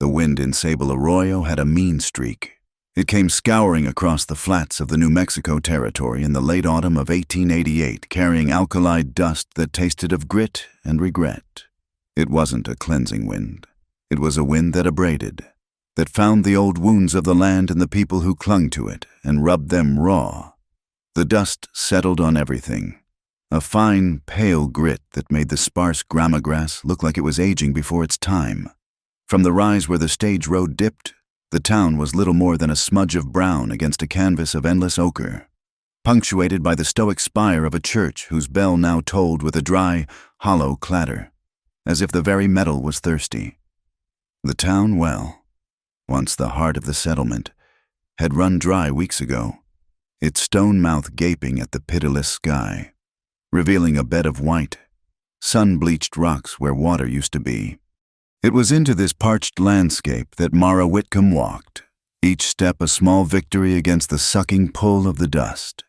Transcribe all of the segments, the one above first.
The wind in Sable Arroyo had a mean streak. It came scouring across the flats of the New Mexico territory in the late autumn of 1888, carrying alkali dust that tasted of grit and regret. It wasn't a cleansing wind. It was a wind that abraded, that found the old wounds of the land and the people who clung to it and rubbed them raw. The dust settled on everything, a fine, pale grit that made the sparse grama grass look like it was aging before its time. From the rise where the stage road dipped, the town was little more than a smudge of brown against a canvas of endless ochre, punctuated by the stoic spire of a church whose bell now tolled with a dry, hollow clatter, as if the very metal was thirsty. The town, well, once the heart of the settlement, had run dry weeks ago, its stone mouth gaping at the pitiless sky, revealing a bed of white, sun-bleached rocks where water used to be. It was into this parched landscape that Mara Whitcomb walked, each step a small victory against the sucking pull of the dust.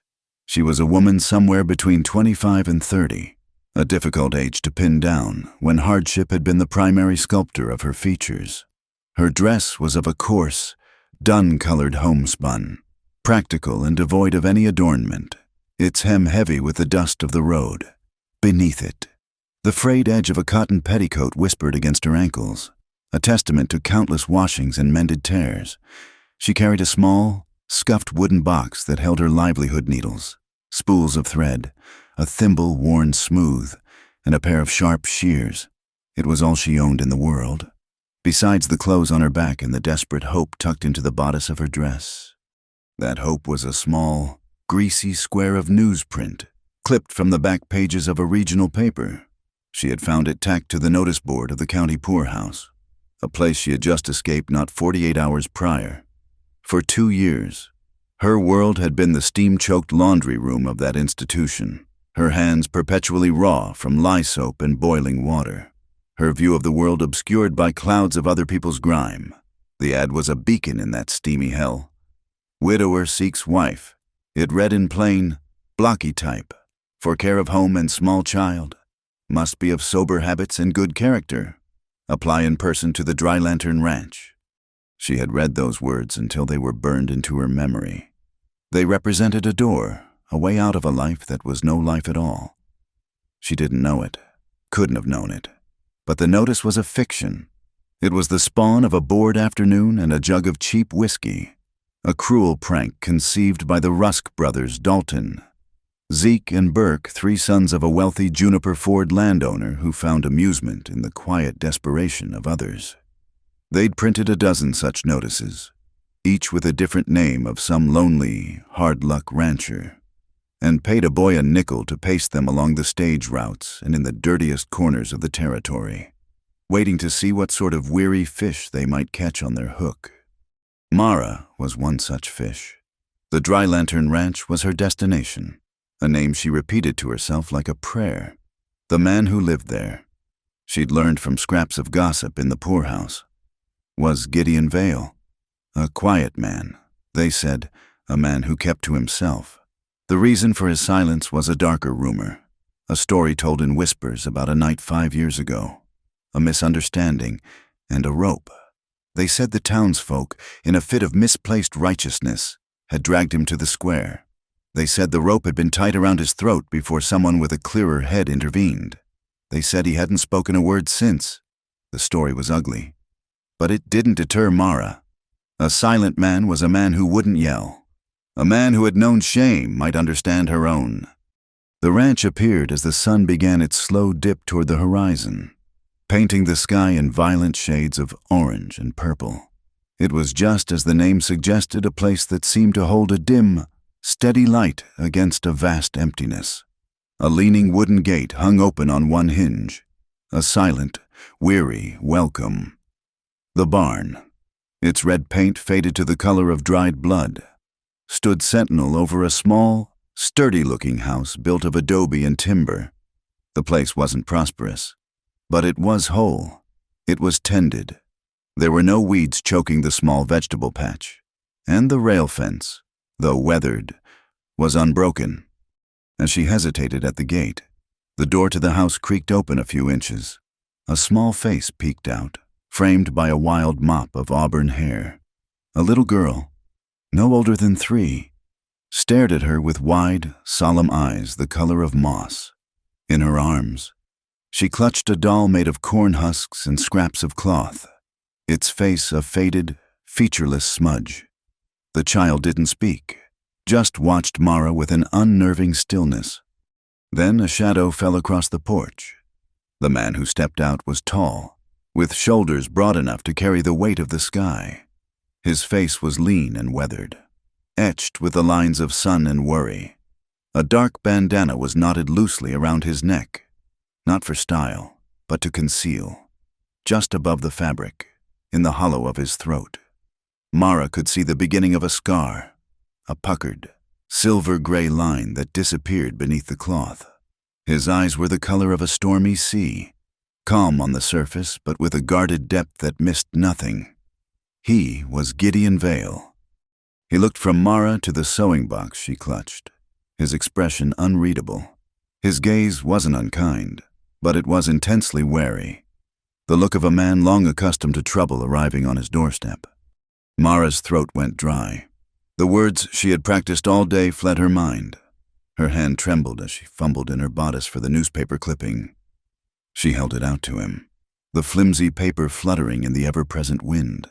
She was a woman somewhere between 25 and 30, a difficult age to pin down when hardship had been the primary sculptor of her features. Her dress was of a coarse, dun-colored homespun, practical and devoid of any adornment, its hem heavy with the dust of the road. Beneath it, the frayed edge of a cotton petticoat whispered against her ankles, a testament to countless washings and mended tears. She carried a small, scuffed wooden box that held her livelihood needles, spools of thread, a thimble worn smooth, and a pair of sharp shears. It was all she owned in the world, besides the clothes on her back and the desperate hope tucked into the bodice of her dress. That hope was a small, greasy square of newsprint, clipped from the back pages of a regional paper. She had found it tacked to the notice board of the county poorhouse, a place she had just escaped not 48 hours prior. For 2 years, her world had been the steam-choked laundry room of that institution, her hands perpetually raw from lye soap and boiling water, her view of the world obscured by clouds of other people's grime. The ad was a beacon in that steamy hell. Widower seeks wife. It read in plain, blocky type, for care of home and small child. Must be of sober habits and good character. Apply in person to the Dry Lantern Ranch. She had read those words until they were burned into her memory. They represented a door, a way out of a life that was no life at all. She didn't know it, couldn't have known it. But the notice was a fiction. It was the spawn of a bored afternoon and a jug of cheap whiskey, a cruel prank conceived by the Rusk brothers Dalton. Zeke and Burke, 3 sons of a wealthy Juniper Ford landowner who found amusement in the quiet desperation of others. They'd printed a dozen such notices, each with a different name of some lonely, hard-luck rancher, and paid a boy a nickel to paste them along the stage routes and in the dirtiest corners of the territory, waiting to see what sort of weary fish they might catch on their hook. Mara was one such fish. The Dry Lantern Ranch was her destination, a name she repeated to herself like a prayer. The man who lived there, she'd learned from scraps of gossip in the poorhouse, was Gideon Vale. A quiet man, they said, a man who kept to himself. The reason for his silence was a darker rumor, a story told in whispers about a night 5 years ago, a misunderstanding, and a rope. They said the townsfolk, in a fit of misplaced righteousness, had dragged him to the square. They said the rope had been tied around his throat before someone with a clearer head intervened. They said he hadn't spoken a word since. The story was ugly. But it didn't deter Mara. A silent man was a man who wouldn't yell. A man who had known shame might understand her own. The ranch appeared as the sun began its slow dip toward the horizon, painting the sky in violent shades of orange and purple. It was just as the name suggested, a place that seemed to hold a dim, steady light against a vast emptiness. A leaning wooden gate hung open on one hinge, a silent, weary welcome. The barn, its red paint faded to the color of dried blood, stood sentinel over a small, sturdy-looking house built of adobe and timber. The place wasn't prosperous, but it was whole. It was tended. There were no weeds choking the small vegetable patch, and the rail fence, though weathered, was unbroken. As she hesitated at the gate, the door to the house creaked open a few inches. A small face peeked out, framed by a wild mop of auburn hair. A little girl, no older than 3, stared at her with wide, solemn eyes the color of moss. In her arms, she clutched a doll made of corn husks and scraps of cloth, its face a faded, featureless smudge. The child didn't speak, just watched Mara with an unnerving stillness. Then a shadow fell across the porch. The man who stepped out was tall, with shoulders broad enough to carry the weight of the sky. His face was lean and weathered, etched with the lines of sun and worry. A dark bandana was knotted loosely around his neck, not for style, but to conceal, just above the fabric, in the hollow of his throat. Mara could see the beginning of a scar, a puckered, silver-gray line that disappeared beneath the cloth. His eyes were the color of a stormy sea, calm on the surface but with a guarded depth that missed nothing. He was Gideon Vale. He looked from Mara to the sewing box she clutched, his expression unreadable. His gaze wasn't unkind, but it was intensely wary, the look of a man long accustomed to trouble arriving on his doorstep. Mara's throat went dry. The words she had practiced all day fled her mind. Her hand trembled as she fumbled in her bodice for the newspaper clipping. She held it out to him, the flimsy paper fluttering in the ever-present wind.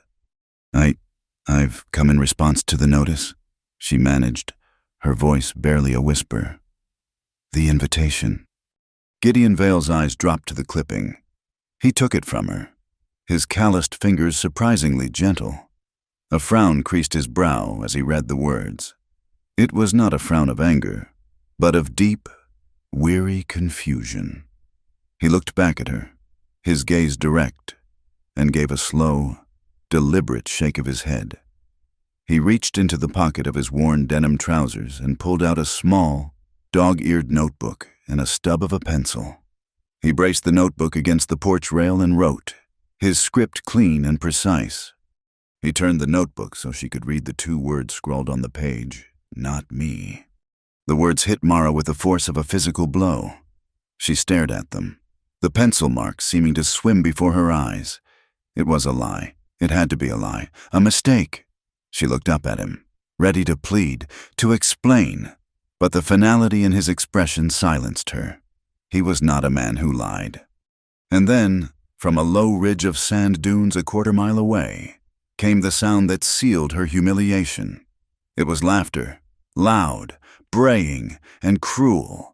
I've come in response to the notice, she managed, her voice barely a whisper. The invitation. Gideon Vale's eyes dropped to the clipping. He took it from her, his calloused fingers surprisingly gentle. A frown creased his brow as he read the words. It was not a frown of anger, but of deep, weary confusion. He looked back at her, his gaze direct, and gave a slow, deliberate shake of his head. He reached into the pocket of his worn denim trousers and pulled out a small, dog-eared notebook and a stub of a pencil. He braced the notebook against the porch rail and wrote, his script clean and precise. He turned the notebook so she could read the 2 words scrawled on the page, "Not me." The words hit Mara with the force of a physical blow. She stared at them, the pencil marks seeming to swim before her eyes. It was a lie. It had to be a lie. A mistake. She looked up at him, ready to plead, to explain, but the finality in his expression silenced her. He was not a man who lied. And then, from a low ridge of sand dunes a quarter-mile away, came the sound that sealed her humiliation. It was laughter, loud, braying, and cruel.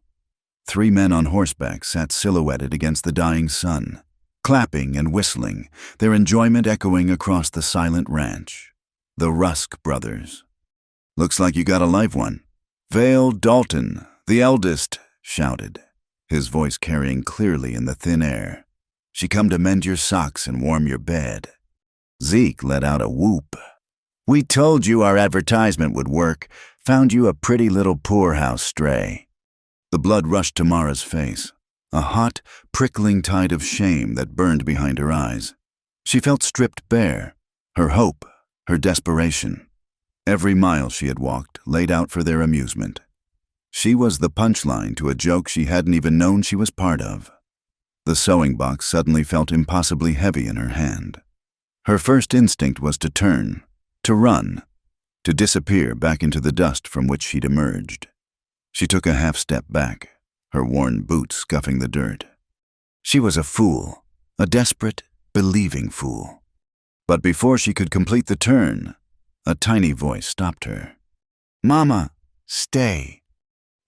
3 men on horseback sat silhouetted against the dying sun, clapping and whistling, their enjoyment echoing across the silent ranch. The Rusk brothers. "Looks like you got a live one." Vale Dalton, the eldest, shouted, his voice carrying clearly in the thin air. "She come to mend your socks and warm your bed." Zeke let out a whoop. "We told you our advertisement would work. Found you a pretty little poorhouse stray." The blood rushed to Mara's face, a hot, prickling tide of shame that burned behind her eyes. She felt stripped bare, her hope, her desperation. Every mile she had walked laid out for their amusement. She was the punchline to a joke she hadn't even known she was part of. The sewing box suddenly felt impossibly heavy in her hand. Her first instinct was to turn, to run, to disappear back into the dust from which she'd emerged. She took a half-step back, her worn boots scuffing the dirt. She was a fool, a desperate, believing fool. But before she could complete the turn, a tiny voice stopped her. "Mama, stay."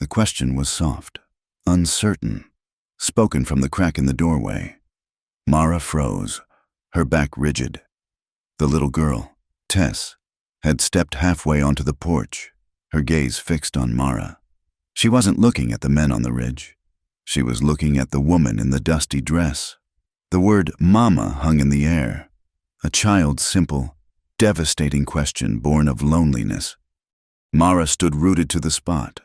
The question was soft, uncertain, spoken from the crack in the doorway. Mara froze, her back rigid. The little girl, Tess, had stepped halfway onto the porch, her gaze fixed on Mara. She wasn't looking at the men on the ridge. She was looking at the woman in the dusty dress. The word "mama" hung in the air, a child's simple, devastating question born of loneliness. Mara stood rooted to the spot,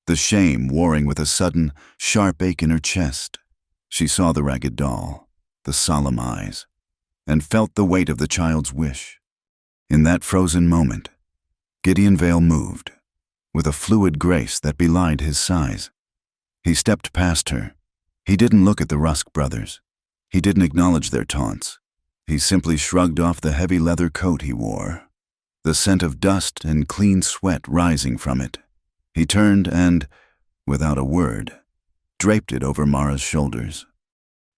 the shame warring with a sudden, sharp ache in her chest. She saw the ragged doll, the solemn eyes, and felt the weight of the child's wish. In that frozen moment, Gideon Vale moved, with a fluid grace that belied his size. He stepped past her. He didn't look at the Rusk brothers. He didn't acknowledge their taunts. He simply shrugged off the heavy leather coat he wore, the scent of dust and clean sweat rising from it. He turned and, without a word, draped it over Mara's shoulders.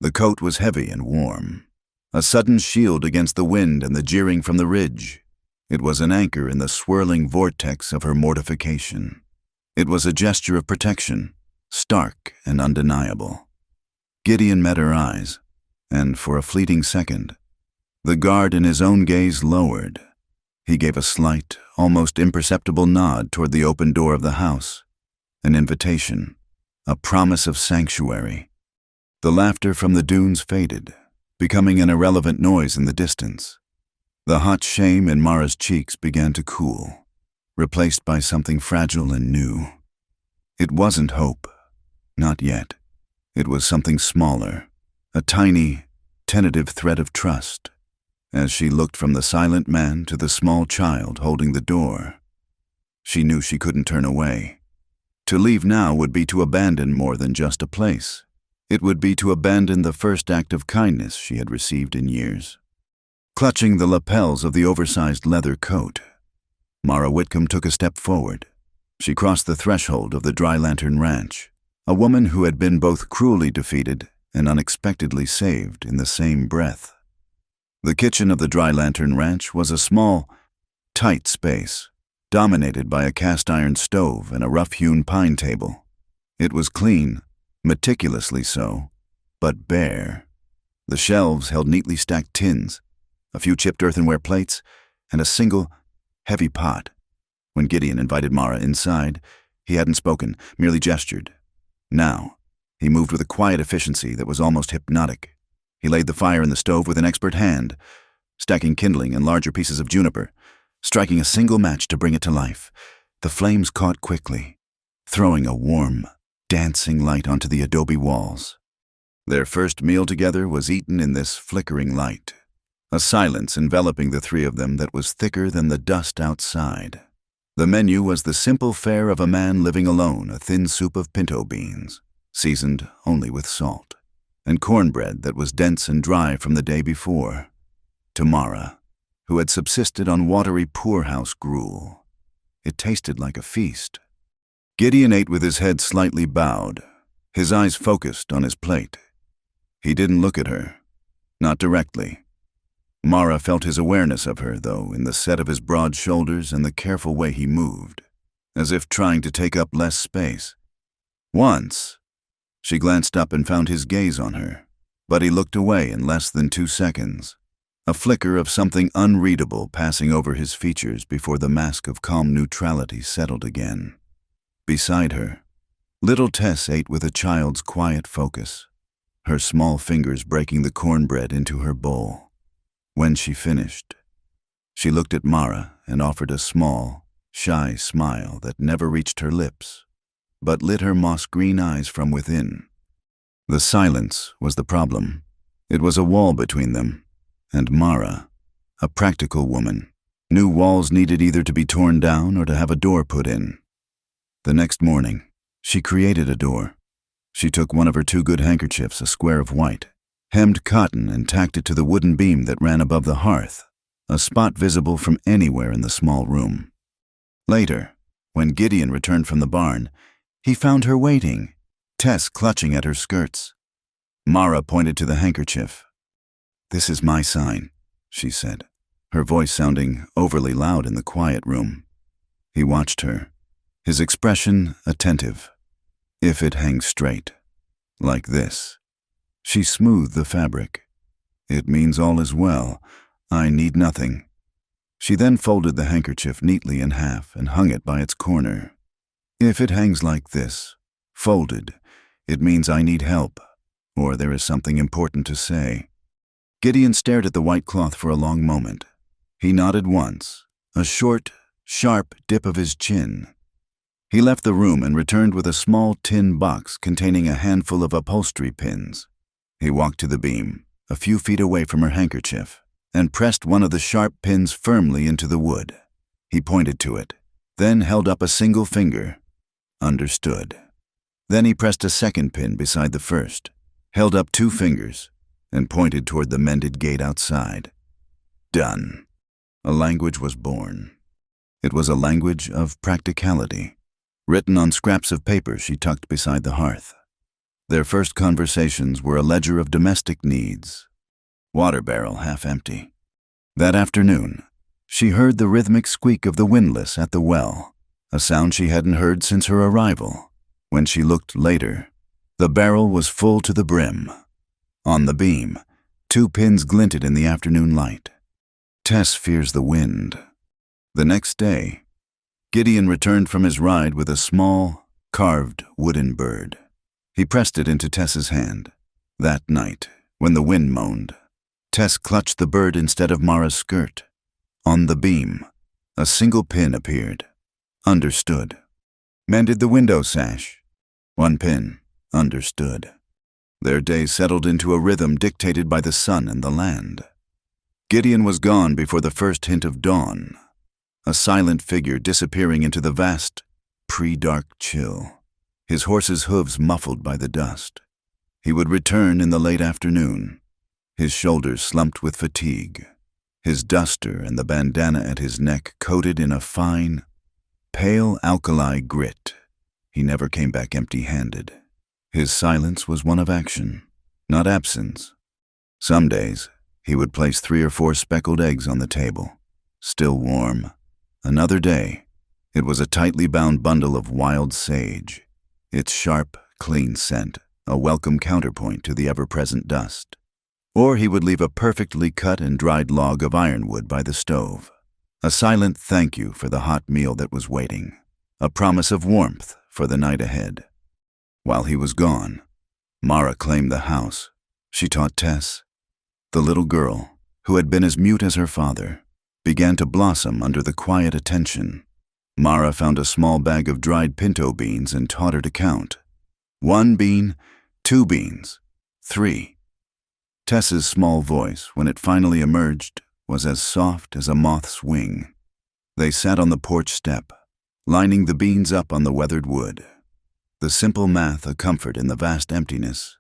The coat was heavy and warm, a sudden shield against the wind and the jeering from the ridge. It was an anchor in the swirling vortex of her mortification. It was a gesture of protection, stark and undeniable. Gideon met her eyes, and for a fleeting second, the guard in his own gaze lowered. He gave a slight, almost imperceptible nod toward the open door of the house, an invitation, a promise of sanctuary. The laughter from the dunes faded, becoming an irrelevant noise in the distance. The hot shame in Mara's cheeks began to cool, replaced by something fragile and new. It wasn't hope, not yet. It was something smaller, a tiny, tentative thread of trust. As she looked from the silent man to the small child holding the door, she knew she couldn't turn away. To leave now would be to abandon more than just a place. It would be to abandon the first act of kindness she had received in years. Clutching the lapels of the oversized leather coat, Mara Whitcomb took a step forward. She crossed the threshold of the Dry Lantern Ranch, a woman who had been both cruelly defeated and unexpectedly saved in the same breath. The kitchen of the Dry Lantern Ranch was a small, tight space, dominated by a cast-iron stove and a rough-hewn pine table. It was clean, meticulously so, but bare. The shelves held neatly stacked tins, a few chipped earthenware plates, and a single, heavy pot. When Gideon invited Mara inside, he hadn't spoken, merely gestured. Now, he moved with a quiet efficiency that was almost hypnotic. He laid the fire in the stove with an expert hand, stacking kindling and larger pieces of juniper, striking a single match to bring it to life. The flames caught quickly, throwing a warm, dancing light onto the adobe walls. Their first meal together was eaten in this flickering light, a silence enveloping the three of them that was thicker than the dust outside. The menu was the simple fare of a man living alone, a thin soup of pinto beans, seasoned only with salt, and cornbread that was dense and dry from the day before. To Mara, who had subsisted on watery poorhouse gruel, it tasted like a feast. Gideon ate with his head slightly bowed, his eyes focused on his plate. He didn't look at her, not directly. Mara felt his awareness of her, though, in the set of his broad shoulders and the careful way he moved, as if trying to take up less space. Once, she glanced up and found his gaze on her, but he looked away in less than 2 seconds, a flicker of something unreadable passing over his features before the mask of calm neutrality settled again. Beside her, little Tess ate with a child's quiet focus, her small fingers breaking the cornbread into her bowl. When she finished, she looked at Mara and offered a small, shy smile that never reached her lips, but lit her moss-green eyes from within. The silence was the problem. It was a wall between them, and Mara, a practical woman, knew walls needed either to be torn down or to have a door put in. The next morning, she created a door. She took one of her 2 good handkerchiefs, a square of white, hemmed cotton and tacked it to the wooden beam that ran above the hearth, a spot visible from anywhere in the small room. Later, when Gideon returned from the barn, he found her waiting, Tess clutching at her skirts. Mara pointed to the handkerchief. "This is my sign," she said, her voice sounding overly loud in the quiet room. He watched her, his expression attentive. "If it hangs straight, like this." She smoothed the fabric. "It means all is well. I need nothing." She then folded the handkerchief neatly in half and hung it by its corner. "If it hangs like this, folded, it means I need help, or there is something important to say." Gideon stared at the white cloth for a long moment. He nodded once, a short, sharp dip of his chin. He left the room and returned with a small tin box containing a handful of upholstery pins. He walked to the beam, a few feet away from her handkerchief, and pressed one of the sharp pins firmly into the wood. He pointed to it, then held up a single finger. Understood. Then he pressed a second pin beside the first, held up 2 fingers, and pointed toward the mended gate outside. Done. A language was born. It was a language of practicality, written on scraps of paper she tucked beside the hearth. Their first conversations were a ledger of domestic needs. Water barrel half empty. That afternoon, she heard the rhythmic squeak of the windlass at the well, a sound she hadn't heard since her arrival. When she looked later, the barrel was full to the brim. On the beam, 2 pins glinted in the afternoon light. Tess fears the wind. The next day, Gideon returned from his ride with a small, carved wooden bird. He pressed it into Tess's hand. That night, when the wind moaned, Tess clutched the bird instead of Mara's skirt. On the beam, a single pin appeared. Understood. Mended the window sash. 1 pin. Understood. Their day settled into a rhythm dictated by the sun and the land. Gideon was gone before the first hint of dawn, a silent figure disappearing into the vast, pre-dark chill, his horse's hooves muffled by the dust. He would return in the late afternoon, his shoulders slumped with fatigue, his duster and the bandana at his neck coated in a fine, pale alkali grit. He never came back empty-handed. His silence was one of action, not absence. Some days, he would place 3 or 4 speckled eggs on the table, still warm. Another day, it was a tightly bound bundle of wild sage, its sharp, clean scent a welcome counterpoint to the ever-present dust. Or he would leave a perfectly cut and dried log of ironwood by the stove, a silent thank you for the hot meal that was waiting, a promise of warmth for the night ahead. While he was gone, Mara claimed the house. She taught Tess. The little girl, who had been as mute as her father, began to blossom under the quiet attention. Mara found a small bag of dried pinto beans and taught her to count. 1 bean, 2 beans, 3. Tess's small voice, when it finally emerged, was as soft as a moth's wing. They sat on the porch step, lining the beans up on the weathered wood. The simple math a comfort in the vast emptiness.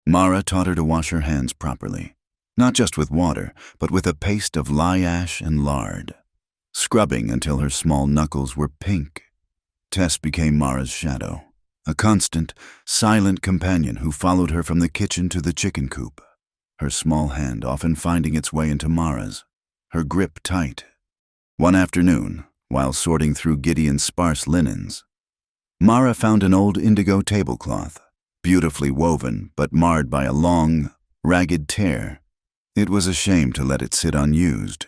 Mara taught her to wash her hands properly, not just with water, but with a paste of lye ash and lard, scrubbing until her small knuckles were pink. Tess became Mara's shadow, a constant, silent companion who followed her from the kitchen to the chicken coop, her small hand often finding its way into Mara's, her grip tight. One afternoon, while sorting through Gideon's sparse linens, Mara found an old indigo tablecloth, beautifully woven but marred by a long, ragged tear. It was a shame to let it sit unused.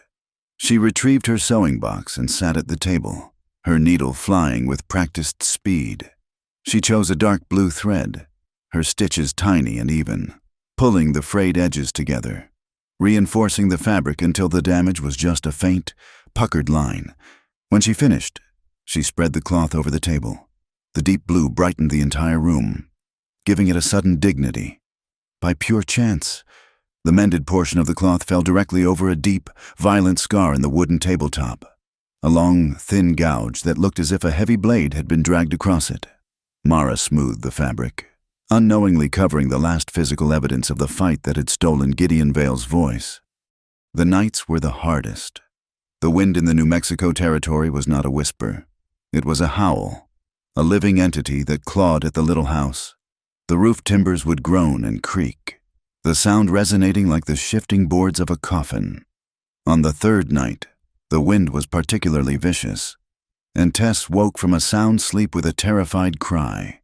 She retrieved her sewing box and sat at the table, her needle flying with practiced speed. She chose a dark blue thread, her stitches tiny and even, pulling the frayed edges together, reinforcing the fabric until the damage was just a faint, puckered line. When she finished, she spread the cloth over the table. The deep blue brightened the entire room, giving it a sudden dignity. By pure chance, the mended portion of the cloth fell directly over a deep, violent scar in the wooden tabletop, a long, thin gouge that looked as if a heavy blade had been dragged across it. Mara smoothed the fabric, unknowingly covering the last physical evidence of the fight that had stolen Gideon Vale's voice. The nights were the hardest. The wind in the New Mexico territory was not a whisper. It was a howl, a living entity that clawed at the little house. The roof timbers would groan and creak, the sound resonating like the shifting boards of a coffin. On the 3rd night, the wind was particularly vicious, and Tess woke from a sound sleep with a terrified cry.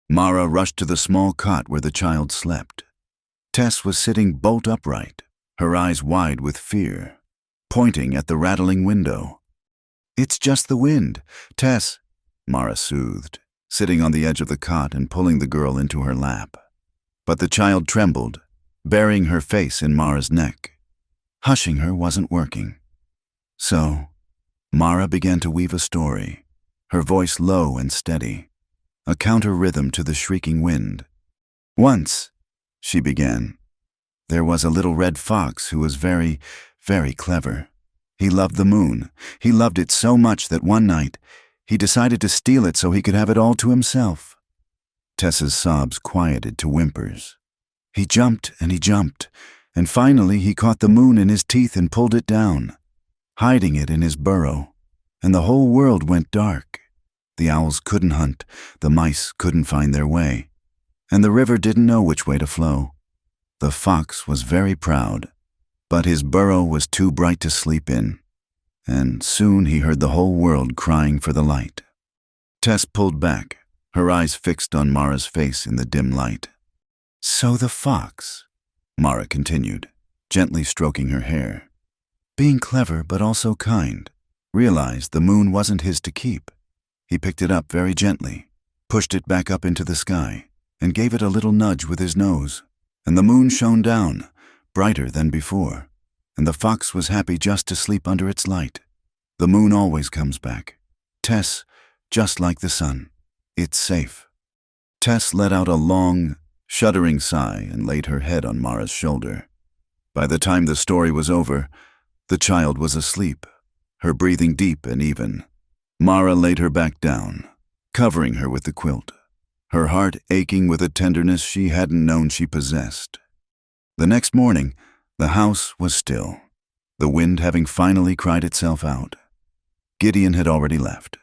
Mara rushed to the small cot where the child slept. Tess was sitting bolt upright, her eyes wide with fear, pointing at the rattling window. "It's just the wind, Tess," Mara soothed, sitting on the edge of the cot and pulling the girl into her lap. But the child trembled, burying her face in Mara's neck. Hushing her wasn't working. So, Mara began to weave a story, her voice low and steady, a counter-rhythm to the shrieking wind. "Once," she began, "there was a little red fox who was very, very clever. He loved the moon. He loved it so much that one night, he decided to steal it so he could have it all to himself." Tessa's sobs quieted to whimpers. He jumped, and finally he caught the moon in his teeth and pulled it down, hiding it in his burrow, and the whole world went dark. The owls couldn't hunt, the mice couldn't find their way, and the river didn't know which way to flow. The fox was very proud, but his burrow was too bright to sleep in, and soon he heard the whole world crying for the light. Tess pulled back, her eyes fixed on Mara's face in the dim light. "So the fox," Mara continued, gently stroking her hair, being clever but also kind, realized the moon wasn't his to keep. He picked it up very gently, pushed it back up into the sky, and gave it a little nudge with his nose, and the moon shone down, brighter than before, and the fox was happy just to sleep under its light. The moon always comes back. Tess, just like the sun. It's safe. Tess let out a long, shuddering sigh and laid her head on Mara's shoulder. By the time the story was over, the child was asleep, her breathing deep and even. Mara laid her back down, covering her with the quilt, her heart aching with a tenderness she hadn't known she possessed. The next morning, the house was still, the wind having finally cried itself out. Gideon had already left,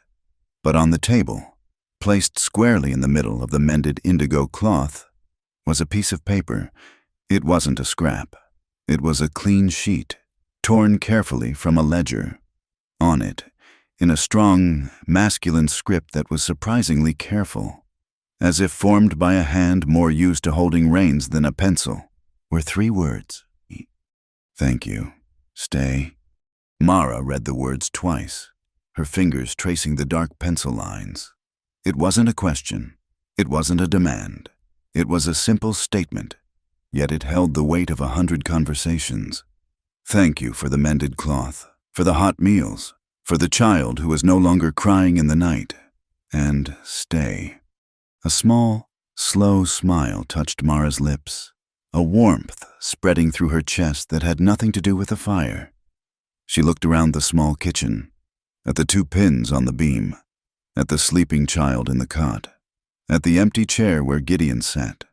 but on the table, placed squarely in the middle of the mended indigo cloth, was a piece of paper. It wasn't a scrap. It was a clean sheet, torn carefully from a ledger. On it, in a strong, masculine script that was surprisingly careful, as if formed by a hand more used to holding reins than a pencil, were 3 words. "Thank you. Stay." Mara read the words twice, her fingers tracing the dark pencil lines. It wasn't a question. It wasn't a demand. It was a simple statement, yet it held the weight of 100 conversations. Thank you for the mended cloth, for the hot meals, for the child who was no longer crying in the night, and stay. A small, slow smile touched Mara's lips, a warmth spreading through her chest that had nothing to do with the fire. She looked around the small kitchen, at the 2 pins on the beam, at the sleeping child in the cot, at the empty chair where Gideon sat.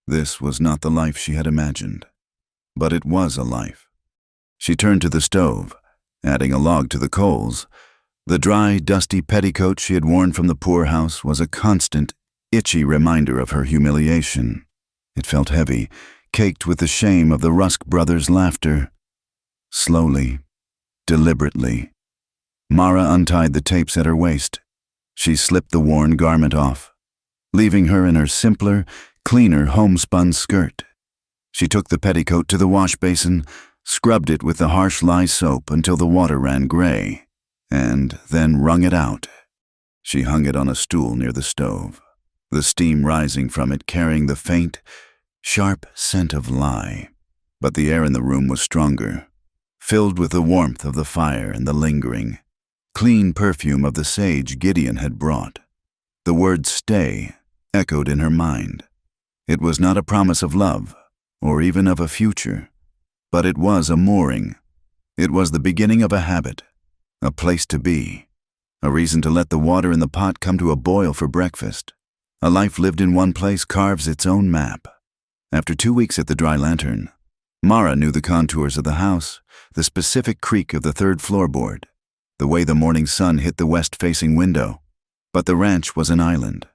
This was not the life she had imagined, but it was a life. She turned to the stove, adding a log to the coals. The dry, dusty petticoat she had worn from the poorhouse was a constant, itchy reminder of her humiliation. It felt heavy, caked with the shame of the Rusk brothers' laughter. Slowly, deliberately, Mara untied the tapes at her waist. She slipped the worn garment off, leaving her in her simpler, cleaner homespun skirt. She took the petticoat to the wash basin, scrubbed it with the harsh lye soap until the water ran gray, and then wrung it out. She hung it on a stool near the stove, the steam rising from it carrying the faint, sharp scent of lye. But the air in the room was stronger, filled with the warmth of the fire and the lingering, clean perfume of the sage Gideon had brought. The word "stay" echoed in her mind. It was not a promise of love, or even of a future, but it was a mooring. It was the beginning of a habit, a place to be, a reason to let the water in the pot come to a boil for breakfast. A life lived in one place carves its own map. After 2 weeks at the Dry Lantern, Mara knew the contours of the house, the specific creak of the 3rd floorboard, the way the morning sun hit the west-facing window. But the ranch was an island.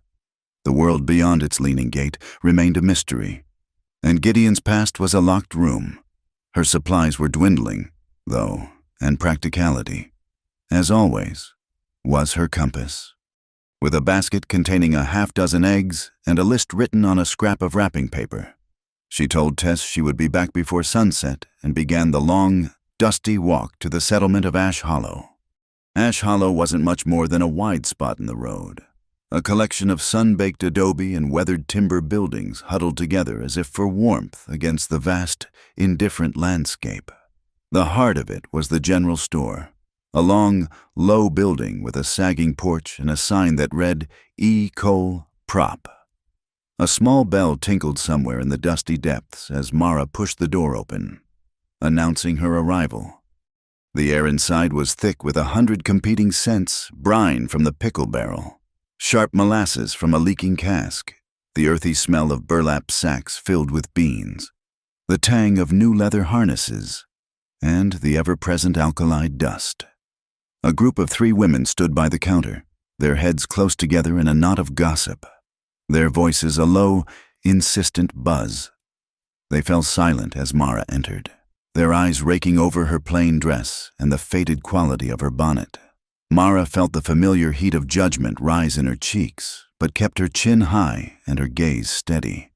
The world beyond its leaning gate remained a mystery, and Gideon's past was a locked room. Her supplies were dwindling, though, and practicality, as always, was her compass. With a basket containing a half-dozen eggs and a list written on a scrap of wrapping paper, she told Tess she would be back before sunset and began the long, dusty walk to the settlement of Ash Hollow. Ash Hollow wasn't much more than a wide spot in the road, a collection of sun-baked adobe and weathered timber buildings huddled together as if for warmth against the vast, indifferent landscape. The heart of it was the general store, a long, low building with a sagging porch and a sign that read E. Cole Prop. A small bell tinkled somewhere in the dusty depths as Mara pushed the door open, announcing her arrival. The air inside was thick with 100 competing scents, brine from the pickle barrel, sharp molasses from a leaking cask, the earthy smell of burlap sacks filled with beans, the tang of new leather harnesses, and the ever-present alkali dust. A group of 3 women stood by the counter, their heads close together in a knot of gossip, their voices a low, insistent buzz. They fell silent as Mara entered, their eyes raking over her plain dress and the faded quality of her bonnet. Mara felt the familiar heat of judgment rise in her cheeks, but kept her chin high and her gaze steady.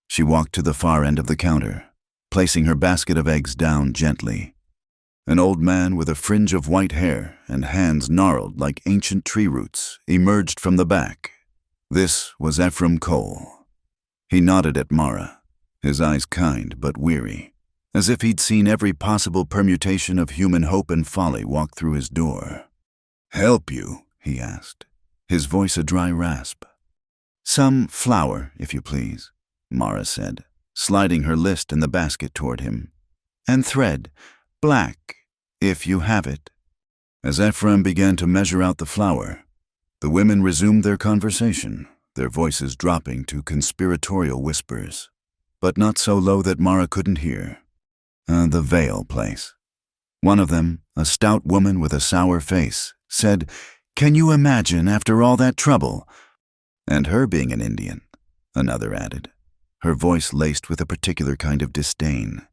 She walked to the far end of the counter, placing her basket of eggs down gently. An old man with a fringe of white hair and hands gnarled like ancient tree roots emerged from the back. This was Ephraim Cole. He nodded at Mara, his eyes kind but weary, as if he'd seen every possible permutation of human hope and folly walk through his door. "Help you?" he asked, his voice a dry rasp. "Some flour, if you please," Mara said, sliding her list in the basket toward him. "And thread, black, if you have it." As Ephraim began to measure out the flour, the women resumed their conversation, their voices dropping to conspiratorial whispers, but not so low that Mara couldn't hear. The Vale place. One of them, a stout woman with a sour face, said, "Can you imagine after all that trouble?" "And her being an Indian," another added, her voice laced with a particular kind of disdain.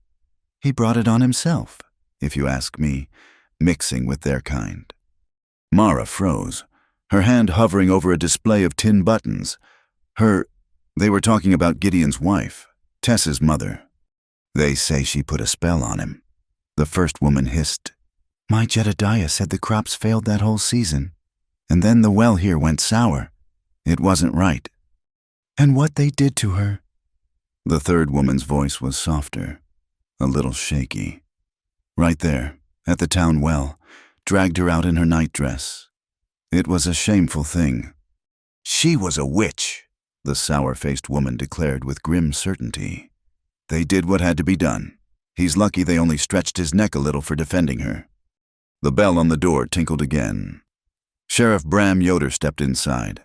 "He brought it on himself, if you ask me, mixing with their kind." Mara froze, her hand hovering over a display of tin buttons. They were talking about Gideon's wife, Tess's mother. "They say she put a spell on him," the first woman hissed. "My Jedediah said the crops failed that whole season, and then the well here went sour. It wasn't right." "And what they did to her?" The third woman's voice was softer, a little shaky. "Right there, at the town well, dragged her out in her nightdress. It was a shameful thing." "She was a witch," the sour-faced woman declared with grim certainty. "They did what had to be done. He's lucky they only stretched his neck a little for defending her." The bell on the door tinkled again. Sheriff Bram Yoder stepped inside,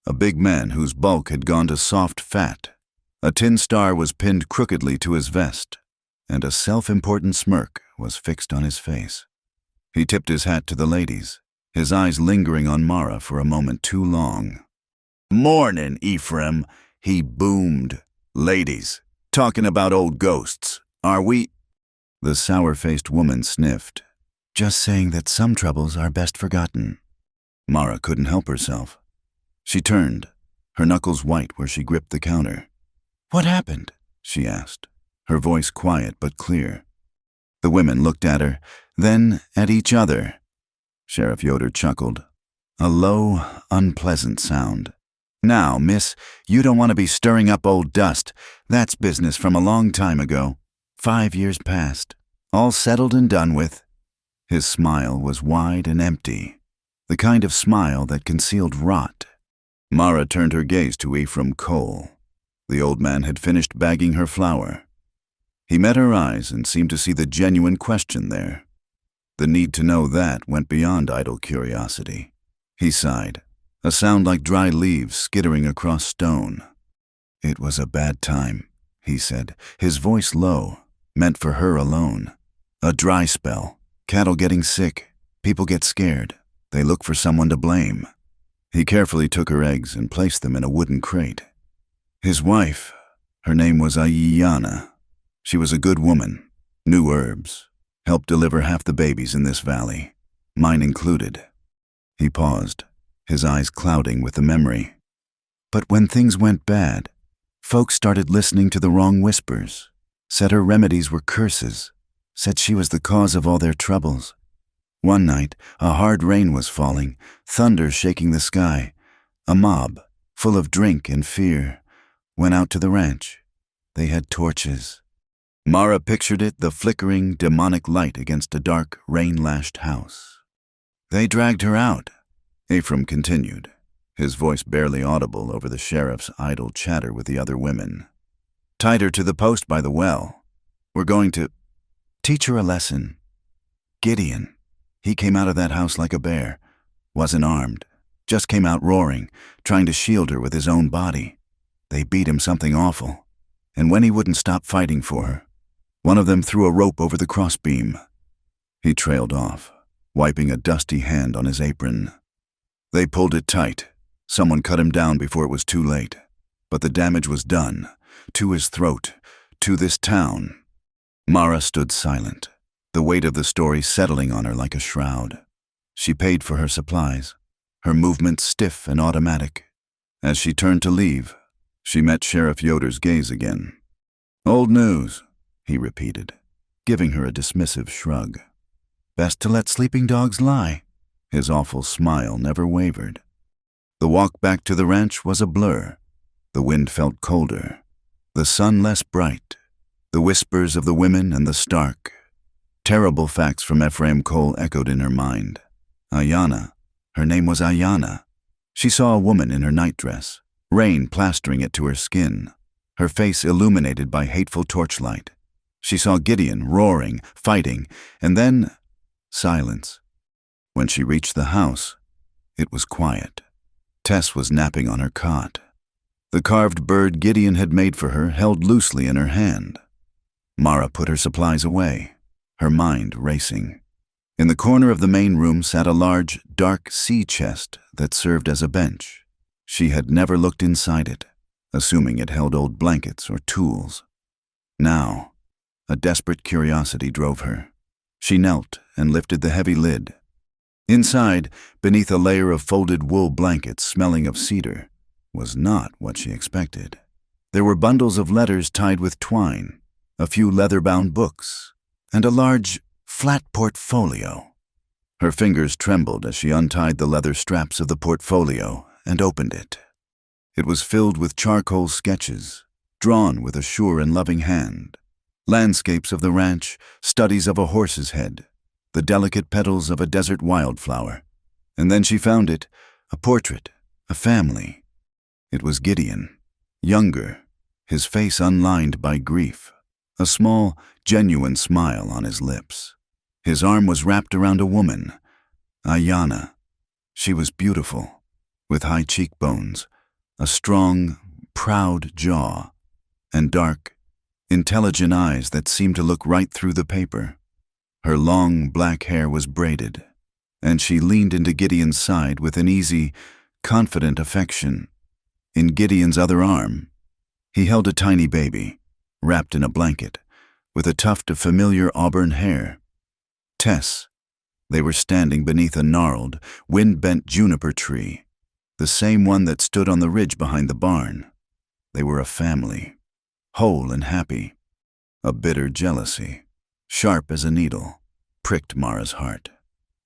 a big man whose bulk had gone to soft fat. A tin star was pinned crookedly to his vest, and a self-important smirk was fixed on his face. He tipped his hat to the ladies, his eyes lingering on Mara for a moment too long. "Mornin', Ephraim," he boomed. "Ladies, talking about old ghosts, are we?" The sour-faced woman sniffed. "Just saying that some troubles are best forgotten." Mara couldn't help herself. She turned, her knuckles white where she gripped the counter. "What happened?" she asked, her voice quiet but clear. The women looked at her, then at each other. Sheriff Yoder chuckled, a low, unpleasant sound. "Now, miss, you don't want to be stirring up old dust. That's business from a long time ago. 5 years past. All settled and done with." His smile was wide and empty, the kind of smile that concealed rot. Mara turned her gaze to Ephraim Cole. The old man had finished bagging her flour. He met her eyes and seemed to see the genuine question there. The need to know that went beyond idle curiosity. He sighed, a sound like dry leaves skittering across stone. "It was a bad time," he said, his voice low, meant for her alone. "A dry spell. Cattle getting sick. People get scared. They look for someone to blame." He carefully took her eggs and placed them in a wooden crate. His wife, her name was Aiyana. She was a good woman, knew herbs, helped deliver half the babies in this valley, mine included. He paused, his eyes clouding with the memory. "But when things went bad, folks started listening to the wrong whispers, said her remedies were curses, said she was the cause of all their troubles. One night, a hard rain was falling, thunder shaking the sky. A mob, full of drink and fear, went out to the ranch. They had torches." Mara pictured it, the flickering, demonic light against a dark, rain-lashed house. "They dragged her out," Ephraim continued, his voice barely audible over the sheriff's idle chatter with the other women. "Tied her to the post by the well. We're going to teach her a lesson. Gideon, he came out of that house like a bear, wasn't armed, just came out roaring, trying to shield her with his own body. They beat him something awful, and when he wouldn't stop fighting for her, one of them threw a rope over the crossbeam. He trailed off, wiping a dusty hand on his apron. They pulled it tight. Someone cut him down before it was too late. But the damage was done, to his throat, to this town. Mara stood silent, the weight of the story settling on her like a shroud. She paid for her supplies, her movements stiff and automatic. As she turned to leave, she met Sheriff Yoder's gaze again. "Old news," he repeated, giving her a dismissive shrug. "Best to let sleeping dogs lie." His awful smile never wavered. The walk back to the ranch was a blur. The wind felt colder, the sun less bright, the whispers of the women and the stark. Terrible facts from Ephraim Cole echoed in her mind. Ayanna. Her name was Ayanna. She saw a woman in her nightdress, rain plastering it to her skin, her face illuminated by hateful torchlight. She saw Gideon roaring, fighting, and then silence. When she reached the house, it was quiet. Tess was napping on her cot. The carved bird Gideon had made for her held loosely in her hand. Mara put her supplies away, her mind racing. In the corner of the main room sat a large, dark sea chest that served as a bench. She had never looked inside it, assuming it held old blankets or tools. Now, a desperate curiosity drove her. She knelt and lifted the heavy lid. Inside, beneath a layer of folded wool blankets smelling of cedar, was not what she expected. There were bundles of letters tied with twine, a few leather-bound books, and a large, flat portfolio. Her fingers trembled as she untied the leather straps of the portfolio and opened it. It was filled with charcoal sketches, drawn with a sure and loving hand. Landscapes of the ranch, studies of a horse's head, the delicate petals of a desert wildflower. And then she found it, a portrait, a family. It was Gideon, younger, his face unlined by grief, a small, genuine smile on his lips. His arm was wrapped around a woman, Ayanna. She was beautiful, with high cheekbones, a strong, proud jaw, and dark, intelligent eyes that seemed to look right through the paper. Her long, black hair was braided, and she leaned into Gideon's side with an easy, confident affection. In Gideon's other arm, he held a tiny baby, wrapped in a blanket, with a tuft of familiar auburn hair. Tess. They were standing beneath a gnarled, wind-bent juniper tree, the same one that stood on the ridge behind the barn. They were a family, whole and happy. A bitter jealousy, sharp as a needle, pricked Mara's heart.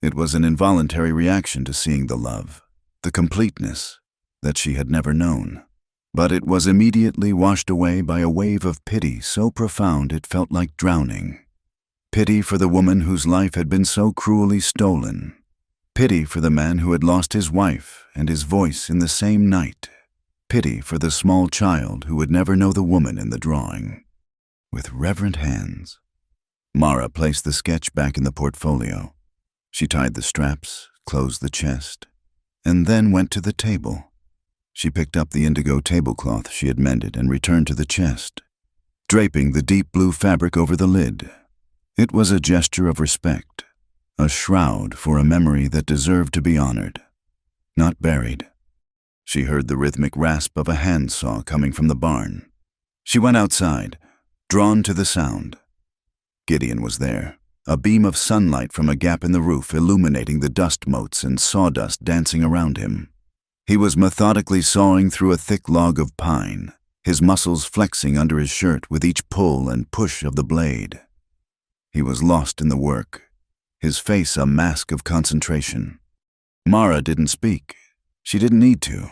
It was an involuntary reaction to seeing the love, the completeness that she had never known. But it was immediately washed away by a wave of pity so profound it felt like drowning. Pity for the woman whose life had been so cruelly stolen. Pity for the man who had lost his wife and his voice in the same night. Pity for the small child who would never know the woman in the drawing. With reverent hands, Mara placed the sketch back in the portfolio. She tied the straps, closed the chest, and then went to the table. She picked up the indigo tablecloth she had mended and returned to the chest, draping the deep blue fabric over the lid. It was a gesture of respect, a shroud for a memory that deserved to be honored, not buried. She heard the rhythmic rasp of a handsaw coming from the barn. She went outside, drawn to the sound. Gideon was there, a beam of sunlight from a gap in the roof illuminating the dust motes and sawdust dancing around him. He was methodically sawing through a thick log of pine, his muscles flexing under his shirt with each pull and push of the blade. He was lost in the work, his face a mask of concentration. Mara didn't speak. She didn't need to.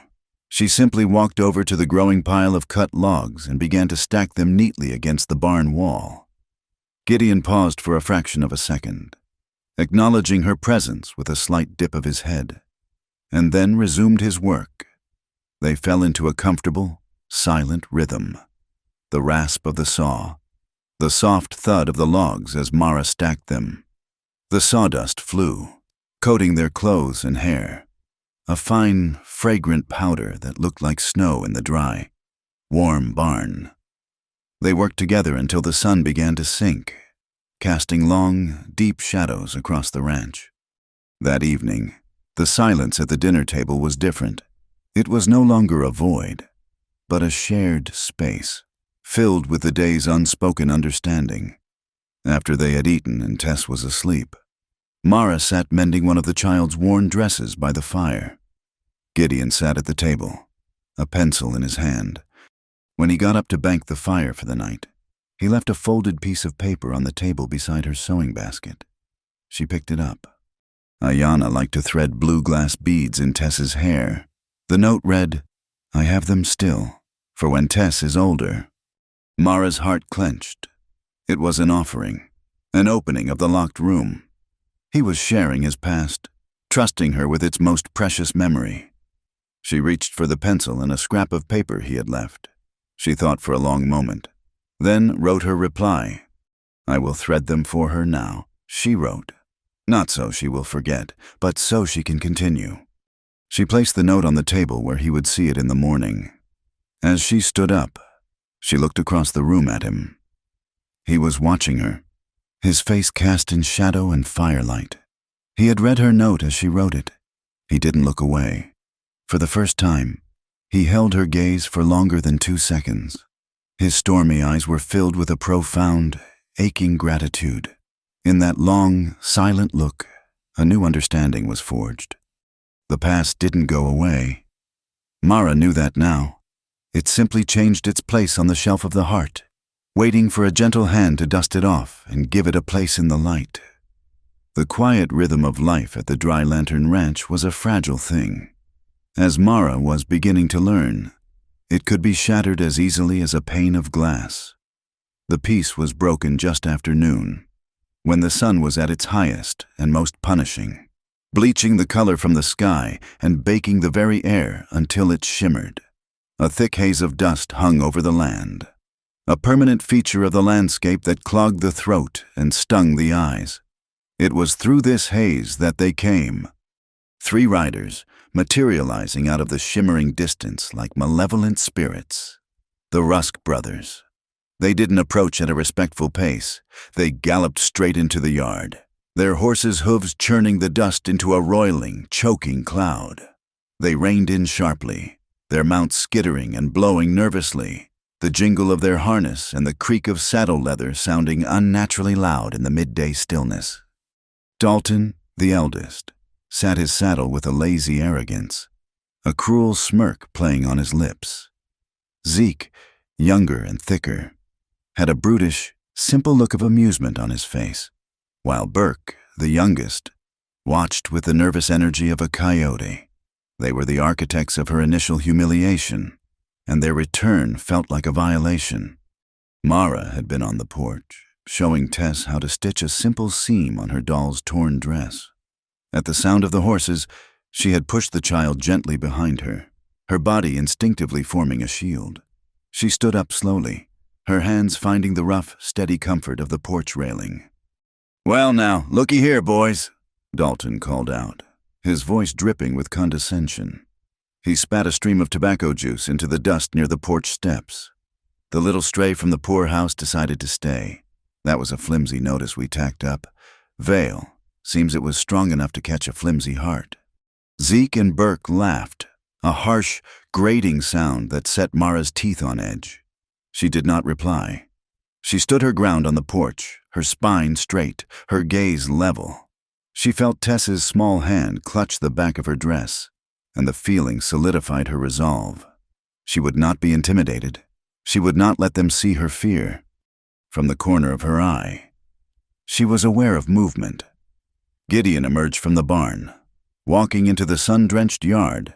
She simply walked over to the growing pile of cut logs and began to stack them neatly against the barn wall. Gideon paused for a fraction of a second, acknowledging her presence with a slight dip of his head, and then resumed his work. They fell into a comfortable, silent rhythm. The rasp of the saw, the soft thud of the logs as Mara stacked them. The sawdust flew, coating their clothes and hair, a fine, fragrant powder that looked like snow in the dry. warm barn. They worked together until the sun began to sink, casting long, deep shadows across the ranch. That evening, the silence at the dinner table was different. It was no longer a void, but a shared space, filled with the day's unspoken understanding. After they had eaten and Tess was asleep, Mara sat mending one of the child's worn dresses by the fire. Gideon sat at the table, a pencil in his hand. When he got up to bank the fire for the night, he left a folded piece of paper on the table beside her sewing basket. She picked it up. Ayanna liked to thread blue glass beads in Tess's hair. The note read, "I have them still, for when Tess is older." Mara's heart clenched. It was an offering, an opening of the locked room. He was sharing his past, trusting her with its most precious memory. She reached for the pencil and a scrap of paper he had left. She thought for a long moment, then wrote her reply. "I will thread them for her now," she wrote. Not so she will forget, but so she can continue. She placed the note on the table where he would see it in the morning. As she stood up, she looked across the room at him. He was watching her, his face cast in shadow and firelight. He had read her note as she wrote it. He didn't look away. For the first time, he held her gaze for longer than 2 seconds. His stormy eyes were filled with a profound, aching gratitude. In that long, silent look, a new understanding was forged. The past didn't go away. Mara knew that now. It simply changed its place on the shelf of the heart, waiting for a gentle hand to dust it off and give it a place in the light. The quiet rhythm of life at the Dry Lantern Ranch was a fragile thing. As Mara was beginning to learn, it could be shattered as easily as a pane of glass. The peace was broken just after noon, when the sun was at its highest and most punishing, bleaching the color from the sky and baking the very air until it shimmered. A thick haze of dust hung over the land, a permanent feature of the landscape that clogged the throat and stung the eyes. It was through this haze that they came, 3 riders materializing out of the shimmering distance like malevolent spirits, the Rusk brothers. They didn't approach at a respectful pace. They galloped straight into the yard, their horses' hooves churning the dust into a roiling, choking cloud. They reined in sharply, their mounts skittering and blowing nervously, the jingle of their harness and the creak of saddle leather sounding unnaturally loud in the midday stillness. Dalton, the eldest, sat his saddle with a lazy arrogance, a cruel smirk playing on his lips. Zeke, younger and thicker, had a brutish, simple look of amusement on his face, while Burke, the youngest, watched with the nervous energy of a coyote. They were the architects of her initial humiliation, and their return felt like a violation. Mara had been on the porch, showing Tess how to stitch a simple seam on her doll's torn dress. At the sound of the horses, she had pushed the child gently behind her, her body instinctively forming a shield. She stood up slowly, her hands finding the rough, steady comfort of the porch railing. "Well now, looky here, boys," Dalton called out, his voice dripping with condescension. He spat a stream of tobacco juice into the dust near the porch steps. The little stray from the poorhouse decided to stay. That was a flimsy notice we tacked up. Veil. Seems it was strong enough to catch a flimsy heart. Zeke and Burke laughed, a harsh, grating sound that set Mara's teeth on edge. She did not reply. She stood her ground on the porch, her spine straight, her gaze level. She felt Tess's small hand clutch the back of her dress, and the feeling solidified her resolve. She would not be intimidated. She would not let them see her fear. From the corner of her eye, she was aware of movement. Gideon emerged from the barn. Walking into the sun-drenched yard,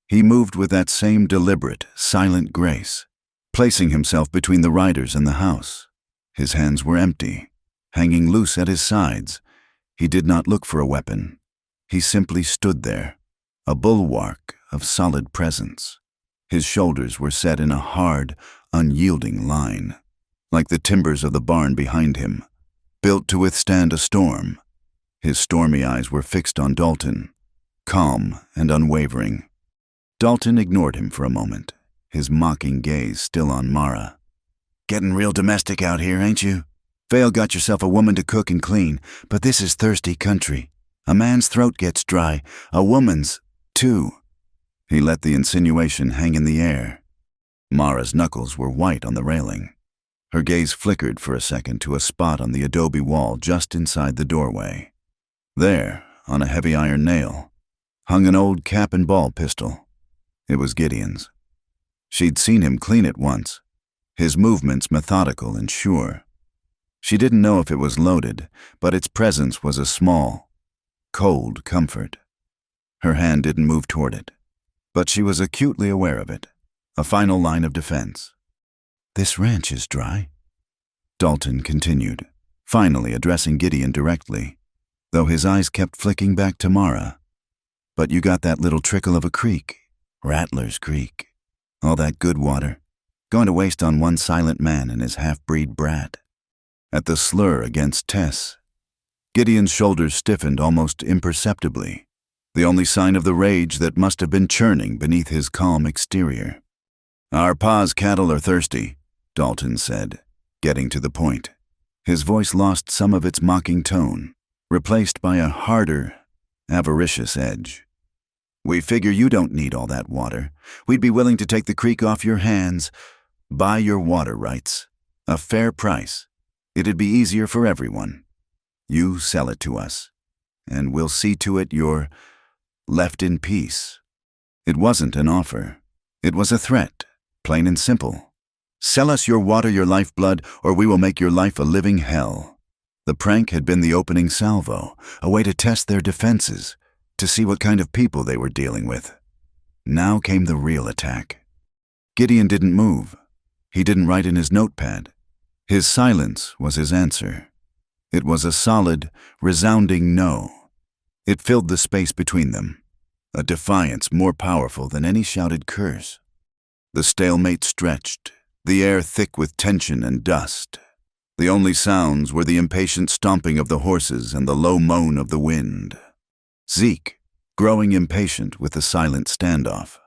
he moved with that same deliberate, silent grace, placing himself between the riders and the house. His hands were empty, hanging loose at his sides. He did not look for a weapon. He simply stood there, a bulwark of solid presence. His shoulders were set in a hard, unyielding line, like the timbers of the barn behind him, built to withstand a storm. His stormy eyes were fixed on Dalton, calm and unwavering. Dalton ignored him for a moment. his mocking gaze still on Mara. "Getting real domestic out here, ain't you? Vale got yourself a woman to cook and clean, but this is thirsty country. A man's throat gets dry, a woman's, too." He let the insinuation hang in the air. Mara's knuckles were white on the railing. Her gaze flickered for a second to a spot on the adobe wall just inside the doorway. There, on a heavy iron nail, hung an old cap and ball pistol. It was Gideon's. She'd seen him clean it once, his movements methodical and sure. She didn't know if it was loaded, but its presence was a small, cold comfort. Her hand didn't move toward it, but she was acutely aware of it, a final line of defense. "This ranch is dry," Dalton continued, finally addressing Gideon directly, though his eyes kept flicking back to Mara. "But you got that little trickle of a creek, Rattler's Creek. All that good water, going to waste on one silent man and his half-breed brat." At the slur against Tess, Gideon's shoulders stiffened almost imperceptibly, the only sign of the rage that must have been churning beneath his calm exterior. "Our pa's cattle are thirsty," Dalton said, getting to the point. His voice lost some of its mocking tone, replaced by a harder, avaricious edge. "We figure you don't need all that water. We'd be willing to take the creek off your hands, buy your water rights, a fair price. It'd be easier for everyone. You sell it to us, and we'll see to it you're left in peace." It wasn't an offer. It was a threat, plain and simple. "Sell us your water, your lifeblood, or we will make your life a living hell." The prank had been the opening salvo, a way to test their defenses, to see what kind of people they were dealing with. Now came the real attack. Gideon didn't move. He didn't write in his notepad. His silence was his answer. It was a solid, resounding no. It filled the space between them, a defiance more powerful than any shouted curse. The stalemate stretched, the air thick with tension and dust. The only sounds were the impatient stomping of the horses and the low moan of the wind. Zeke, growing impatient with the silent standoff,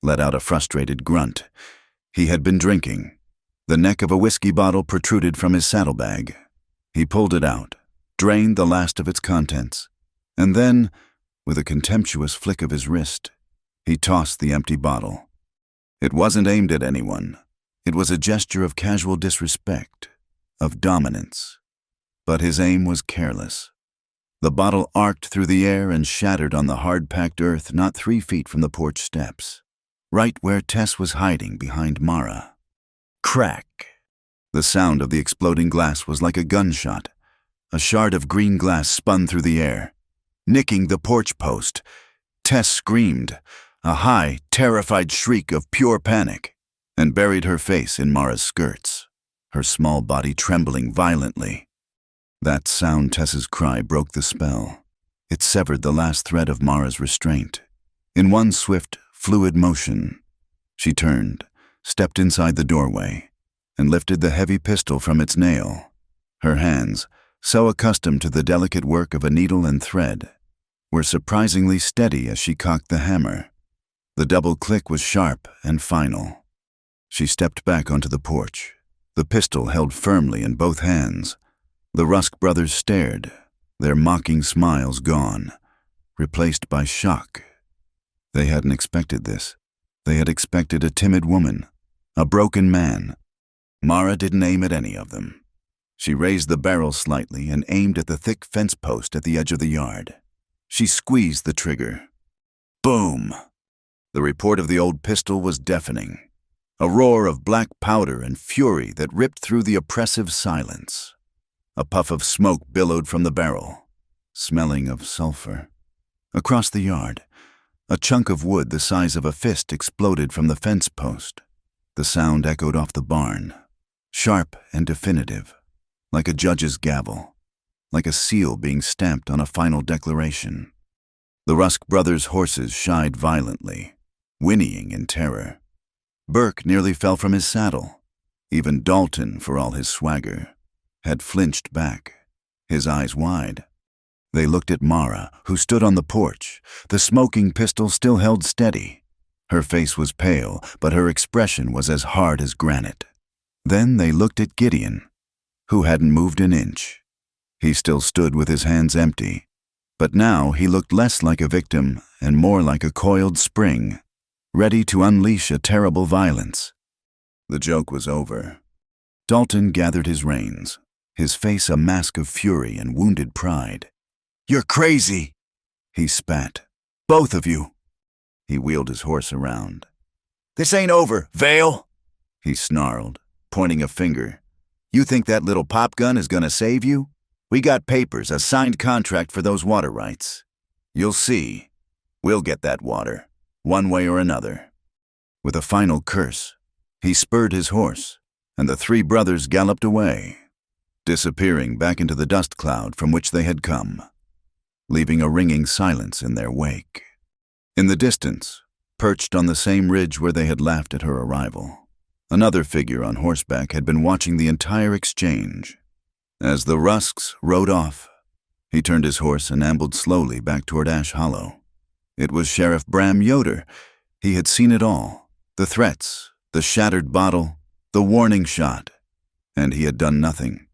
let out a frustrated grunt. He had been drinking. The neck of a whiskey bottle protruded from his saddlebag. He pulled it out, drained the last of its contents, and then, with a contemptuous flick of his wrist, he tossed the empty bottle. It wasn't aimed at anyone. It was a gesture of casual disrespect, of dominance. But his aim was careless. The bottle arced through the air and shattered on the hard-packed earth not 3 feet from the porch steps, right where Tess was hiding behind Mara. Crack! The sound of the exploding glass was like a gunshot. A shard of green glass spun through the air, nicking the porch post. Tess screamed, a high, terrified shriek of pure panic, and buried her face in Mara's skirts, her small body trembling violently. That sound, Tess's cry, broke the spell. It severed the last thread of Mara's restraint. In one swift, fluid motion, she turned, stepped inside the doorway, and lifted the heavy pistol from its nail. Her hands, so accustomed to the delicate work of a needle and thread, were surprisingly steady as she cocked the hammer. The double click was sharp and final. She stepped back onto the porch, the pistol held firmly in both hands. The Rusk brothers stared, their mocking smiles gone, replaced by shock. They hadn't expected this. They had expected a timid woman, a broken man. Mara didn't aim at any of them. She raised the barrel slightly and aimed at the thick fence post at the edge of the yard. She squeezed the trigger. Boom! The report of the old pistol was deafening, a roar of black powder and fury that ripped through the oppressive silence. A puff of smoke billowed from the barrel, smelling of sulfur. Across the yard, a chunk of wood the size of a fist exploded from the fence post. The sound echoed off the barn, sharp and definitive, like a judge's gavel, like a seal being stamped on a final declaration. The Rusk brothers' horses shied violently, whinnying in terror. Burke nearly fell from his saddle. Even Dalton, for all his swagger, had flinched back, his eyes wide. They looked at Mara, who stood on the porch, the smoking pistol still held steady. Her face was pale, but her expression was as hard as granite. Then they looked at Gideon, who hadn't moved an inch. He still stood with his hands empty, but now he looked less like a victim and more like a coiled spring, ready to unleash a terrible violence. The joke was over. Dalton gathered his reins, his face a mask of fury and wounded pride. "You're crazy," he spat. "Both of you." He wheeled his horse around. "This ain't over, Vale," he snarled, pointing a finger. "You think that little pop gun is gonna save you? We got papers, a signed contract for those water rights. You'll see. We'll get that water, one way or another." With a final curse, he spurred his horse, and the three brothers galloped away, disappearing back into the dust cloud from which they had come, leaving a ringing silence in their wake. In the distance, perched on the same ridge where they had laughed at her arrival, another figure on horseback had been watching the entire exchange. As the Rusks rode off, he turned his horse and ambled slowly back toward Ash Hollow. It was Sheriff Bram Yoder. He had seen it all, the threats, the shattered bottle, the warning shot, and he had done nothing.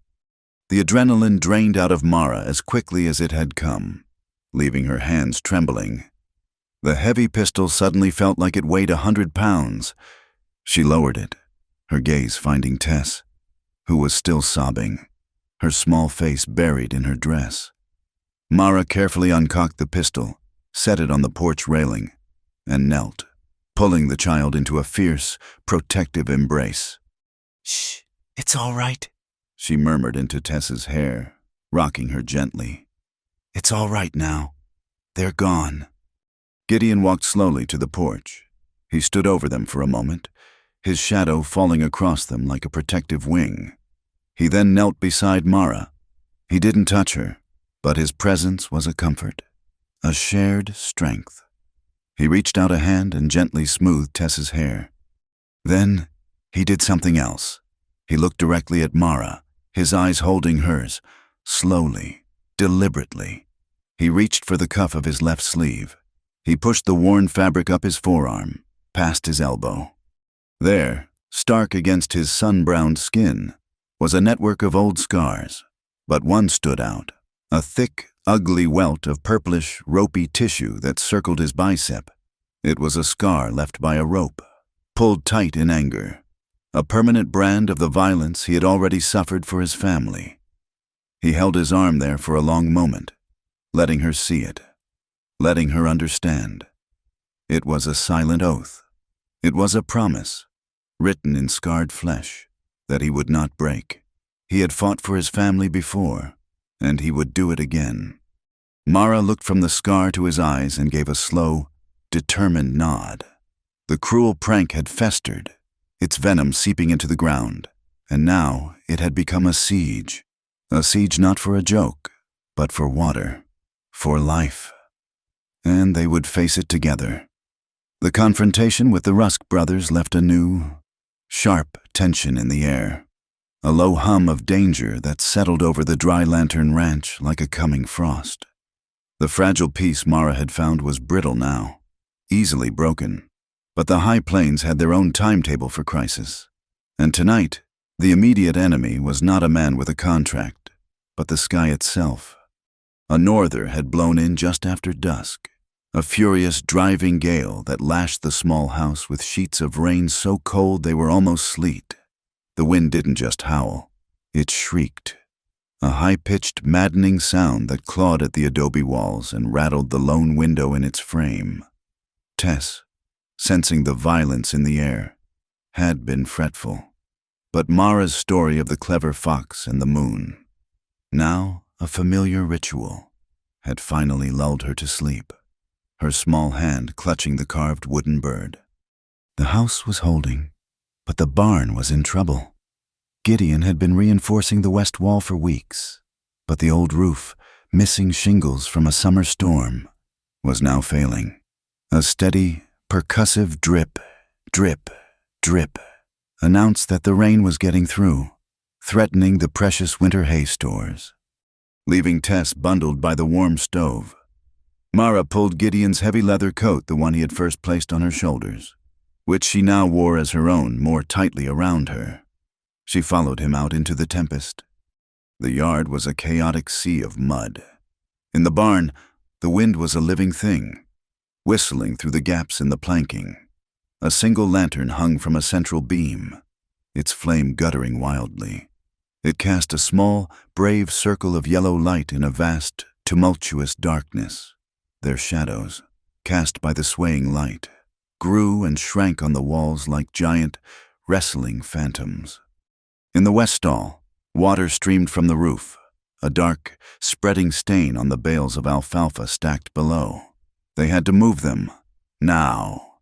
The adrenaline drained out of Mara as quickly as it had come, leaving her hands trembling. The heavy pistol suddenly felt like it weighed 100 pounds. She lowered it, her gaze finding Tess, who was still sobbing, her small face buried in her dress. Mara carefully uncocked the pistol, set it on the porch railing, and knelt, pulling the child into a fierce, protective embrace. "Shh, it's all right," she murmured into Tess's hair, rocking her gently. "It's all right now. They're gone." Gideon walked slowly to the porch. He stood over them for a moment, his shadow falling across them like a protective wing. He then knelt beside Mara. He didn't touch her, but his presence was a comfort, a shared strength. He reached out a hand and gently smoothed Tess's hair. Then he did something else. He looked directly at Mara, his eyes holding hers, slowly, deliberately. He reached for the cuff of his left sleeve. He pushed the worn fabric up his forearm, past his elbow. There, stark against his sun-browned skin, was a network of old scars, but one stood out, a thick, ugly welt of purplish, ropey tissue that circled his bicep. It was a scar left by a rope, pulled tight in anger, a permanent brand of the violence he had already suffered for his family. He held his arm there for a long moment, letting her see it, letting her understand. It was a silent oath. It was a promise, written in scarred flesh, that he would not break. He had fought for his family before, and he would do it again. Mara looked from the scar to his eyes and gave a slow, determined nod. The cruel prank had festered, its venom seeping into the ground, and now it had become a siege not for a joke, but for water, for life. And they would face it together. The confrontation with the Rusk brothers left a new, sharp tension in the air, a low hum of danger that settled over the Dry Lantern Ranch like a coming frost. The fragile peace Mara had found was brittle now, easily broken, but the High Plains had their own timetable for crisis. And tonight, the immediate enemy was not a man with a contract, but the sky itself. A norther had blown in just after dusk, a furious driving gale that lashed the small house with sheets of rain so cold they were almost sleet. The wind didn't just howl, it shrieked, a high-pitched, maddening sound that clawed at the adobe walls and rattled the lone window in its frame. Tess, sensing the violence in the air, had been fretful. But Mara's story of the clever fox and the moon, now a familiar ritual, had finally lulled her to sleep, her small hand clutching the carved wooden bird. The house was holding, but the barn was in trouble. Gideon had been reinforcing the west wall for weeks, but the old roof, missing shingles from a summer storm, was now failing. A steady, percussive drip, drip, drip announced that the rain was getting through, threatening the precious winter hay stores. Leaving Tess bundled by the warm stove, Mara pulled Gideon's heavy leather coat, the one he had first placed on her shoulders, which she now wore as her own, more tightly around her. She followed him out into the tempest. The yard was a chaotic sea of mud. In the barn, the wind was a living thing, whistling through the gaps in the planking. A single lantern hung from a central beam, its flame guttering wildly. It cast a small, brave circle of yellow light in a vast, tumultuous darkness. Their shadows, cast by the swaying light, grew and shrank on the walls like giant, wrestling phantoms. In the west stall, water streamed from the roof, a dark, spreading stain on the bales of alfalfa stacked below. They had to move them, now.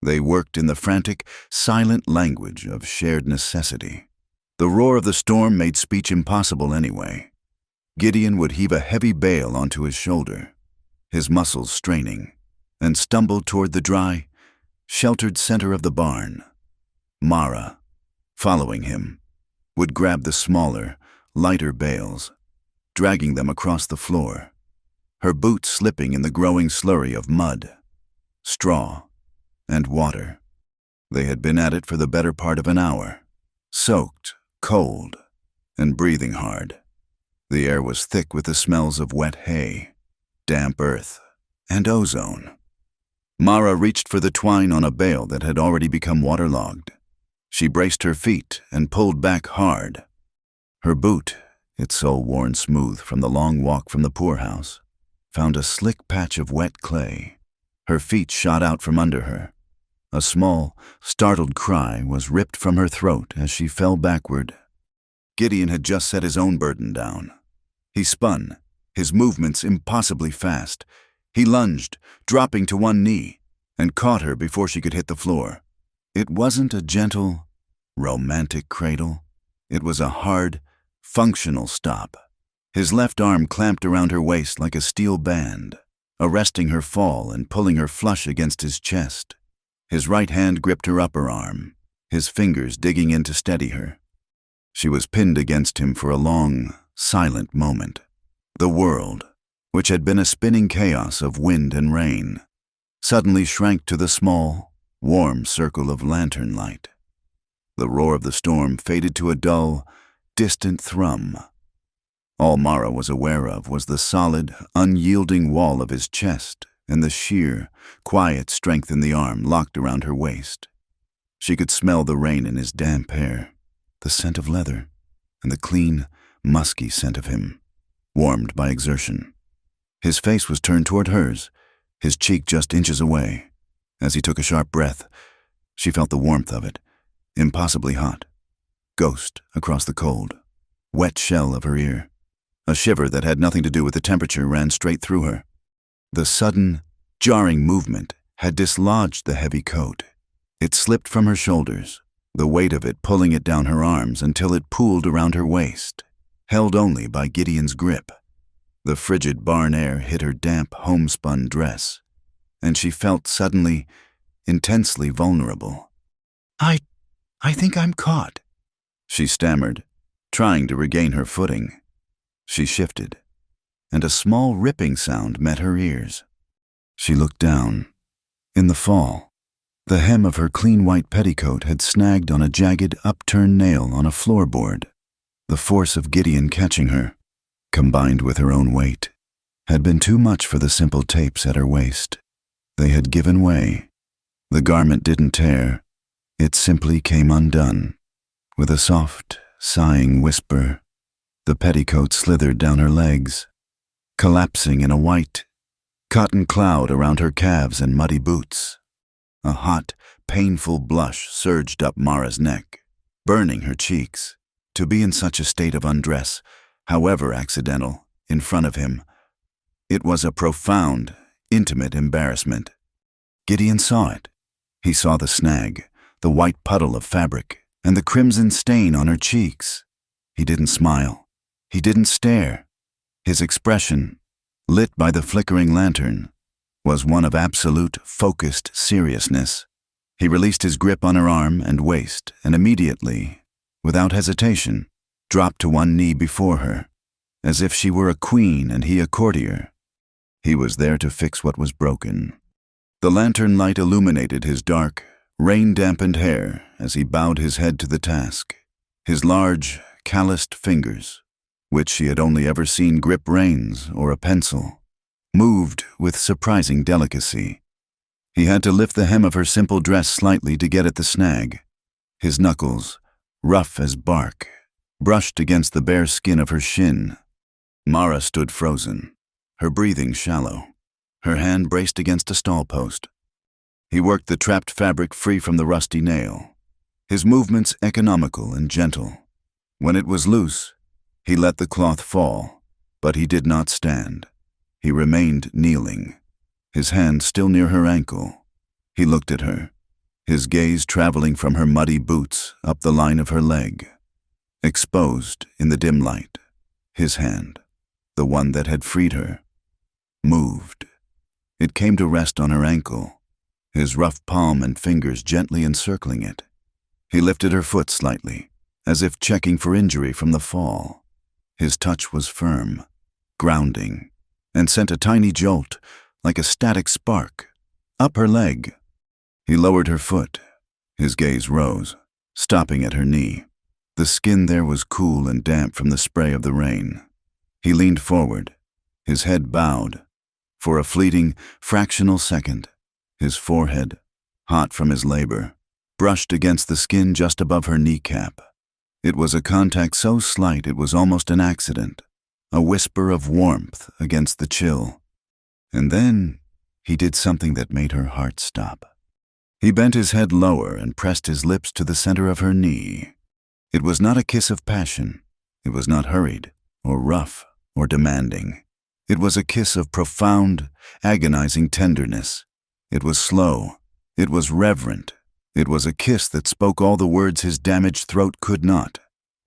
They worked in the frantic, silent language of shared necessity. The roar of the storm made speech impossible anyway. Gideon would heave a heavy bale onto his shoulder, his muscles straining, and stumble toward the dry, sheltered center of the barn. Mara, following him, would grab the smaller, lighter bales, dragging them across the floor, her boots slipping in the growing slurry of mud, straw, and water. They had been at it for the better part of an hour, soaked, cold, and breathing hard. The air was thick with the smells of wet hay, damp earth, and ozone. Mara reached for the twine on a bale that had already become waterlogged. She braced her feet and pulled back hard. Her boot, its sole worn smooth from the long walk from the poorhouse, found a slick patch of wet clay. Her feet shot out from under her. A small, startled cry was ripped from her throat as she fell backward. Gideon had just set his own burden down. He spun, his movements impossibly fast. He lunged, dropping to one knee, and caught her before she could hit the floor. It wasn't a gentle, romantic cradle. It was a hard, functional stop. His left arm clamped around her waist like a steel band, arresting her fall and pulling her flush against his chest. His right hand gripped her upper arm, his fingers digging in to steady her. She was pinned against him for a long, silent moment. The world, which had been a spinning chaos of wind and rain, suddenly shrank to the small, warm circle of lantern light. The roar of the storm faded to a dull, distant thrum. All Mara was aware of was the solid, unyielding wall of his chest and the sheer, quiet strength in the arm locked around her waist. She could smell the rain in his damp hair, the scent of leather, and the clean, musky scent of him, warmed by exertion. His face was turned toward hers, his cheek just inches away. As he took a sharp breath, she felt the warmth of it, impossibly hot, ghost across the cold, wet shell of her ear. A shiver that had nothing to do with the temperature ran straight through her. The sudden, jarring movement had dislodged the heavy coat. It slipped from her shoulders, the weight of it pulling it down her arms until it pooled around her waist, held only by Gideon's grip. The frigid barn air hit her damp, homespun dress, and she felt suddenly, intensely vulnerable. I think I'm caught," she stammered, trying to regain her footing. She shifted, and a small ripping sound met her ears. She looked down. In the fall, the hem of her clean white petticoat had snagged on a jagged, upturned nail on a floorboard. The force of Gideon catching her, combined with her own weight, had been too much for the simple tapes at her waist. They had given way. The garment didn't tear. It simply came undone. With a soft, sighing whisper, the petticoat slithered down her legs, collapsing in a white, cotton cloud around her calves and muddy boots. A hot, painful blush surged up Mara's neck, burning her cheeks. To be in such a state of undress, however accidental, in front of him, it was a profound, intimate embarrassment. Gideon saw it. He saw the snag, the white puddle of fabric, and the crimson stain on her cheeks. He didn't smile. He didn't stare. His expression, lit by the flickering lantern, was one of absolute, focused seriousness. He released his grip on her arm and waist, and immediately, without hesitation, dropped to one knee before her, as if she were a queen and he a courtier. He was there to fix what was broken. The lantern light illuminated his dark, rain-dampened hair as he bowed his head to the task. His large, calloused fingers, which she had only ever seen grip reins or a pencil, moved with surprising delicacy. He had to lift the hem of her simple dress slightly to get at the snag. His knuckles, rough as bark, brushed against the bare skin of her shin. Mara stood frozen, her breathing shallow, her hand braced against a stall post. He worked the trapped fabric free from the rusty nail, his movements economical and gentle. When it was loose, he let the cloth fall, but he did not stand. He remained kneeling, his hand still near her ankle. He looked at her, his gaze traveling from her muddy boots up the line of her leg. Exposed in the dim light, his hand, the one that had freed her, moved. It came to rest on her ankle, his rough palm and fingers gently encircling it. He lifted her foot slightly, as if checking for injury from the fall. His touch was firm, grounding, and sent a tiny jolt, like a static spark, up her leg. He lowered her foot. His gaze rose, stopping at her knee. The skin there was cool and damp from the spray of the rain. He leaned forward, his head bowed. For a fleeting, fractional second, his forehead, hot from his labor, brushed against the skin just above her kneecap. It was a contact so slight it was almost an accident, a whisper of warmth against the chill. And then he did something that made her heart stop. He bent his head lower and pressed his lips to the center of her knee. It was not a kiss of passion. It was not hurried, or rough, or demanding. It was a kiss of profound, agonizing tenderness. It was slow. It was reverent. It was a kiss that spoke all the words his damaged throat could not.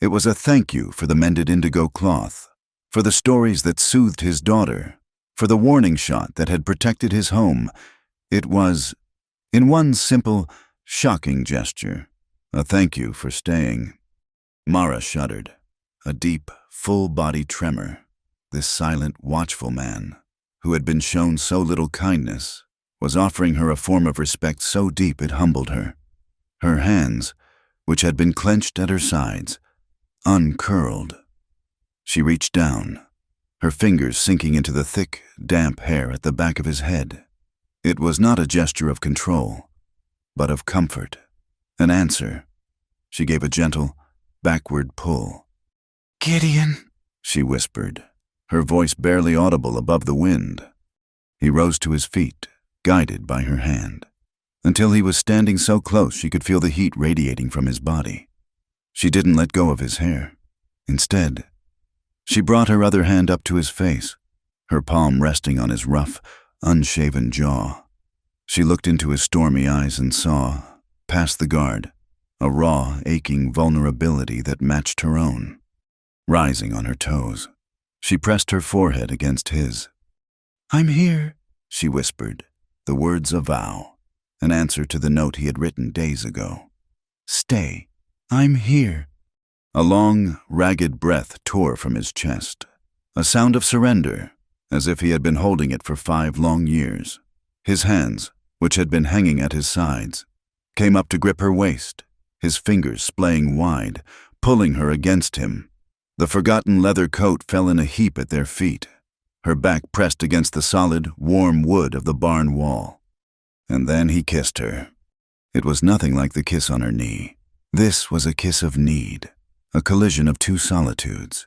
It was a thank you for the mended indigo cloth, for the stories that soothed his daughter, for the warning shot that had protected his home. It was, in one simple, shocking gesture, a thank you for staying. Mara shuddered, a deep, full-body tremor. This silent, watchful man, who had been shown so little kindness, was offering her a form of respect so deep it humbled her. Her hands, which had been clenched at her sides, uncurled. She reached down, her fingers sinking into the thick, damp hair at the back of his head. It was not a gesture of control, but of comfort, an answer. She gave a gentle, backward pull. "Gideon," she whispered, her voice barely audible above the wind. He rose to his feet, guided by her hand, until he was standing so close she could feel the heat radiating from his body. She didn't let go of his hair. Instead, she brought her other hand up to his face, her palm resting on his rough, unshaven jaw. She looked into his stormy eyes and saw, past the guard, a raw, aching vulnerability that matched her own. Rising on her toes, she pressed her forehead against his. "I'm here," she whispered, the words a vow, an answer to the note he had written days ago. "Stay. I'm here." A long, ragged breath tore from his chest, a sound of surrender, as if he had been holding it for 5 long years. His hands, which had been hanging at his sides, came up to grip her waist, his fingers splaying wide, pulling her against him. The forgotten leather coat fell in a heap at their feet, her back pressed against the solid, warm wood of the barn wall. And then he kissed her. It was nothing like the kiss on her knee. This was a kiss of need, a collision of 2 solitudes.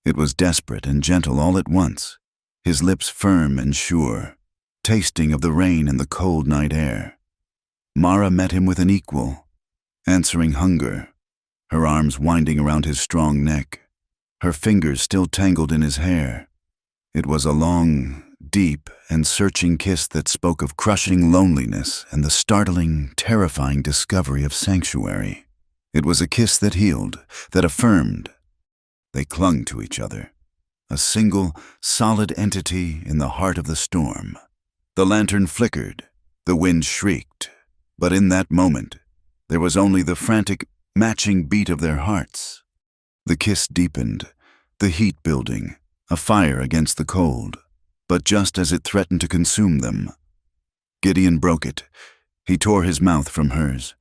It was desperate and gentle all at once, his lips firm and sure, tasting of the rain and the cold night air. Mara met him with an equal, answering hunger, her arms winding around his strong neck, her fingers still tangled in his hair. It was a long, deep, and searching kiss that spoke of crushing loneliness and the startling, terrifying discovery of sanctuary. It was a kiss that healed, that affirmed. They clung to each other, a single, solid entity in the heart of the storm. The lantern flickered, the wind shrieked, but in that moment, there was only the frantic, matching beat of their hearts. The kiss deepened, the heat building, a fire against the cold. but just as it threatened to consume them, Gideon broke it. He tore his mouth from hers,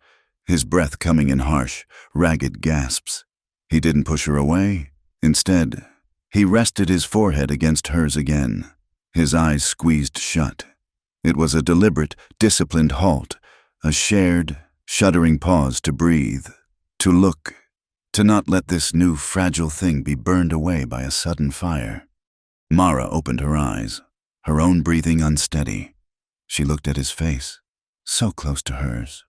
his breath coming in harsh, ragged gasps. He didn't push her away. Instead, he rested his forehead against hers again, his eyes squeezed shut. It was a deliberate, disciplined halt, a shared, shuddering pause to breathe, to look, to not let this new fragile thing be burned away by a sudden fire. Mara opened her eyes, her own breathing unsteady. She looked at his face, so close to hers.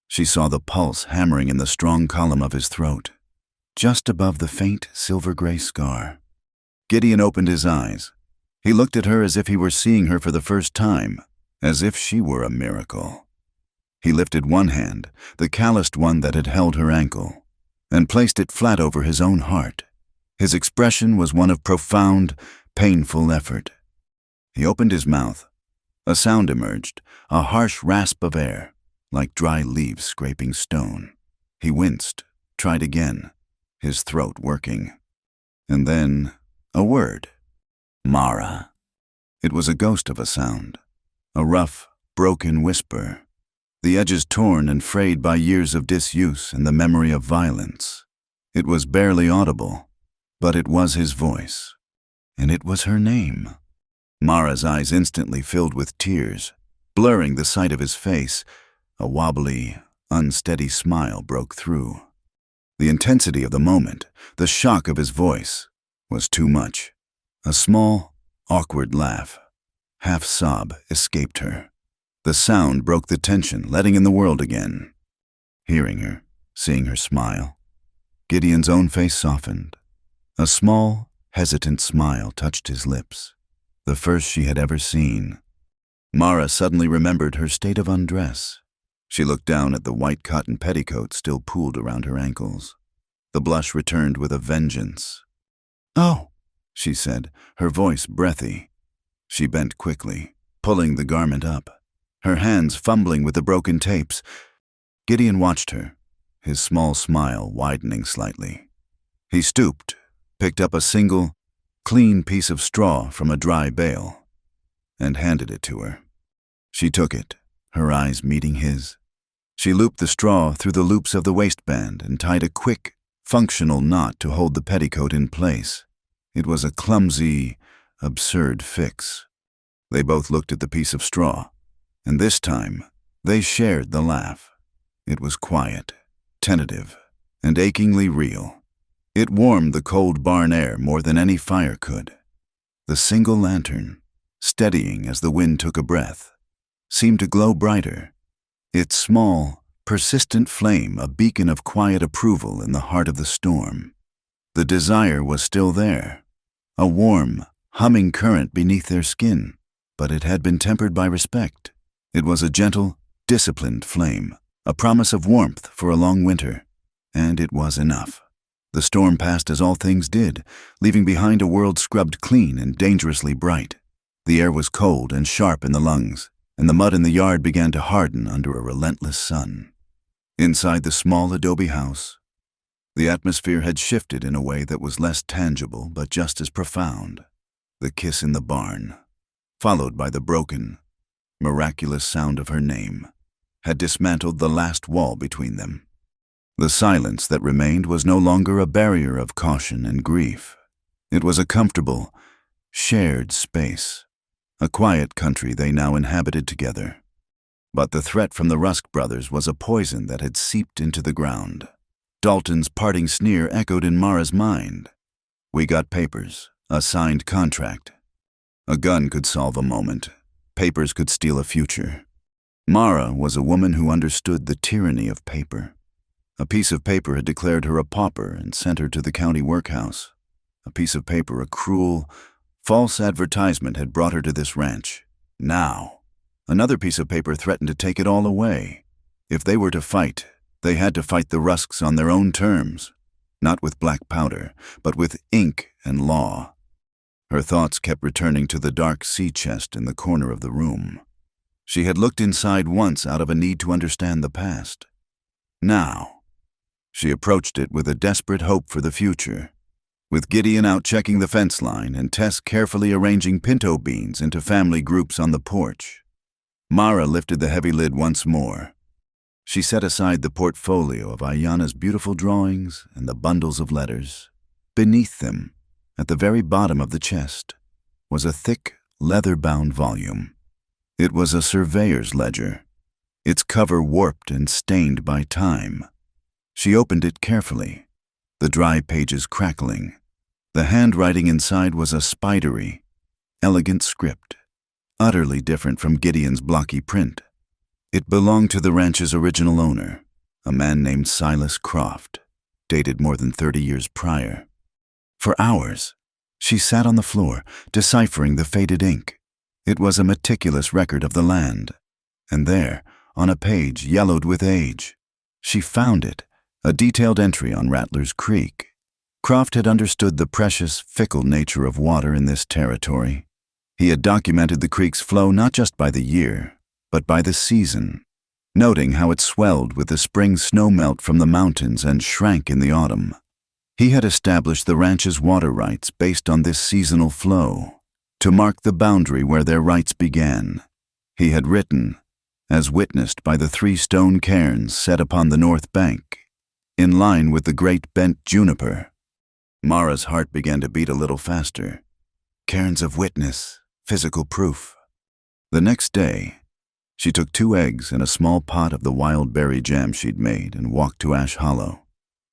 She saw the pulse hammering in the strong column of his throat, just above the faint silver-gray scar. Gideon opened his eyes. He looked at her as if he were seeing her for the first time, as if she were a miracle. He lifted one hand, the calloused one that had held her ankle, and placed it flat over his own heart. His expression was one of profound, painful effort. He opened his mouth. A sound emerged, a harsh rasp of air, like dry leaves scraping stone. He winced, tried again, his throat working. And then, a word. Mara. It was a ghost of a sound, a rough, broken whisper, the edges torn and frayed by years of disuse and the memory of violence. It was barely audible, but it was his voice, and it was her name. Mara's eyes instantly filled with tears, blurring the sight of his face. A wobbly, unsteady smile broke through. The intensity of the moment, the shock of his voice, was too much. A small, awkward laugh, half sob, escaped her. The sound broke the tension, letting in the world again. Hearing her, seeing her smile, Gideon's own face softened. A small, hesitant smile touched his lips, the first she had ever seen. Mara suddenly remembered her state of undress. She looked down at the white cotton petticoat still pooled around her ankles. The blush returned with a vengeance. "Oh," she said, her voice breathy. She bent quickly, pulling the garment up, her hands fumbling with the broken tapes. Gideon watched her, his small smile widening slightly. He stooped, picked up a single, clean piece of straw from a dry bale, and handed it to her. She took it, her eyes meeting his. She looped the straw through the loops of the waistband and tied a quick, functional knot to hold the petticoat in place. It was a clumsy, absurd fix. They both looked at the piece of straw, and this time they shared the laugh. It was quiet, tentative, and achingly real. It warmed the cold barn air more than any fire could. The single lantern, steadying as the wind took a breath, seemed to glow brighter, its small, persistent flame a beacon of quiet approval in the heart of the storm. The desire was still there, a warm, humming current beneath their skin, but it had been tempered by respect. It was a gentle, disciplined flame, a promise of warmth for a long winter, and it was enough. The storm passed as all things did, leaving behind a world scrubbed clean and dangerously bright. The air was cold and sharp in the lungs, and the mud in the yard began to harden under a relentless sun. Inside the small adobe house, the atmosphere had shifted in a way that was less tangible but just as profound. The kiss in the barn, followed by the broken, miraculous sound of her name, had dismantled the last wall between them. The silence that remained was no longer a barrier of caution and grief. It was a comfortable, shared space, a quiet country they now inhabited together. But the threat from the Rusk brothers was a poison that had seeped into the ground. Dalton's parting sneer echoed in Mara's mind. "We got papers, a signed contract. A gun could solve a moment. Papers could steal a future." Mara was a woman who understood the tyranny of paper. A piece of paper had declared her a pauper and sent her to the county workhouse. A piece of paper, a cruel, false advertisement had brought her to this ranch. Now, another piece of paper threatened to take it all away. If they were to fight, they had to fight the Rusks on their own terms, not with black powder, but with ink and law. Her thoughts kept returning to the dark sea chest in the corner of the room. She had looked inside once out of a need to understand the past. Now, she approached it with a desperate hope for the future. with Gideon out checking the fence line and Tess carefully arranging pinto beans into family groups on the porch. Mara lifted the heavy lid once more. She set aside the portfolio of Ayanna's beautiful drawings and the bundles of letters. Beneath them, at the very bottom of the chest, was a thick, leather-bound volume. It was a surveyor's ledger, its cover warped and stained by time. She opened it carefully, the dry pages crackling. The handwriting inside was a spidery, elegant script, utterly different from Gideon's blocky print. It belonged to the ranch's original owner, a man named Silas Croft, dated more than 30 years prior. For hours, she sat on the floor, deciphering the faded ink. It was a meticulous record of the land. And there, on a page yellowed with age, she found it, a detailed entry on Rattler's Creek. Croft had understood the precious, fickle nature of water in this territory. He had documented the creek's flow not just by the year, but by the season, noting how it swelled with the spring snowmelt from the mountains and shrank in the autumn. He had established the ranch's water rights based on this seasonal flow, to mark the boundary where their rights began. He had written, as witnessed by the 3 stone cairns set upon the north bank, in line with the great bent juniper. Mara's heart began to beat a little faster. Cairns of witness, physical proof. The next day, she took 2 eggs and a small pot of the wild berry jam she'd made and walked to Ash Hollow.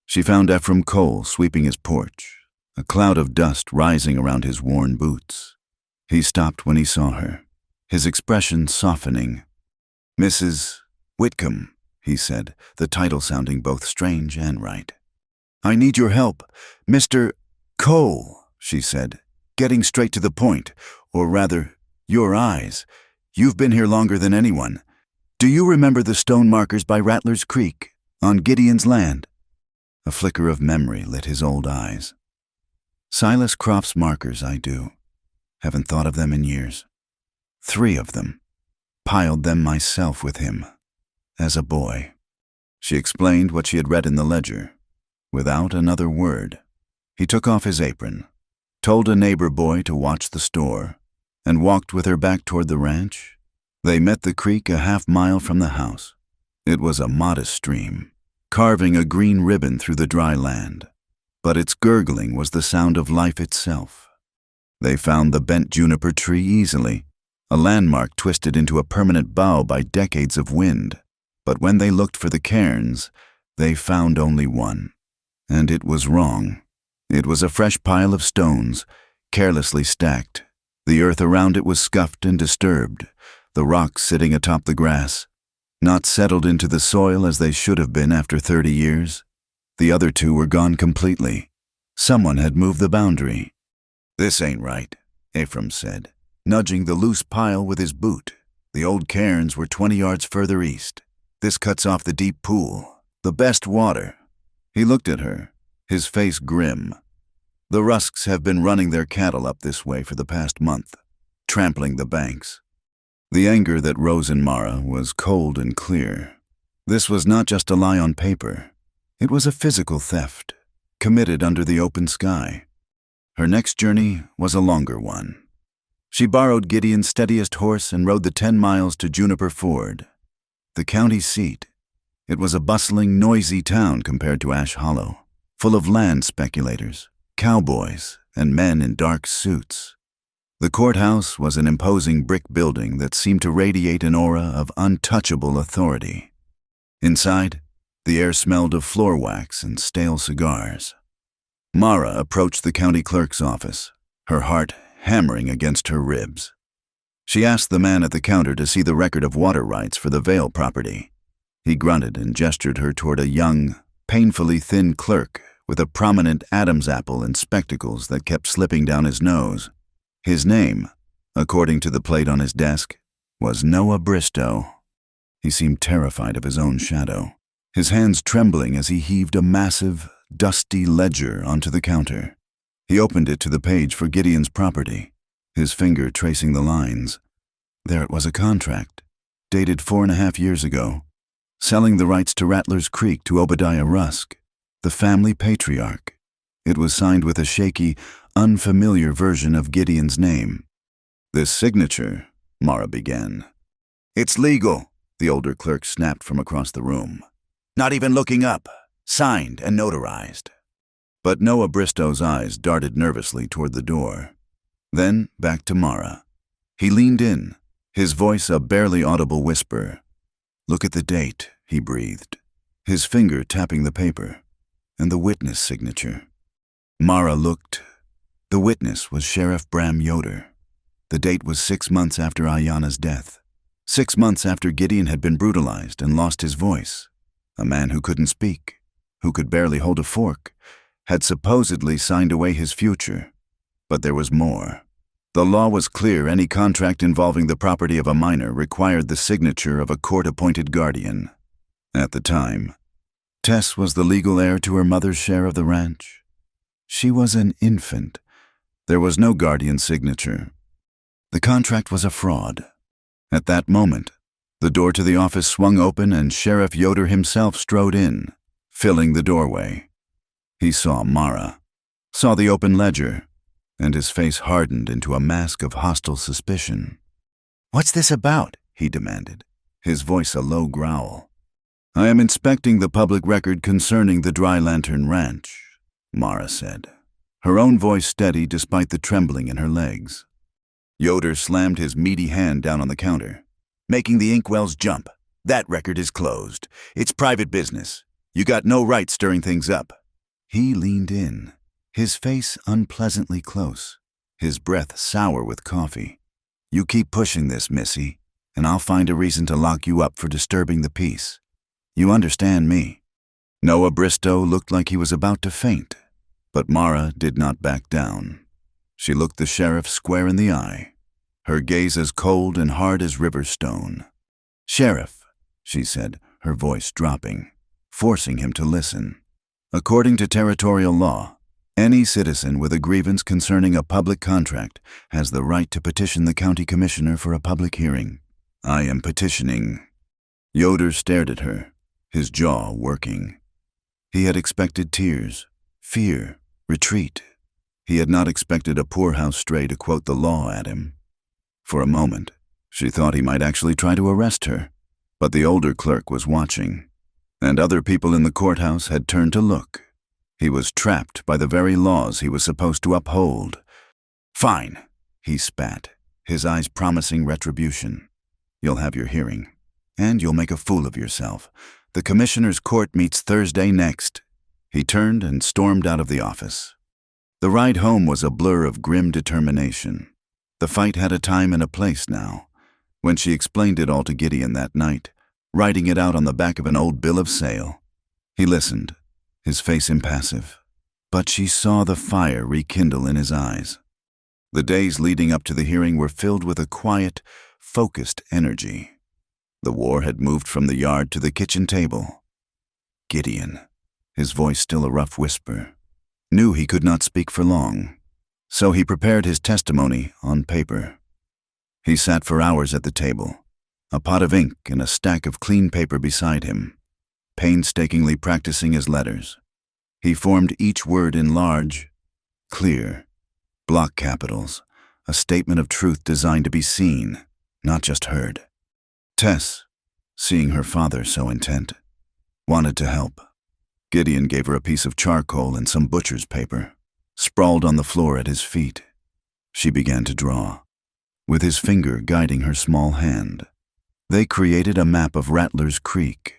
She found Ephraim Cole sweeping his porch, a cloud of dust rising around his worn boots. He stopped when he saw her, his expression softening. "Mrs. Whitcomb," he said, the title sounding both strange and right. "I need your help. Mr. Cole," she said, getting straight to the point, or rather, your eyes. "You've been here longer than anyone. Do you remember the stone markers by Rattler's Creek, on Gideon's land?" A flicker of memory lit his old eyes. "Silas Croft's markers, I do. Haven't thought of them in years. 3 of them. Piled them myself with him, as a boy." She explained what she had read in the ledger, without another word. He took off his apron, told a neighbor boy to watch the store, and walked with her back toward the ranch. They met the creek a half-mile from the house. It was a modest stream, carving a green ribbon through the dry land, but its gurgling was the sound of life itself. They found the bent juniper tree easily, a landmark twisted into a permanent bough by decades of wind. But when they looked for the cairns, they found only one. And it was wrong. It was a fresh pile of stones, carelessly stacked. The earth around it was scuffed and disturbed, the rocks sitting atop the grass, not settled into the soil as they should have been after 30 years. The other 2 were gone completely. Someone had moved the boundary. "This ain't right," Ephraim said, nudging the loose pile with his boot. "The old cairns were 20 yards further east. This cuts off the deep pool, the best water." He looked at her, his face grim. "The Rusks have been running their cattle up this way for the past month, trampling the banks." The anger that rose in Mara was cold and clear. This was not just a lie on paper. It was a physical theft, committed under the open sky. Her next journey was a longer one. She borrowed Gideon's steadiest horse and rode the 10 miles to Juniper Ford, the county seat. It was a bustling, noisy town compared to Ash Hollow, full of land speculators, cowboys, and men in dark suits. The courthouse was an imposing brick building that seemed to radiate an aura of untouchable authority. Inside, the air smelled of floor wax and stale cigars. Mara approached the county clerk's office, her heart hammering against her ribs. She asked the man at the counter to see the record of water rights for the Vale property. He grunted and gestured her toward a young, painfully thin clerk with a prominent Adam's apple and spectacles that kept slipping down his nose. His name, according to the plate on his desk, was Noah Bristow. He seemed terrified of his own shadow, his hands trembling as he heaved a massive, dusty ledger onto the counter. He opened it to the page for Gideon's property, his finger tracing the lines. There it was, a contract, dated 4.5 years ago, selling the rights to Rattler's Creek to Obadiah Rusk, the family patriarch. It was signed with a shaky, unfamiliar version of Gideon's name. "This signature," Mara began. "It's legal," the older clerk snapped from across the room. "Not even looking up. Signed and notarized." But Noah Bristow's eyes darted nervously toward the door. Then back to Mara. He leaned in, his voice a barely audible whisper. "Look at the date," he breathed, his finger tapping the paper, "and the witness signature." Mara looked. The witness was Sheriff Bram Yoder. The date was 6 months after Ayanna's death. 6 months after Gideon had been brutalized and lost his voice. A man who couldn't speak, who could barely hold a fork, had supposedly signed away his future. But there was more. The law was clear: any contract involving the property of a minor required the signature of a court-appointed guardian. At the time, Tess was the legal heir to her mother's share of the ranch. She was an infant. There was no guardian signature. The contract was a fraud. At that moment, the door to the office swung open and Sheriff Yoder himself strode in, filling the doorway. He saw Mara, saw the open ledger, and his face hardened into a mask of hostile suspicion. "What's this about?" he demanded, his voice a low growl. "I am inspecting the public record concerning the Dry Lantern Ranch," Mara said, her own voice steady despite the trembling in her legs. Yoder slammed his meaty hand down on the counter. "Making the inkwells jump. That record is closed. It's private business. You got no right stirring things up." He leaned in, his face unpleasantly close, his breath sour with coffee. "You keep pushing this, Missy, and I'll find a reason to lock you up for disturbing the peace. You understand me?" Noah Bristow looked like he was about to faint, but Mara did not back down. She looked the sheriff square in the eye, her gaze as cold and hard as river stone. "Sheriff," she said, her voice dropping, forcing him to listen. "According to territorial law, any citizen with a grievance concerning a public contract has the right to petition the county commissioner for a public hearing. I am petitioning." Yoder stared at her, his jaw working. He had expected tears, fear, retreat. He had not expected a poorhouse stray to quote the law at him. For a moment, she thought he might actually try to arrest her, but the older clerk was watching, and other people in the courthouse had turned to look. He was trapped by the very laws he was supposed to uphold. "Fine," he spat, his eyes promising retribution. "You'll have your hearing, and you'll make a fool of yourself. The commissioner's court meets Thursday next." He turned and stormed out of the office. The ride home was a blur of grim determination. The fight had a time and a place now. When she explained it all to Gideon that night, writing it out on the back of an old bill of sale, he listened, his face impassive, but she saw the fire rekindle in his eyes. The days leading up to the hearing were filled with a quiet, focused energy. The war had moved from the yard to the kitchen table. Gideon, his voice still a rough whisper, knew he could not speak for long, so he prepared his testimony on paper. He sat for hours at the table, a pot of ink and a stack of clean paper beside him, painstakingly practicing his letters. He formed each word in large, clear, block capitals, a statement of truth designed to be seen, not just heard. Tess, seeing her father so intent, wanted to help. Gideon gave her a piece of charcoal and some butcher's paper, sprawled on the floor at his feet. She began to draw, with his finger guiding her small hand. They created a map of Rattler's Creek.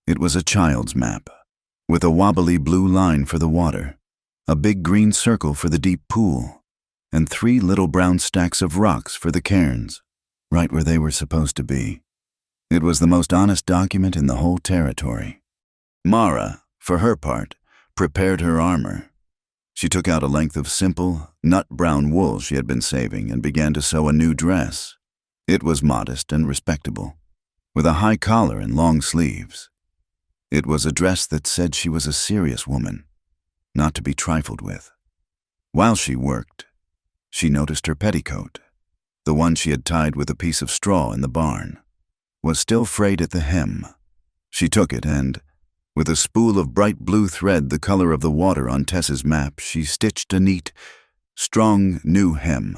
It was a child's map, with a wobbly blue line for the water, a big green circle for the deep pool, and 3 little brown stacks of rocks for the cairns, right where they were supposed to be. It was the most honest document in the whole territory. Mara, for her part, prepared her armor. She took out a length of simple, nut-brown wool she had been saving and began to sew a new dress. It was modest and respectable, with a high collar and long sleeves. It was a dress that said she was a serious woman, not to be trifled with. While she worked, she noticed her petticoat, the one she had tied with a piece of straw in the barn, was still frayed at the hem. She took it and, With a spool of bright blue thread the color of the water on Tess's map, she stitched a neat, strong new hem.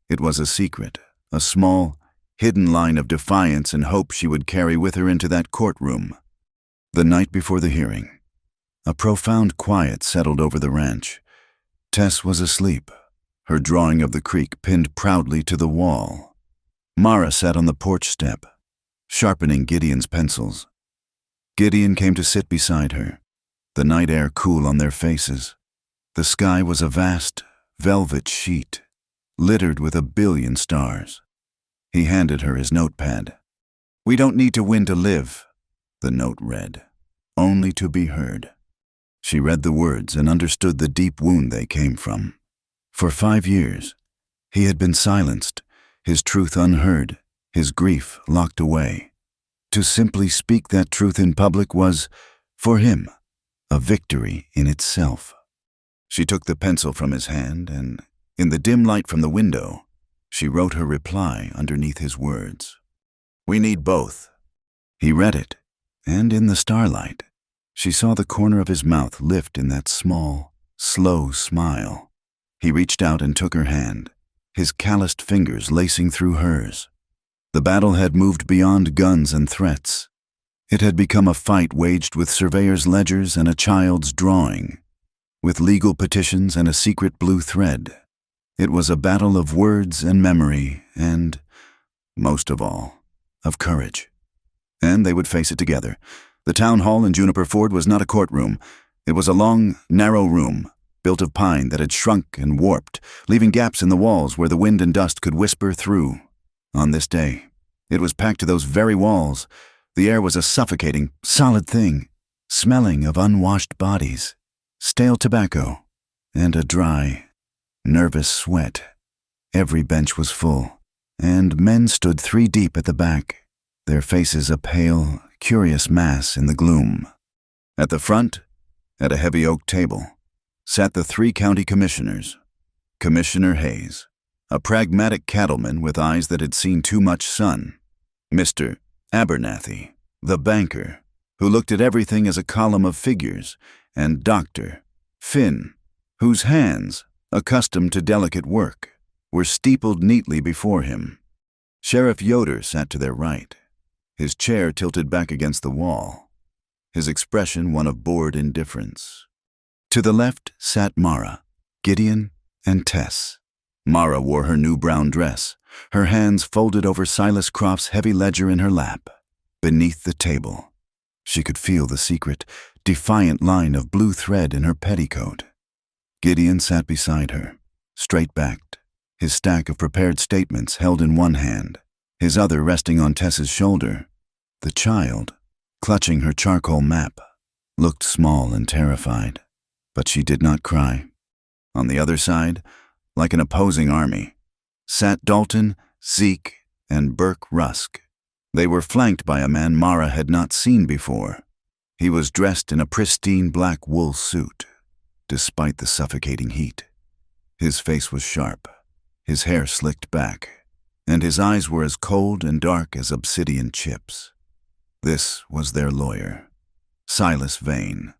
It was a secret, a small, hidden line of defiance and hope she would carry with her into that courtroom. The night before the hearing, a profound quiet settled over the ranch. Tess was asleep, her drawing of the creek pinned proudly to the wall. Mara sat on the porch step, sharpening Gideon's pencils. Gideon came to sit beside her, the night air cool on their faces. The sky was a vast, velvet sheet, littered with a billion stars. He handed her his notepad. "We don't need to win to live," the note read, "only to be heard." She read the words and understood the deep wound they came from. For 5 years, he had been silenced, his truth unheard, his grief locked away. To simply speak that truth in public was, for him, a victory in itself. She took the pencil from his hand and, in the dim light from the window, she wrote her reply underneath his words. "We need both." He read it, and in the starlight, she saw the corner of his mouth lift in that small, slow smile. He reached out and took her hand, his calloused fingers lacing through hers. The battle had moved beyond guns and threats. It had become a fight waged with surveyor's ledgers and a child's drawing, with legal petitions and a secret blue thread. It was a battle of words and memory and, most of all, of courage. And they would face it together. The town hall in Juniper Ford was not a courtroom. It was a long, narrow room, built of pine that had shrunk and warped, leaving gaps in the walls where the wind and dust could whisper through. On this day, it was packed to those very walls. The air was a suffocating, solid thing, smelling of unwashed bodies, stale tobacco, and a dry, nervous sweat. Every bench was full, and men stood 3 deep at the back, their faces a pale, curious mass in the gloom. At the front, at a heavy oak table, sat the 3 county commissioners. Commissioner Hayes, a pragmatic cattleman with eyes that had seen too much sun. Mr. Abernathy, the banker, who looked at everything as a column of figures, and Dr. Finn, whose hands, accustomed to delicate work, were steepled neatly before him. Sheriff Yoder sat to their right, his chair tilted back against the wall, his expression one of bored indifference. To the left sat Mara, Gideon, and Tess. Mara wore her new brown dress, her hands folded over Silas Croft's heavy ledger in her lap. Beneath the table, she could feel the secret, defiant line of blue thread in her petticoat. Gideon sat beside her, straight-backed, his stack of prepared statements held in one hand, his other resting on Tess's shoulder. The child, clutching her charcoal map, looked small and terrified, but she did not cry. On the other side, like an opposing army, sat Dalton, Zeke, and Burke Rusk. They were flanked by a man Mara had not seen before. He was dressed in a pristine black wool suit, despite the suffocating heat. His face was sharp, his hair slicked back, and his eyes were as cold and dark as obsidian chips. This was their lawyer, Silas Vane.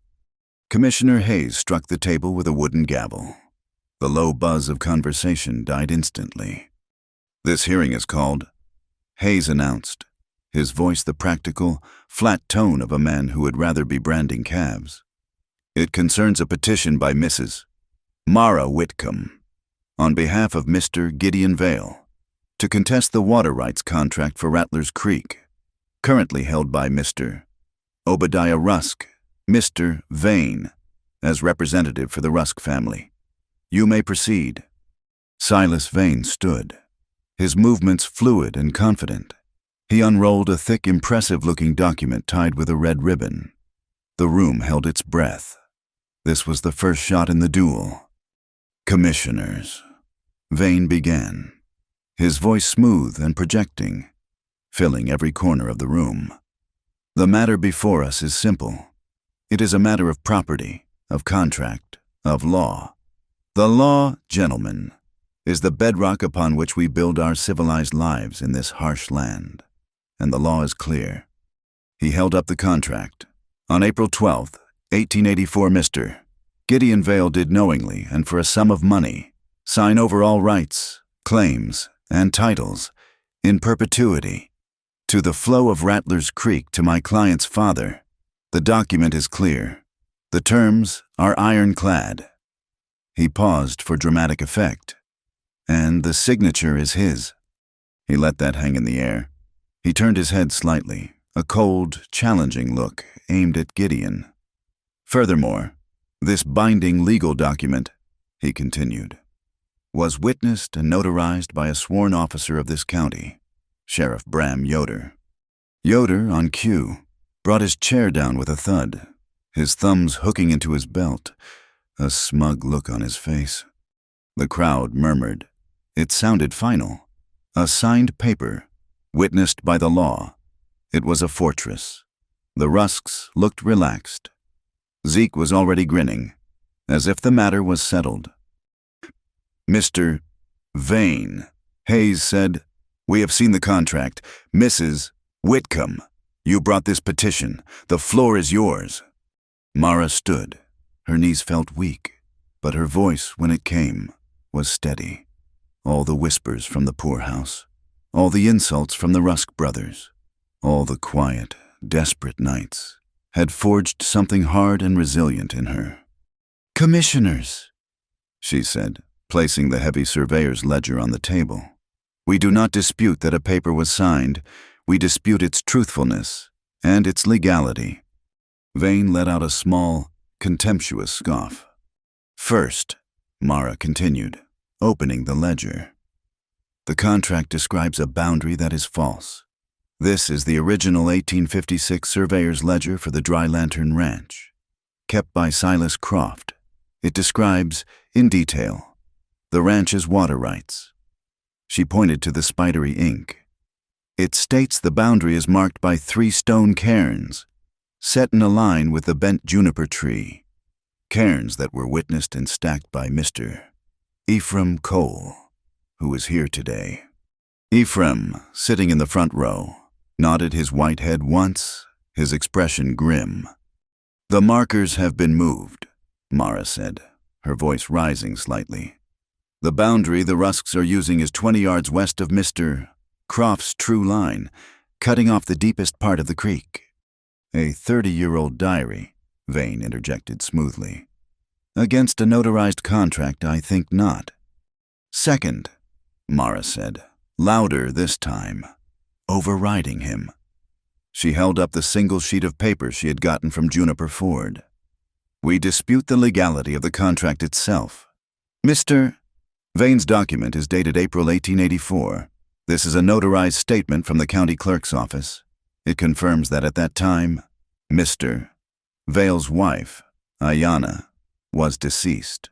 Commissioner Hayes struck the table with a wooden gavel. The low buzz of conversation died instantly. "This hearing is called," Hayes announced, his voice the practical, flat tone of a man who would rather be branding calves. "It concerns a petition by Mrs. Mara Whitcomb, on behalf of Mr. Gideon Vale, to contest the water rights contract for Rattler's Creek, currently held by Mr. Obadiah Rusk, Mr. Vane, as representative for the Rusk family. You may proceed." Silas Vane stood, his movements fluid and confident. He unrolled a thick, impressive-looking document tied with a red ribbon. The room held its breath. This was the first shot in the duel. "Commissioners," Vane began, his voice smooth and projecting, filling every corner of the room. "The matter before us is simple. It is a matter of property, of contract, of law. The law, gentlemen, is the bedrock upon which we build our civilized lives in this harsh land, and the law is clear." He held up the contract, On April 12, 1884, Mr. Gideon Vale did knowingly, and for a sum of money, sign over all rights, claims, and titles, in perpetuity, to the flow of Rattler's Creek to my client's father. The document is clear. The terms are ironclad. He paused for dramatic effect. And the signature is his. He let that hang in the air. He turned his head slightly, a cold, challenging look aimed at Gideon. Furthermore, this binding legal document, he continued, was witnessed and notarized by a sworn officer of this county, Sheriff Bram Yoder. Yoder, on cue, brought his chair down with a thud, his thumbs hooking into his belt, a smug look on his face. The crowd murmured. It sounded final. A signed paper, witnessed by the law. It was a fortress. The Rusks looked relaxed. Zeke was already grinning, as if the matter was settled. Mr. Vane, Hayes said, "We have seen the contract. Mrs. Whitcomb, you brought this petition. The floor is yours." Mara stood. Her knees felt weak, but her voice, when it came, was steady. All the whispers from the poorhouse, all the insults from the Rusk brothers, all the quiet, desperate nights, had forged something hard and resilient in her. "Commissioners," she said, placing the heavy surveyor's ledger on the table. "We do not dispute that a paper was signed. We dispute its truthfulness and its legality." Vane let out a small, contemptuous scoff. "First," Mara continued, opening the ledger, "the contract describes a boundary that is false. This is the original 1856 surveyor's ledger for the Dry Lantern Ranch, kept by Silas Croft. It describes, in detail, the ranch's water rights." She pointed to the spidery ink. "It states the boundary is marked by 3 stone cairns, set in a line with the bent juniper tree, cairns that were witnessed and stacked by Mr. Ephraim Cole, who is here today." Ephraim, sitting in the front row, nodded his white head once, his expression grim. "The markers have been moved," Mara said, her voice rising slightly. "The boundary the Rusks are using is 20 yards west of Mr. Croft's true line, cutting off the deepest part of the creek." "A 30-year-old diary," Vane interjected smoothly. "Against a notarized contract, I think not." "Second," Mara said, louder this time, overriding him. She held up the single sheet of paper she had gotten from Juniper Ford. "We dispute the legality of the contract itself. Mr. Vane's document is dated April 1884. This is a notarized statement from the county clerk's office. It confirms that at that time, Mr. Vale's wife, Ayanna, was deceased.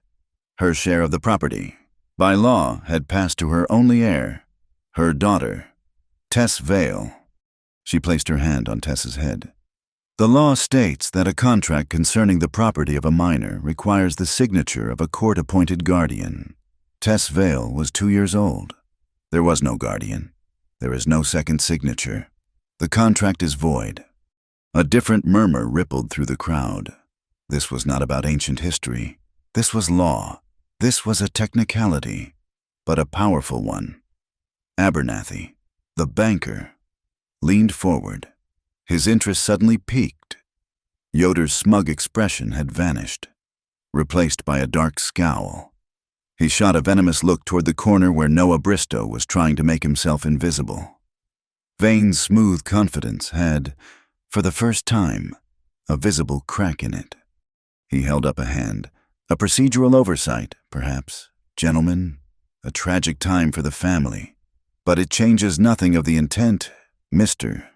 Her share of the property, by law, had passed to her only heir, her daughter, Tess Vale." She placed her hand on Tess's head. "The law states that a contract concerning the property of a minor requires the signature of a court-appointed guardian. Tess Vale was 2 years old. There was no guardian. There is no second signature. The contract is void." A different murmur rippled through the crowd. This was not about ancient history. This was law. This was a technicality, but a powerful one. Abernathy, the banker, leaned forward. His interest suddenly piqued. Yoder's smug expression had vanished, replaced by a dark scowl. He shot a venomous look toward the corner where Noah Bristow was trying to make himself invisible. Vane's smooth confidence had, for the first time, a visible crack in it. He held up a hand. "A procedural oversight, perhaps. Gentlemen, a tragic time for the family. But it changes nothing of the intent, Mr."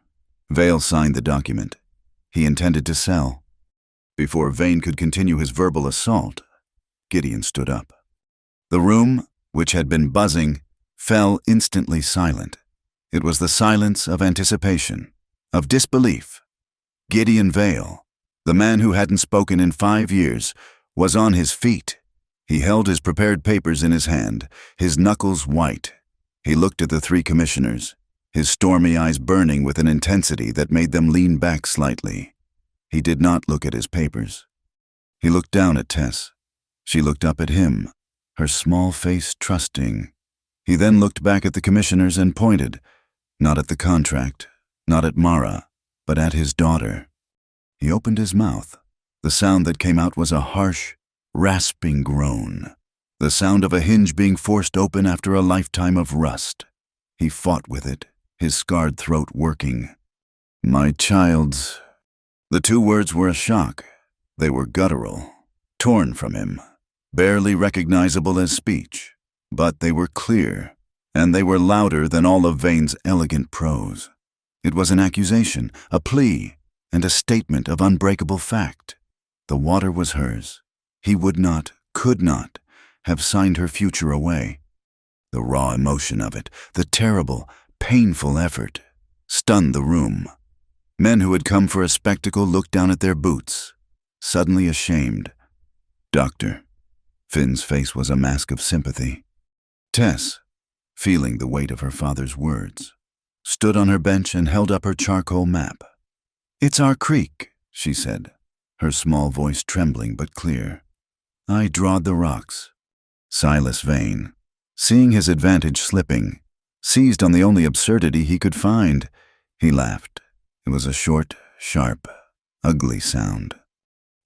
Vale signed the document. He intended to sell. Before Vane could continue his verbal assault, Gideon stood up. The room, which had been buzzing, fell instantly silent. It was the silence of anticipation, of disbelief. Gideon Vale, the man who hadn't spoken in 5 years, was on his feet. He held his prepared papers in his hand, his knuckles white. He looked at the 3 commissioners, his stormy eyes burning with an intensity that made them lean back slightly. He did not look at his papers. He looked down at Tess. She looked up at him, her small face trusting. He then looked back at the commissioners and pointed, not at the contract, not at Mara, but at his daughter. He opened his mouth. The sound that came out was a harsh, rasping groan, the sound of a hinge being forced open after a lifetime of rust. He fought with it, his scarred throat working. My child's... The two words were a shock. They were guttural, torn from him, barely recognizable as speech, but they were clear, and they were louder than all of Vane's elegant prose. It was an accusation, a plea, and a statement of unbreakable fact. The water was hers. He would not, could not, have signed her future away. The raw emotion of it, the terrible, painful effort, stunned the room. Men who had come for a spectacle looked down at their boots, suddenly ashamed. Doctor. Finn's face was a mask of sympathy. Tess, feeling the weight of her father's words, stood on her bench and held up her charcoal map. "It's our creek," she said, her small voice trembling but clear. "I drawed the rocks." Silas Vane, seeing his advantage slipping, seized on the only absurdity he could find. He laughed. It was a short, sharp, ugly sound.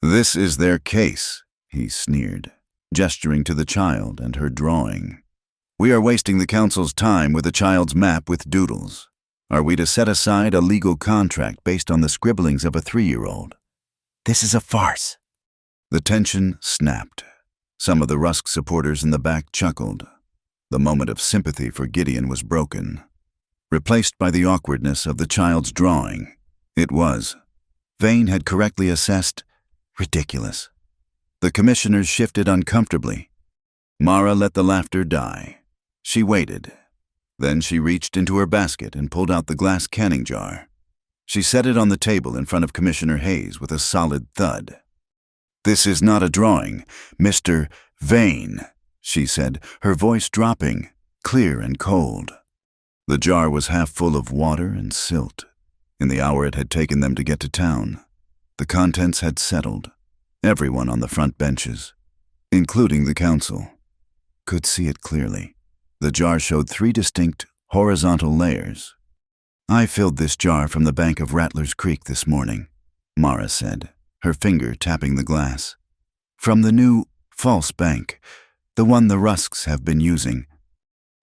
"This is their case," he sneered, gesturing to the child and her drawing. "We are wasting the council's time with a child's map with doodles. Are we to set aside a legal contract based on the scribblings of a 3-year-old? This is a farce." The tension snapped. Some of the Rusk supporters in the back chuckled. The moment of sympathy for Gideon was broken, replaced by the awkwardness of the child's drawing. It was, Vane had correctly assessed, ridiculous. The commissioners shifted uncomfortably. Mara let the laughter die. She waited. Then she reached into her basket and pulled out the glass canning jar. She set it on the table in front of Commissioner Hayes with a solid thud. "This is not a drawing, Mr. Vane," she said, her voice dropping, clear and cold. The jar was half full of water and silt. In the hour it had taken them to get to town, the contents had settled. Everyone on the front benches, including the council, could see it clearly. The jar showed 3 distinct, horizontal layers. "I filled this jar from the bank of Rattler's Creek this morning," Mara said, her finger tapping the glass. "From the new, false bank, the one the Rusks have been using."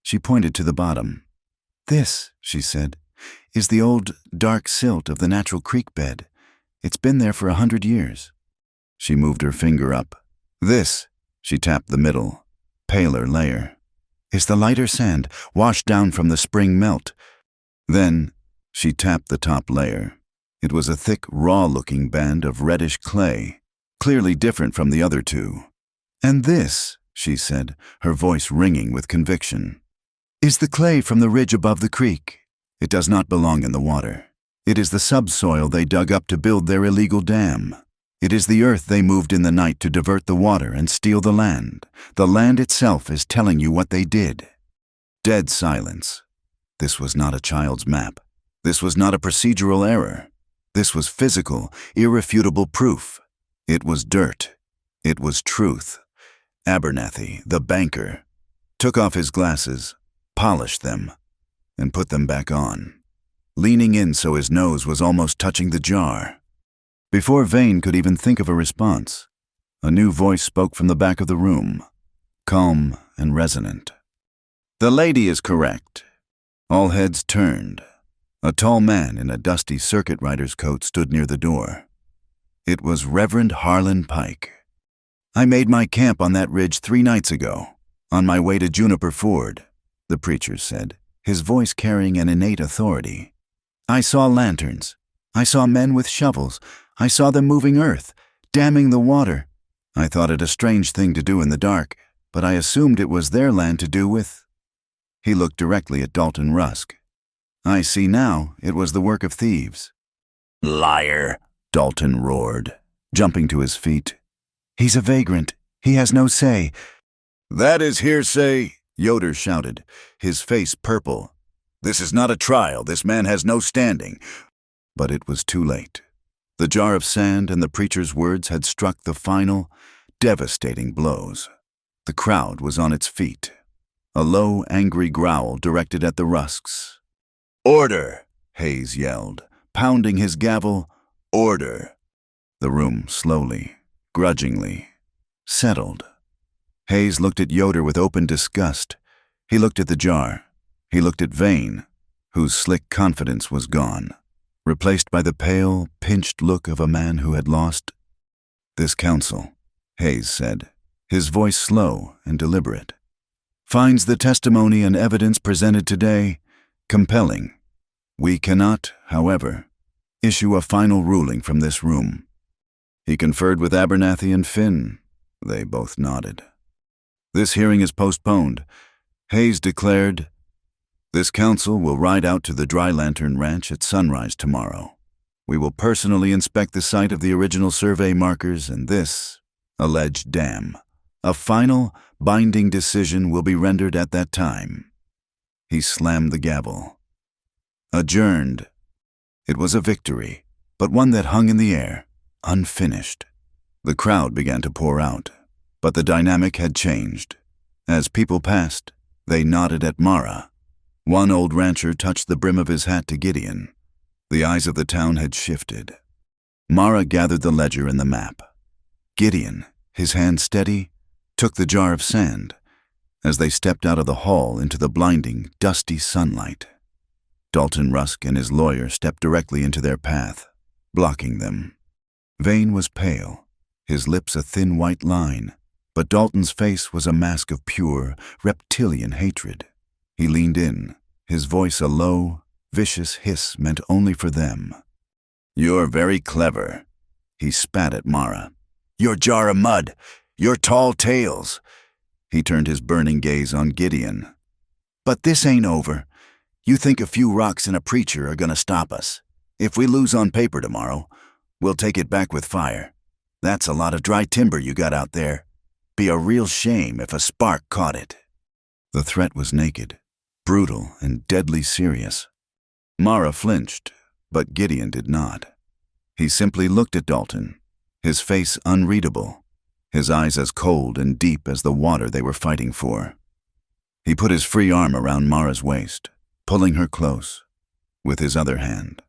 She pointed to the bottom. "This," she said, "is the old, dark silt of the natural creek bed. It's been there for 100 years. She moved her finger up. "This," she tapped the middle, paler layer, "is the lighter sand washed down from the spring melt." Then she tapped the top layer. It was a thick, raw-looking band of reddish clay, clearly different from the other 2. "And this," she said, her voice ringing with conviction, "is the clay from the ridge above the creek. It does not belong in the water. It is the subsoil they dug up to build their illegal dam. It is the earth they moved in the night to divert the water and steal the land. The land itself is telling you what they did." Dead silence. This was not a child's map. This was not a procedural error. This was physical, irrefutable proof. It was dirt. It was truth. Abernathy, the banker, took off his glasses, polished them, and put them back on, leaning in so his nose was almost touching the jar. Before Vane could even think of a response, a new voice spoke from the back of the room, calm and resonant. "The lady is correct." All heads turned. A tall man in a dusty circuit rider's coat stood near the door. It was Reverend Harlan Pike. "I made my camp on that ridge 3 nights ago, on my way to Juniper Ford," the preacher said, his voice carrying an innate authority. "I saw lanterns. I saw men with shovels. I saw them moving earth, damming the water. I thought it a strange thing to do in the dark, but I assumed it was their land to do with." He looked directly at Dalton Rusk. "I see now it was the work of thieves." "Liar," Dalton roared, jumping to his feet. "He's a vagrant. He has no say." "That is hearsay," Yoder shouted, his face purple. "This is not a trial. This man has no standing." But it was too late. The jar of sand and the preacher's words had struck the final, devastating blows. The crowd was on its feet. A low, angry growl directed at the Rusks. "Order!" Hayes yelled, pounding his gavel. "Order!" The room slowly, grudgingly, settled. Hayes looked at Yoder with open disgust. He looked at the jar. He looked at Vane, whose slick confidence was gone, replaced by the pale, pinched look of a man who had lost. "This council," Hayes said, his voice slow and deliberate, "finds the testimony and evidence presented today compelling. We cannot, however, issue a final ruling from this room." He conferred with Abernathy and Finn. They both nodded. "This hearing is postponed," Hayes declared. "This council will ride out to the Dry Lantern Ranch at sunrise tomorrow. We will personally inspect the site of the original survey markers and this alleged dam. A final, binding decision will be rendered at that time." He slammed the gavel. Adjourned. It was a victory, but one that hung in the air, unfinished. The crowd began to pour out, but the dynamic had changed. As people passed, they nodded at Mara. One old rancher touched the brim of his hat to Gideon. The eyes of the town had shifted. Mara gathered the ledger and the map. Gideon, his hand steady, took the jar of sand as they stepped out of the hall into the blinding, dusty sunlight. Dalton Rusk and his lawyer stepped directly into their path, blocking them. Vane was pale, his lips a thin white line, but Dalton's face was a mask of pure, reptilian hatred. He leaned in, his voice a low, vicious hiss meant only for them. "You're very clever," he spat at Mara. "Your jar of mud, your tall tales." He turned his burning gaze on Gideon. "But this ain't over. You think a few rocks and a preacher are gonna stop us? If we lose on paper tomorrow, we'll take it back with fire. That's a lot of dry timber you got out there. Be a real shame if a spark caught it." The threat was naked, brutal, and deadly serious. Mara flinched, but Gideon did not. He simply looked at Dalton, his face unreadable, his eyes as cold and deep as the water they were fighting for. He put his free arm around Mara's waist, pulling her close, with his other hand,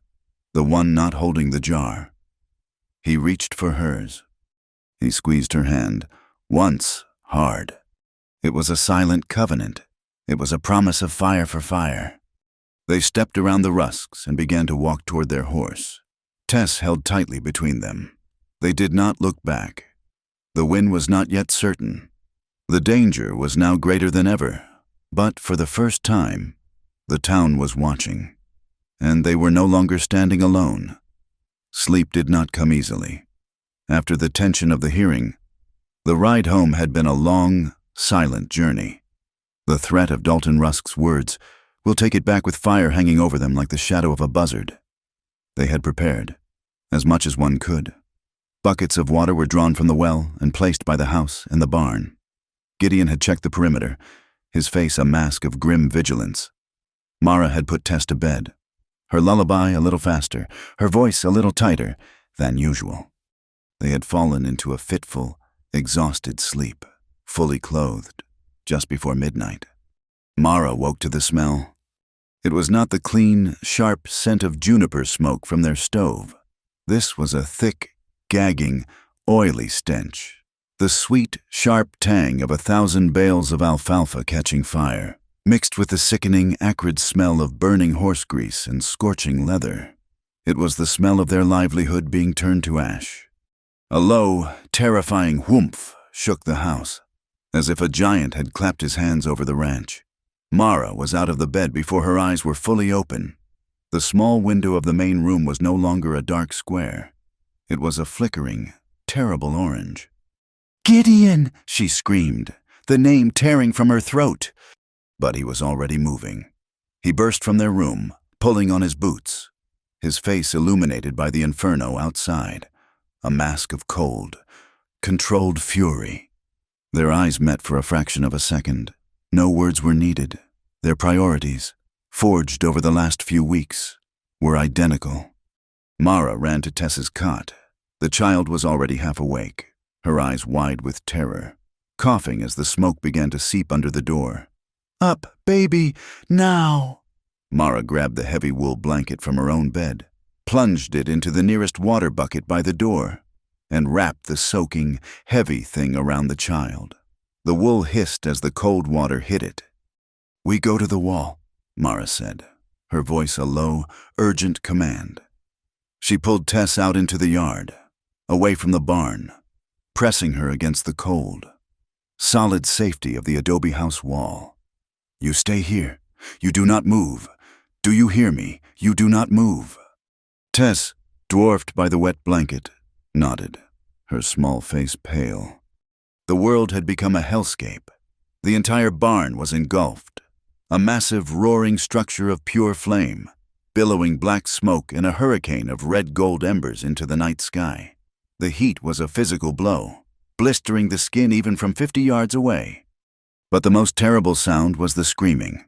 the one not holding the jar. He reached for hers. He squeezed her hand, once hard. It was a silent covenant. It was a promise of fire for fire. They stepped around the Rusks and began to walk toward their horse. Tess held tightly between them. They did not look back. The win was not yet certain. The danger was now greater than ever, but for the first time, the town was watching, and they were no longer standing alone. Sleep did not come easily. After the tension of the hearing, the ride home had been a long, silent journey. The threat of Dalton Rusk's words, "We'll take it back with fire hanging over them like the shadow of a buzzard." They had prepared, as much as one could. Buckets of water were drawn from the well and placed by the house and the barn. Gideon had checked the perimeter, his face a mask of grim vigilance. Mara had put Tess to bed, her lullaby a little faster, her voice a little tighter than usual. They had fallen into a fitful, exhausted sleep, fully clothed, just before midnight. Mara woke to the smell. It was not the clean, sharp scent of juniper smoke from their stove. This was a thick, gagging, oily stench, the sweet, sharp tang of 1,000 bales of alfalfa catching fire, mixed with the sickening, acrid smell of burning horse grease and scorching leather. It was the smell of their livelihood being turned to ash. A low, terrifying whoomph shook the house, as if a giant had clapped his hands over the ranch. Mara was out of the bed before her eyes were fully open. The small window of the main room was no longer a dark square. It was a flickering, terrible orange. "Gideon!" she screamed, the name tearing from her throat. But he was already moving. He burst from their room, pulling on his boots, his face illuminated by the inferno outside, a mask of cold, controlled fury. Their eyes met for a fraction of a second. No words were needed. Their priorities, forged over the last few weeks, were identical. Mara ran to Tess's cot. The child was already half awake, her eyes wide with terror, coughing as the smoke began to seep under the door. "Up, baby, now!" Mara grabbed the heavy wool blanket from her own bed, plunged it into the nearest water bucket by the door, and wrapped the soaking, heavy thing around the child. The wool hissed as the cold water hit it. "We go to the wall," Mara said, her voice a low, urgent command. She pulled Tess out into the yard, away from the barn, pressing her against the cold, solid safety of the adobe house wall. "You stay here. You do not move. Do you hear me? You do not move." Tess, dwarfed by the wet blanket, nodded, her small face pale. The world had become a hellscape. The entire barn was engulfed, a massive roaring structure of pure flame, billowing black smoke in a hurricane of red-gold embers into the night sky. The heat was a physical blow, blistering the skin even from 50 yards away. But the most terrible sound was the screaming,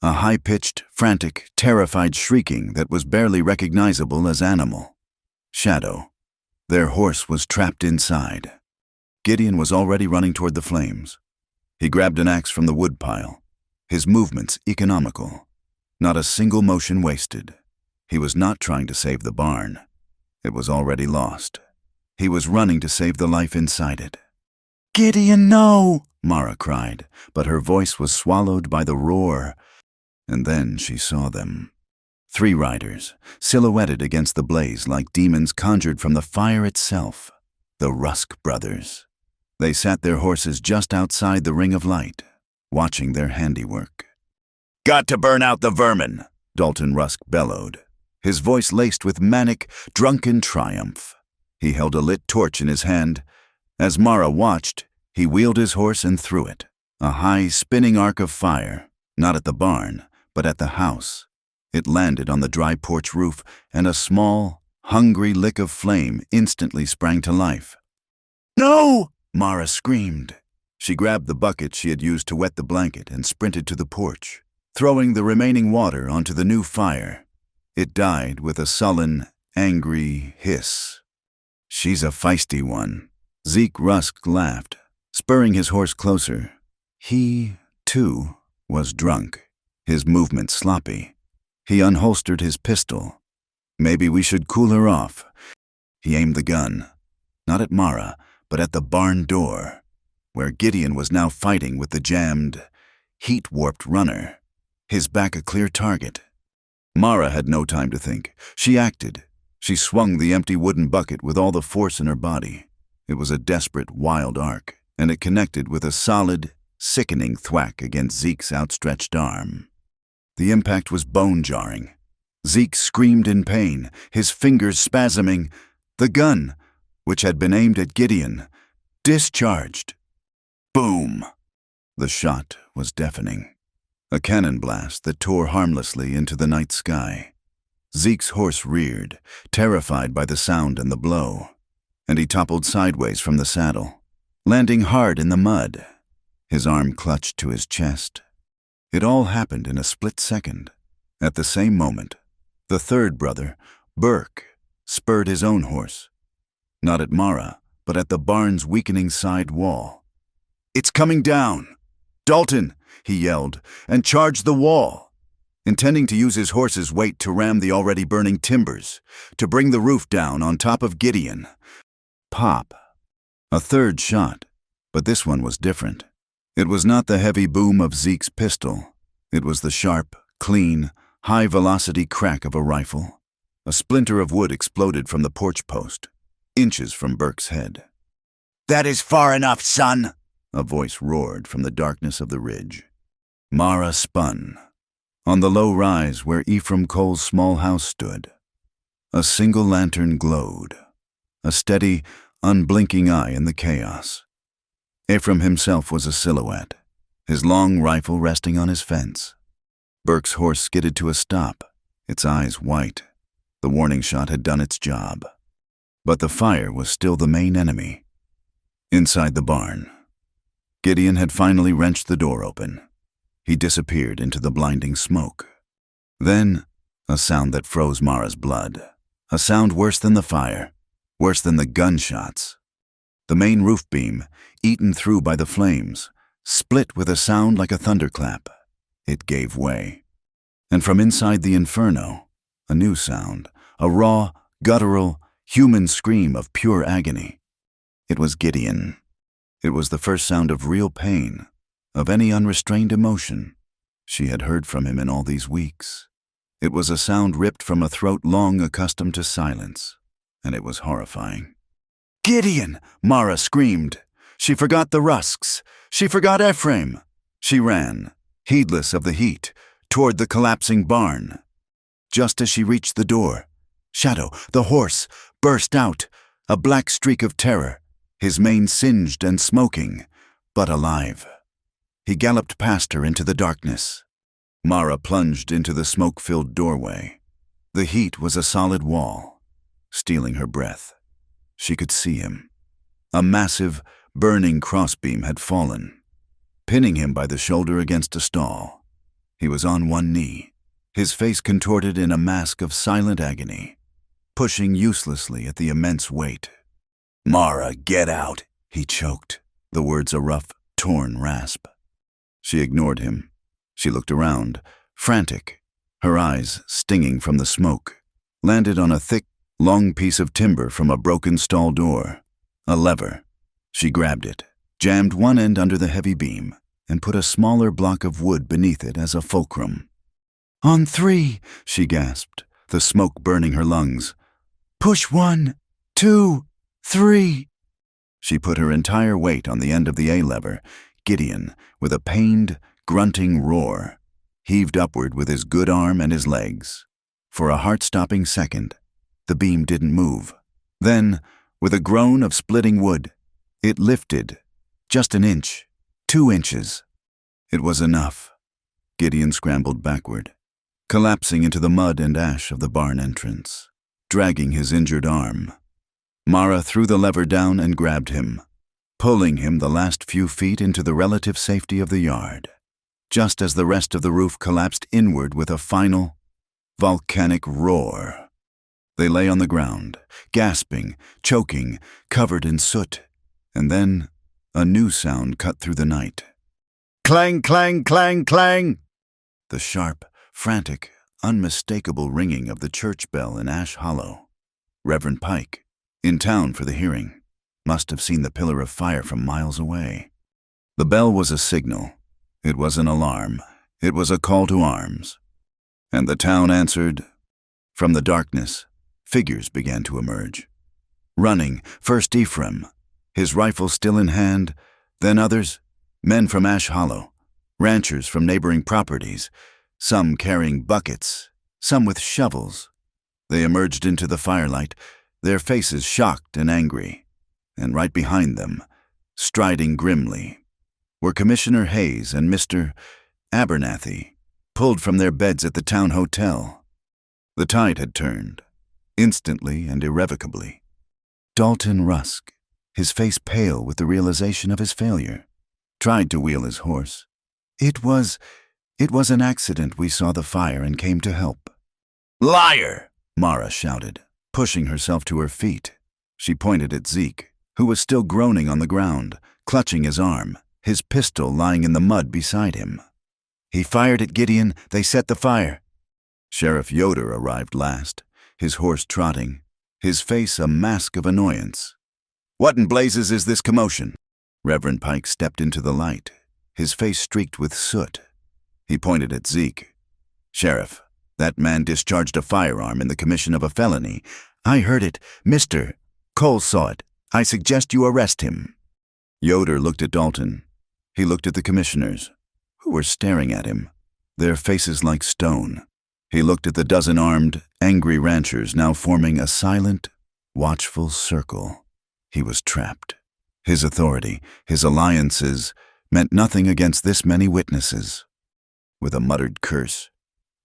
a high-pitched, frantic, terrified shrieking that was barely recognizable as animal. Shadow. Their horse was trapped inside. Gideon was already running toward the flames. He grabbed an axe from the woodpile, his movements economical. Not a single motion wasted. He was not trying to save the barn. It was already lost. He was running to save the life inside it. "Gideon, no!" Mara cried, but her voice was swallowed by the roar. And then she saw them. 3 riders, silhouetted against the blaze like demons conjured from the fire itself. The Rusk brothers. They sat their horses just outside the ring of light, watching their handiwork. "Got to burn out the vermin," Dalton Rusk bellowed, his voice laced with manic, drunken triumph. He held a lit torch in his hand. As Mara watched, he wheeled his horse and threw it, a high, spinning arc of fire, not at the barn, but at the house. It landed on the dry porch roof, and a small, hungry lick of flame instantly sprang to life. "No!" Mara screamed. She grabbed the bucket she had used to wet the blanket and sprinted to the porch, throwing the remaining water onto the new fire. It died with a sullen, angry hiss. "She's a feisty one." Zeke Rusk laughed, spurring his horse closer. He, too, was drunk, his movements sloppy. He unholstered his pistol. "Maybe we should cool her off." He aimed the gun, not at Mara, but at the barn door, where Gideon was now fighting with the jammed, heat-warped runner, his back a clear target. Mara had no time to think. She acted. She swung the empty wooden bucket with all the force in her body. It was a desperate, wild arc, and it connected with a solid, sickening thwack against Zeke's outstretched arm. The impact was bone-jarring. Zeke screamed in pain, his fingers spasming. The gun, which had been aimed at Gideon, discharged. Boom! The shot was deafening. A cannon blast that tore harmlessly into the night sky. Zeke's horse reared, terrified by the sound and the blow, and he toppled sideways from the saddle, landing hard in the mud, his arm clutched to his chest. It all happened in a split second. At the same moment, the third brother, Burke, spurred his own horse, not at Mara, but at the barn's weakening side wall. "It's coming down! Dalton!" he yelled, and charged the wall, intending to use his horse's weight to ram the already burning timbers, to bring the roof down on top of Gideon. Pop. A third shot, but this one was different. It was not the heavy boom of Zeke's pistol. It was the sharp, clean, high-velocity crack of a rifle. A splinter of wood exploded from the porch post, inches from Burke's head. "That is far enough, son!" a voice roared from the darkness of the ridge. Mara spun. On the low rise where Ephraim Cole's small house stood, a single lantern glowed, a steady, unblinking eye in the chaos. Ephraim himself was a silhouette, his long rifle resting on his fence. Burke's horse skidded to a stop, its eyes white. The warning shot had done its job. But the fire was still the main enemy. Inside the barn, Gideon had finally wrenched the door open. He disappeared into the blinding smoke. Then, a sound that froze Mara's blood. A sound worse than the fire, worse than the gunshots. The main roof beam, eaten through by the flames, split with a sound like a thunderclap. It gave way. And from inside the inferno, a new sound, a raw, guttural, human scream of pure agony. It was Gideon. It was the first sound of real pain, of any unrestrained emotion she had heard from him in all these weeks. It was a sound ripped from a throat long accustomed to silence, and it was horrifying. "Gideon!" Mara screamed. She forgot the rusks. She forgot Ephraim. She ran, heedless of the heat, toward the collapsing barn. Just as she reached the door, Shadow, the horse, burst out, a black streak of terror, his mane singed and smoking, but alive. He galloped past her into the darkness. Mara plunged into the smoke-filled doorway. The heat was a solid wall, stealing her breath. She could see him. A massive, burning crossbeam had fallen, pinning him by the shoulder against a stall. He was on one knee, his face contorted in a mask of silent agony, pushing uselessly at the immense weight. "Mara, get out," he choked, the words a rough, torn rasp. She ignored him. She looked around, frantic, her eyes stinging from the smoke, landed on a thick, long piece of timber from a broken stall door, a lever. She grabbed it, jammed one end under the heavy beam, and put a smaller block of wood beneath it as a fulcrum. "On 3, she gasped, the smoke burning her lungs. "Push 1, 2, 3. She put her entire weight on the end of the A-lever. Gideon, with a pained, grunting roar, heaved upward with his good arm and his legs. For a heart-stopping second, the beam didn't move. Then, with a groan of splitting wood, it lifted, just an inch, 2 inches. It was enough. Gideon scrambled backward, collapsing into the mud and ash of the barn entrance, dragging his injured arm. Mara threw the lever down and grabbed him, pulling him the last few feet into the relative safety of the yard, just as the rest of the roof collapsed inward with a final, volcanic roar. They lay on the ground, gasping, choking, covered in soot, and then a new sound cut through the night. Clang, clang, clang, clang! The sharp, frantic, unmistakable ringing of the church bell in Ash Hollow. Reverend Pike, in town for the hearing, must have seen the pillar of fire from miles away. The bell was a signal. It was an alarm. It was a call to arms. And the town answered. From the darkness, figures began to emerge. Running, first Ephraim, his rifle still in hand, then others, men from Ash Hollow, ranchers from neighboring properties, some carrying buckets, some with shovels. They emerged into the firelight, their faces shocked and angry, and right behind them, striding grimly, were Commissioner Hayes and Mr. Abernathy, pulled from their beds at the town hotel. The tide had turned, instantly and irrevocably. Dalton Rusk, his face pale with the realization of his failure, tried to wheel his horse. It was an accident. We saw the fire and came to help." "Liar!" Mara shouted, pushing herself to her feet. She pointed at Zeke, who was still groaning on the ground, clutching his arm, his pistol lying in the mud beside him. "He fired at Gideon. They set the fire." Sheriff Yoder arrived last, his horse trotting, his face a mask of annoyance. "What in blazes is this commotion?" Reverend Pike stepped into the light, his face streaked with soot. He pointed at Zeke. "Sheriff, that man discharged a firearm in the commission of a felony. I heard it. Mr. Cole saw it. I suggest you arrest him." Yoder looked at Dalton. He looked at the commissioners, who were staring at him, their faces like stone. He looked at the dozen armed, angry ranchers now forming a silent, watchful circle. He was trapped. His authority, his alliances, meant nothing against this many witnesses. With a muttered curse,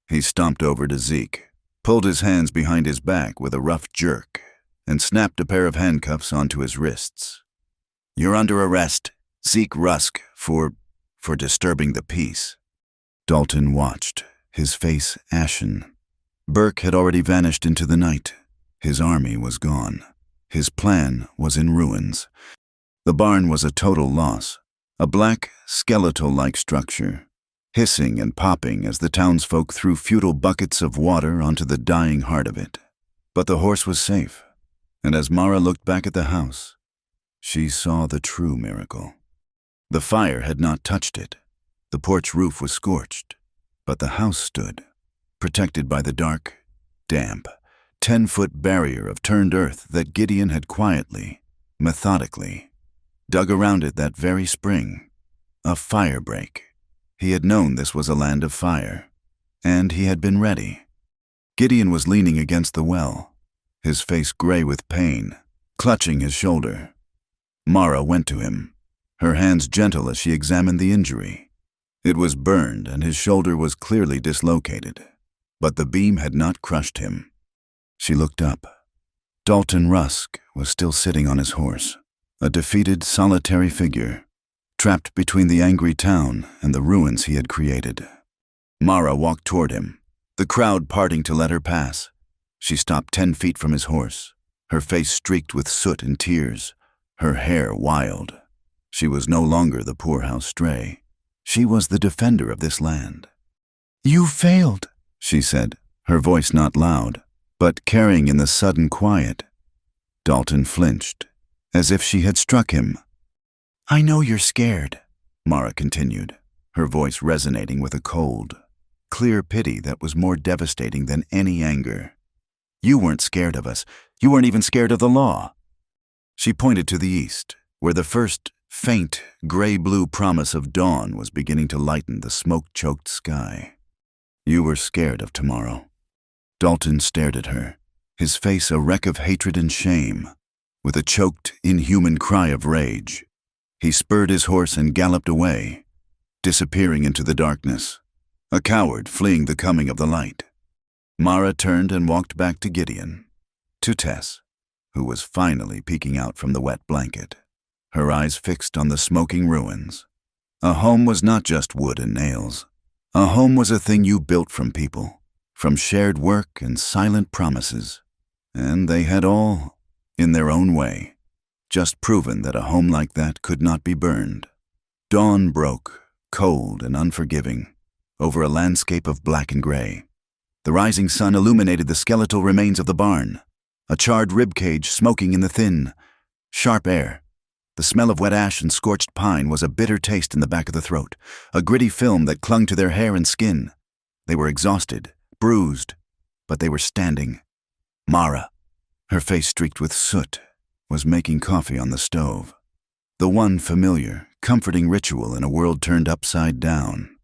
he stomped over to Zeke, pulled his hands behind his back with a rough jerk, and snapped a pair of handcuffs onto his wrists. "You're under arrest, Zeke Rusk, for disturbing the peace." Dalton watched, his face ashen. Burke had already vanished into the night, His army was gone. His plan was in ruins. The barn was a total loss, a black, skeletal-like structure, hissing and popping as the townsfolk threw futile buckets of water onto the dying heart of it. But the horse was safe, and as Mara looked back at the house, she saw the true miracle. The fire had not touched it. The porch roof was scorched, but the house stood, protected by the dark, damp, 10-foot barrier of turned earth that Gideon had quietly, methodically, dug around it that very spring. A fire break. He had known this was a land of fire, and he had been ready. Gideon was leaning against the well, his face gray with pain, clutching his shoulder. Mara went to him, her hands gentle as she examined the injury. It was burned and his shoulder was clearly dislocated, but the beam had not crushed him. She looked up. Dalton Rusk was still sitting on his horse, a defeated, solitary figure, trapped between the angry town and the ruins he had created. Mara walked toward him, the crowd parting to let her pass. She stopped 10 feet from his horse, her face streaked with soot and tears, her hair wild. She was no longer the poorhouse stray. She was the defender of this land. "You failed," she said, her voice not loud, but carrying in the sudden quiet. Dalton flinched, as if she had struck him. "I know you're scared," Mara continued, her voice resonating with a cold, clear pity that was more devastating than any anger. "You weren't scared of us. You weren't even scared of the law." She pointed to the east, where the first faint, gray-blue promise of dawn was beginning to lighten the smoke-choked sky. "You were scared of tomorrow." Dalton stared at her, his face a wreck of hatred and shame, with a choked, inhuman cry of rage. He spurred his horse and galloped away, disappearing into the darkness, a coward fleeing the coming of the light. Mara turned and walked back to Gideon, to Tess, who was finally peeking out from the wet blanket, her eyes fixed on the smoking ruins. A home was not just wood and nails. A home was a thing you built from people, from shared work and silent promises, and they had all, in their own way, just proven that a home like that could not be burned. Dawn broke, cold and unforgiving, over a landscape of black and gray. The rising sun illuminated the skeletal remains of the barn, a charred ribcage smoking in the thin, sharp air. The smell of wet ash and scorched pine was a bitter taste in the back of the throat, a gritty film that clung to their hair and skin. They were exhausted, bruised, but they were standing. Mara, her face streaked with soot, was making coffee on the stove. The one familiar, comforting ritual in a world turned upside down.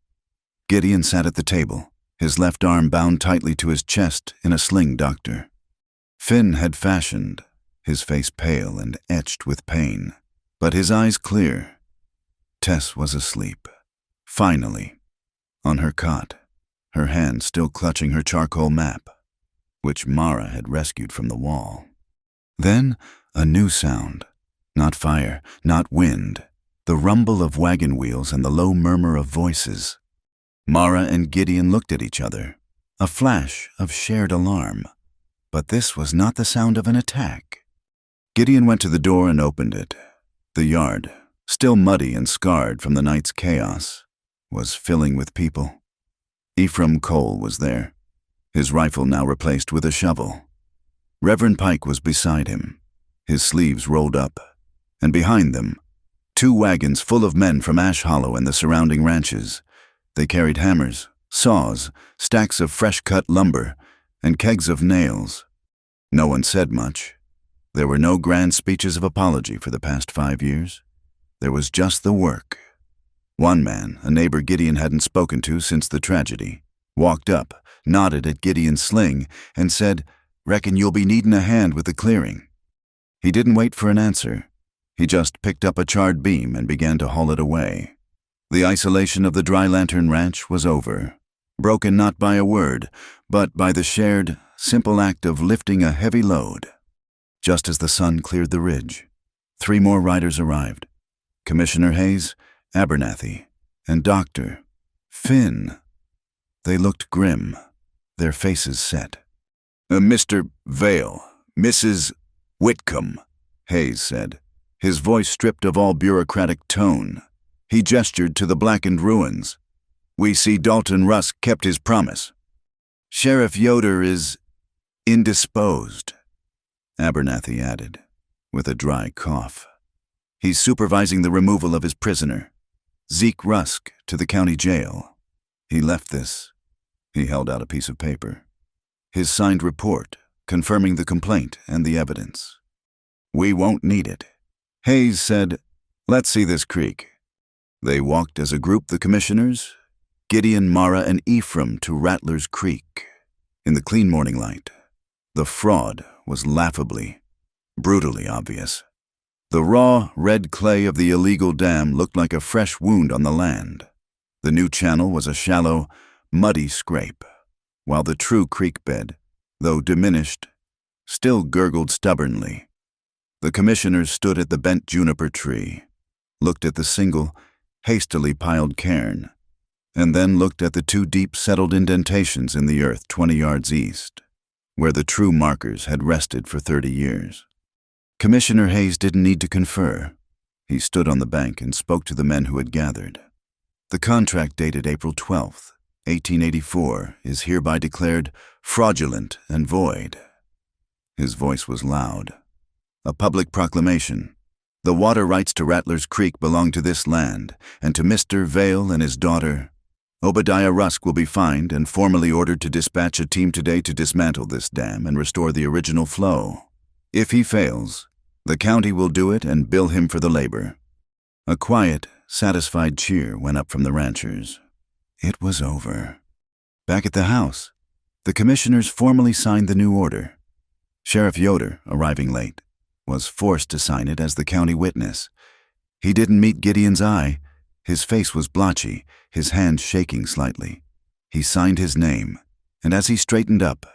Gideon sat at the table, his left arm bound tightly to his chest in a sling doctor. Finn had fashioned, his face pale and etched with pain, but his eyes clear. Tess was asleep, finally, on her cot, her hand still clutching her charcoal map, which Mara had rescued from the wall. Then a new sound, not fire, not wind, the rumble of wagon wheels and the low murmur of voices. Mara and Gideon looked at each other, a flash of shared alarm. But this was not the sound of an attack. Gideon went to the door and opened it. The yard, still muddy and scarred from the night's chaos, was filling with people. Ephraim Cole was there, his rifle now replaced with a shovel. Reverend Pike was beside him, his sleeves rolled up, and behind them, 2 wagons full of men from Ash Hollow and the surrounding ranches. They carried hammers, saws, stacks of fresh-cut lumber, and kegs of nails. No one said much. There were no grand speeches of apology for the past 5 years. There was just the work. One man, a neighbor Gideon hadn't spoken to since the tragedy, walked up, nodded at Gideon's sling, and said, "Reckon you'll be needin' a hand with the clearing." He didn't wait for an answer. He just picked up a charred beam and began to haul it away. The isolation of the Dry Lantern Ranch was over, broken not by a word, but by the shared, simple act of lifting a heavy load. Just as the sun cleared the ridge, 3 more riders arrived. Commissioner Hayes, Abernathy, and Dr. Finn. They looked grim, their faces set. "Mr. Vale, Mrs. Whitcomb, Hayes said, his voice stripped of all bureaucratic tone. He gestured to the blackened ruins. We see Dalton Rusk kept his promise. Sheriff Yoder is indisposed, Abernathy added, with a dry cough. He's supervising the removal of his prisoner, Zeke Rusk, to the county jail. He left this. He held out a piece of paper. His signed report, confirming the complaint and the evidence. We won't need it. Hayes said, let's see this creek. They walked as a group, the commissioners, Gideon, Mara, and Ephraim, to Rattler's Creek. In the clean morning light, the fraud was laughably, brutally obvious. The raw, red clay of the illegal dam looked like a fresh wound on the land. The new channel was a shallow, muddy scrape, while the true creek bed, though diminished, still gurgled stubbornly. The commissioners stood at the bent juniper tree, looked at the single, hastily piled cairn, and then looked at the two deep settled indentations in the earth 20 yards east, where the true markers had rested for 30 years. Commissioner Hayes didn't need to confer. He stood on the bank and spoke to the men who had gathered. The contract dated April 12th, 1884, is hereby declared fraudulent and void. His voice was loud. A public proclamation. The water rights to Rattler's Creek belong to this land, and to Mr. Vale and his daughter. Obadiah Rusk will be fined and formally ordered to dispatch a team today to dismantle this dam and restore the original flow. If he fails, the county will do it and bill him for the labor. A quiet, satisfied cheer went up from the ranchers. It was over. Back at the house, the commissioners formally signed the new order. Sheriff Yoder, arriving late, was forced to sign it as the county witness. He didn't meet Gideon's eye. His face was blotchy, his hand shaking slightly. He signed his name, and as he straightened up,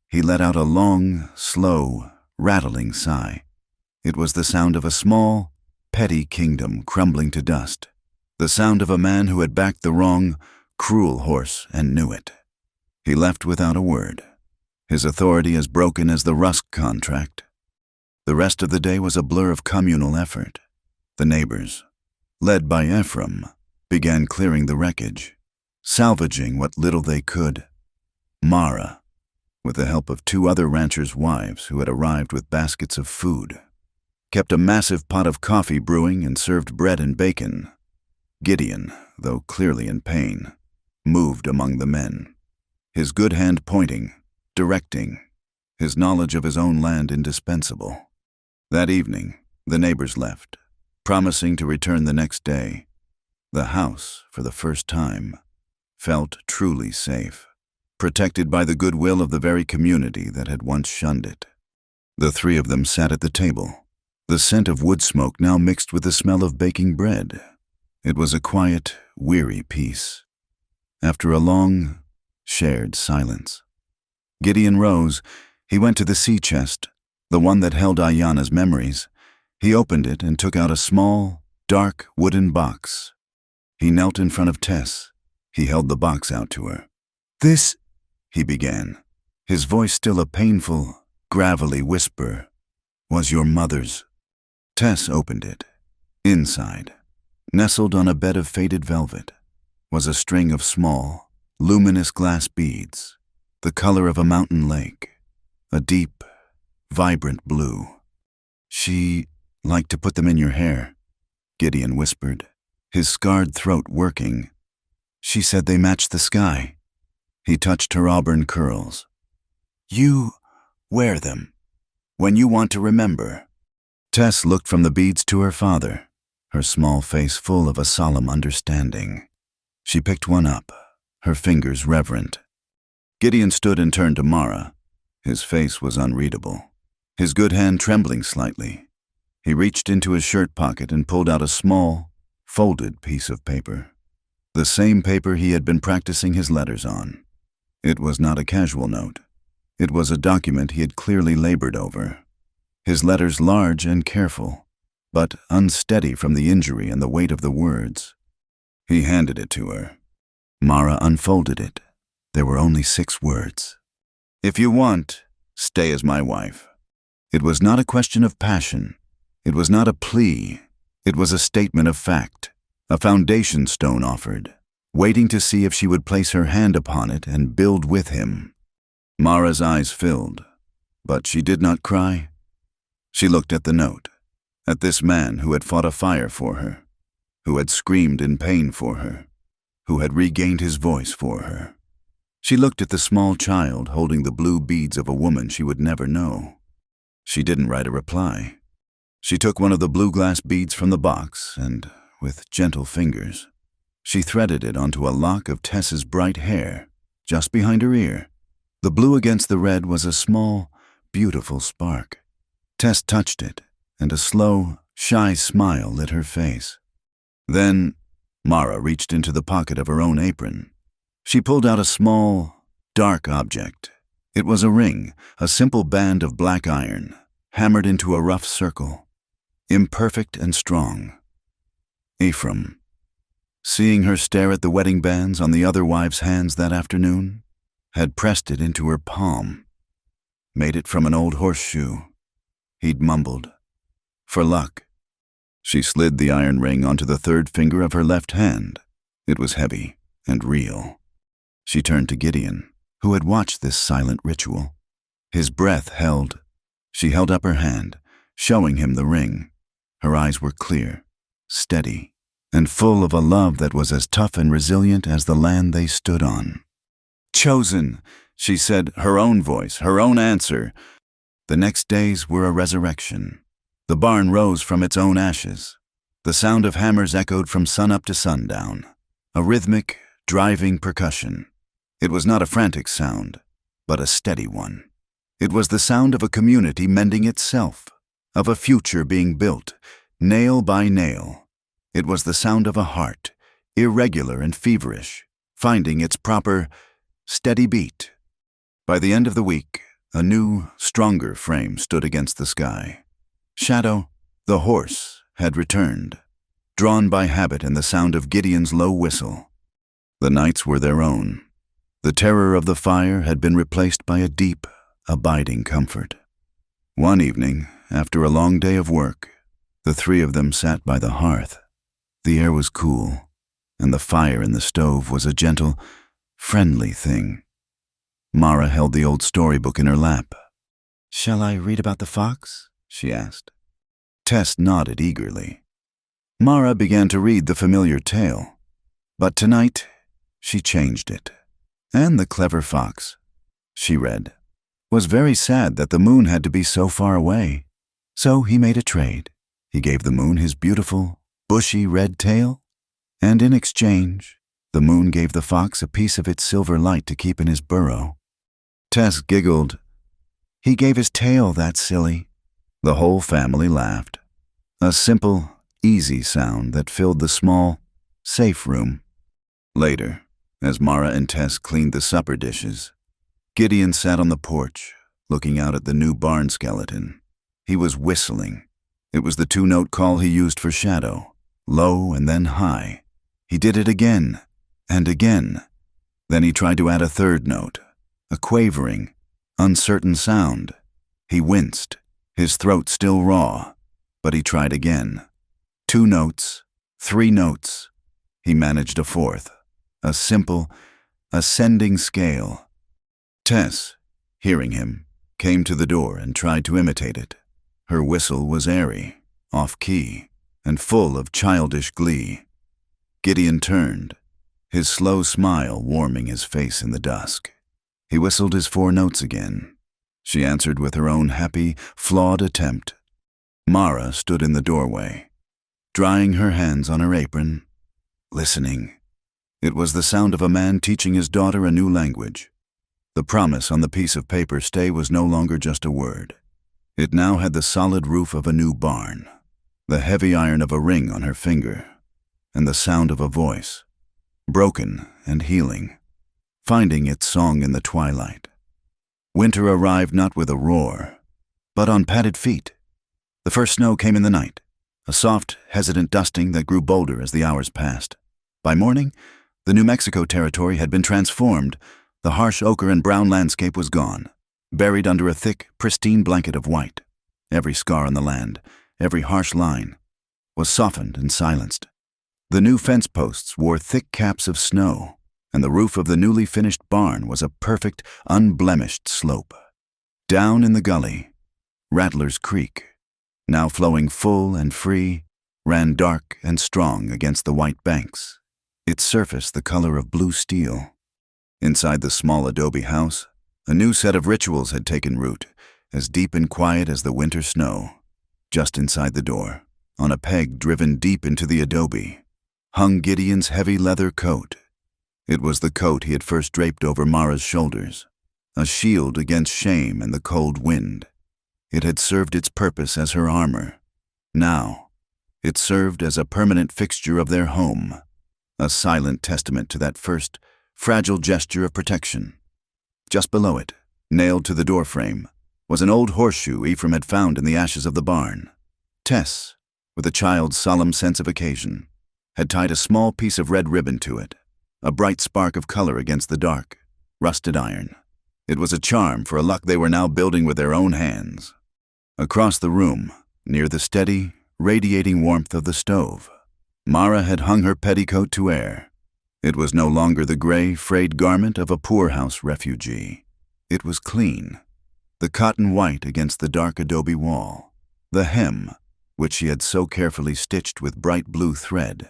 he let out a long, slow, rattling sigh. It was the sound of a small, petty kingdom crumbling to dust, the sound of a man who had backed the wrong, cruel horse and knew it. He left without a word, his authority as broken as the Rusk contract. The rest of the day was a blur of communal effort. The neighbors, led by Ephraim, began clearing the wreckage, salvaging what little they could. Mara, with the help of 2 other ranchers' wives who had arrived with baskets of food, kept a massive pot of coffee brewing and served bread and bacon. Gideon, though clearly in pain, moved among the men, his good hand pointing, directing, his knowledge of his own land indispensable. That evening, the neighbors left, promising to return the next day. The house, for the first time, felt truly safe, protected by the goodwill of the very community that had once shunned it. The 3 of them sat at the table, the scent of wood smoke now mixed with the smell of baking bread. It was a quiet, weary peace. After a long, shared silence, Gideon rose. He went to the sea chest, the one that held Ayanna's memories. He opened it and took out a small, dark wooden box. He knelt in front of Tess. He held the box out to her. "This," he began, his voice still a painful, gravelly whisper, "was your mother's." Tess opened it. Inside, nestled on a bed of faded velvet, was a string of small, luminous glass beads, the color of a mountain lake, a deep, vibrant blue. "She liked to put them in your hair," Gideon whispered, his scarred throat working. "She said they matched the sky." He touched her auburn curls. "You wear them when you want to remember." Tess looked from the beads to her father, her small face full of a solemn understanding. She picked one up, her fingers reverent. Gideon stood and turned to Mara. His face was unreadable, his good hand trembling slightly. He reached into his shirt pocket and pulled out a small, folded piece of paper. The same paper he had been practicing his letters on. It was not a casual note. It was a document he had clearly labored over. His letters large and careful, but unsteady from the injury and the weight of the words. He handed it to her. Mara unfolded it. There were only 6 words. "If you want, stay as my wife. It was not a question of passion. It was not a plea. It was a statement of fact, a foundation stone offered, waiting to see if she would place her hand upon it and build with him. Mara's eyes filled, but she did not cry. She looked at the note, at this man who had fought a fire for her, who had screamed in pain for her, who had regained his voice for her. She looked at the small child holding the blue beads of a woman she would never know. She didn't write a reply. She took one of the blue glass beads from the box and, with gentle fingers, she threaded it onto a lock of Tess's bright hair, just behind her ear. The blue against the red was a small, beautiful spark. Tess touched it, and a slow, shy smile lit her face. Then, Mara reached into the pocket of her own apron. She pulled out a small, dark object. It was a ring, a simple band of black iron, hammered into a rough circle, imperfect and strong. Ephraim, seeing her stare at the wedding bands on the other wives' hands that afternoon, had pressed it into her palm, made it from an old horseshoe. He'd mumbled, "For luck." She slid the iron ring onto the third finger of her left hand. It was heavy and real. She turned to Gideon, who had watched this silent ritual. His breath held. She held up her hand, showing him the ring. Her eyes were clear, steady, and full of a love that was as tough and resilient as the land they stood on. "Chosen," she said, her own voice, her own answer. The next days were a resurrection. The barn rose from its own ashes. The sound of hammers echoed from sunup to sundown, a rhythmic, driving percussion. It was not a frantic sound, but a steady one. It was the sound of a community mending itself, of a future being built, nail by nail. It was the sound of a heart, irregular and feverish, finding its proper, steady beat. By the end of the week, a new, stronger frame stood against the sky. Shadow, the horse, had returned, drawn by habit and the sound of Gideon's low whistle. The nights were their own. The terror of the fire had been replaced by a deep, abiding comfort. One evening, after a long day of work, the three of them sat by the hearth. The air was cool, and the fire in the stove was a gentle, friendly thing. Mara held the old storybook in her lap. "Shall I read about the fox?" she asked. Tess nodded eagerly. Mara began to read the familiar tale, but tonight she changed it. "And the clever fox," she read, "was very sad that the moon had to be so far away. So he made a trade. He gave the moon his beautiful, bushy red tail, and in exchange, the moon gave the fox a piece of its silver light to keep in his burrow." Tess giggled. "He gave his tail, that's silly." The whole family laughed. A simple, easy sound that filled the small, safe room. Later, as Mara and Tess cleaned the supper dishes, Gideon sat on the porch, looking out at the new barn skeleton. He was whistling. It was the two-note call he used for Shadow, low and then high. He did it again and again. Then he tried to add a third note, a quavering, uncertain sound. He winced, his throat still raw, but he tried again. 2 notes, 3 notes. He managed a fourth, a simple, ascending scale. Tess, hearing him, came to the door and tried to imitate it. Her whistle was airy, off-key, and full of childish glee. Gideon turned, his slow smile warming his face in the dusk. He whistled his 4 notes again. She answered with her own happy, flawed attempt. Mara stood in the doorway, drying her hands on her apron, listening. It was the sound of a man teaching his daughter a new language. The promise on the piece of paper stay was no longer just a word. It now had the solid roof of a new barn, the heavy iron of a ring on her finger, and the sound of a voice, broken and healing, finding its song in the twilight. Winter arrived not with a roar, but on padded feet. The first snow came in the night, a soft, hesitant dusting that grew bolder as the hours passed. By morning, the New Mexico territory had been transformed. The harsh ochre and brown landscape was gone, buried under a thick, pristine blanket of white. Every scar on the land, every harsh line, was softened and silenced. The new fence posts wore thick caps of snow, and the roof of the newly finished barn was a perfect, unblemished slope. Down in the gully, Rattler's Creek, now flowing full and free, ran dark and strong against the white banks, its surface the color of blue steel. Inside the small adobe house, a new set of rituals had taken root, as deep and quiet as the winter snow. Just inside the door, on a peg driven deep into the adobe, hung Gideon's heavy leather coat. It was the coat he had first draped over Mara's shoulders, a shield against shame and the cold wind. It had served its purpose as her armor. Now, it served as a permanent fixture of their home, a silent testament to that first, fragile gesture of protection. Just below it, nailed to the doorframe, was an old horseshoe Ephraim had found in the ashes of the barn. Tess, with a child's solemn sense of occasion, had tied a small piece of red ribbon to it, a bright spark of color against the dark, rusted iron. It was a charm for a luck they were now building with their own hands. Across the room, near the steady, radiating warmth of the stove, Mara had hung her petticoat to air. It was no longer the gray, frayed garment of a poorhouse refugee. It was clean, the cotton white against the dark adobe wall, the hem, which she had so carefully stitched with bright blue thread,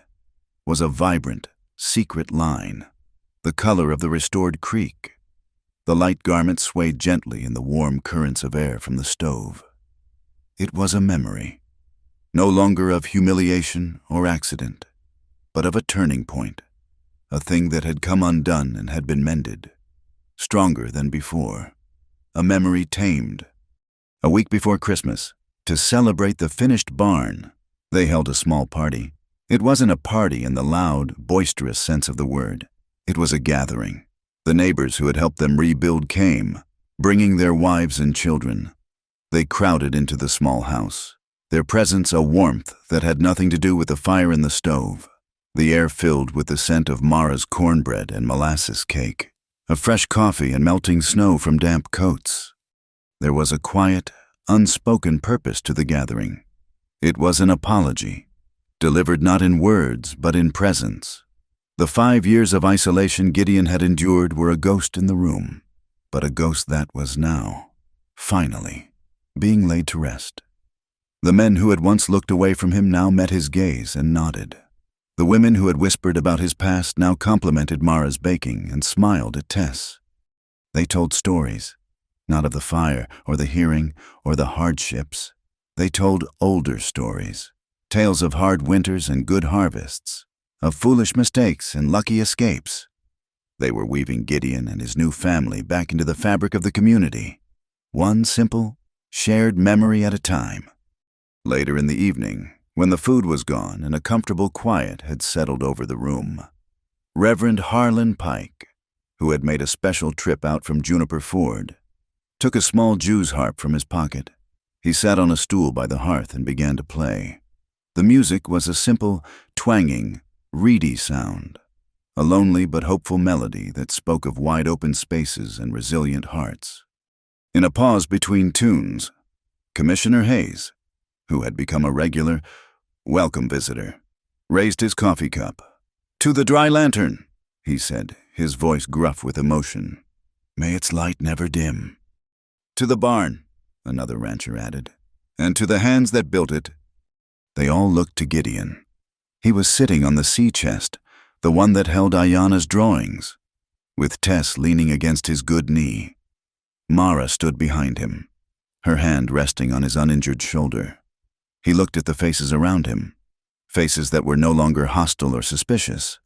was a vibrant, secret line, the color of the restored creek. The light garment swayed gently in the warm currents of air from the stove. It was a memory, no longer of humiliation or accident, but of a turning point, a thing that had come undone and had been mended, stronger than before, a memory tamed. A week before Christmas, to celebrate the finished barn, they held a small party. It wasn't a party in the loud, boisterous sense of the word. It was a gathering. The neighbors who had helped them rebuild came, bringing their wives and children. They crowded into the small house, their presence a warmth that had nothing to do with the fire in the stove, the air filled with the scent of Mara's cornbread and molasses cake, of fresh coffee and melting snow from damp coats. There was a quiet, unspoken purpose to the gathering. It was an apology, delivered not in words but in presence. The 5 years of isolation Gideon had endured were a ghost in the room, but a ghost that was now, finally, being laid to rest. The men who had once looked away from him now met his gaze and nodded. The women who had whispered about his past now complimented Mara's baking and smiled at Tess. They told stories, not of the fire or the hearing or the hardships. They told older stories, tales of hard winters and good harvests, of foolish mistakes and lucky escapes. They were weaving Gideon and his new family back into the fabric of the community, one simple, shared memory at a time. Later in the evening, when the food was gone and a comfortable quiet had settled over the room, Reverend Harlan Pike, who had made a special trip out from Juniper Ford, took a small Jew's harp from his pocket. He sat on a stool by the hearth and began to play. The music was a simple, twanging, reedy sound, a lonely but hopeful melody that spoke of wide-open spaces and resilient hearts. In a pause between tunes, Commissioner Hayes, who had become a regular, welcome visitor, raised his coffee cup. "To the dry lantern," he said, his voice gruff with emotion. "May its light never dim." "To the barn," another rancher added, "and to the hands that built it." They all looked to Gideon. He was sitting on the sea chest, the one that held Ayanna's drawings, with Tess leaning against his good knee. Mara stood behind him, her hand resting on his uninjured shoulder. He looked at the faces around him, faces that were no longer hostile or suspicious,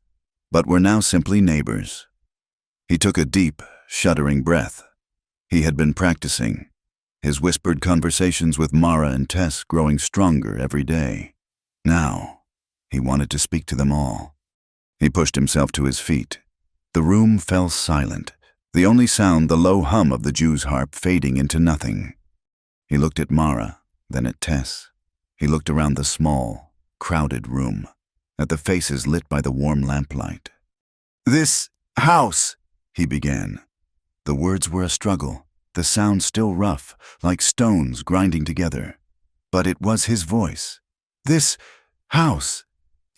but were now simply neighbors. He took a deep, shuddering breath. He had been practicing, his whispered conversations with Mara and Tess growing stronger every day. Now, he wanted to speak to them all. He pushed himself to his feet. The room fell silent, the only sound the low hum of the Jew's harp fading into nothing. He looked at Mara, then at Tess. He looked around the small, crowded room, at the faces lit by the warm lamplight. "This house," he began. The words were a struggle, the sound still rough, like stones grinding together. but it was his voice. "This house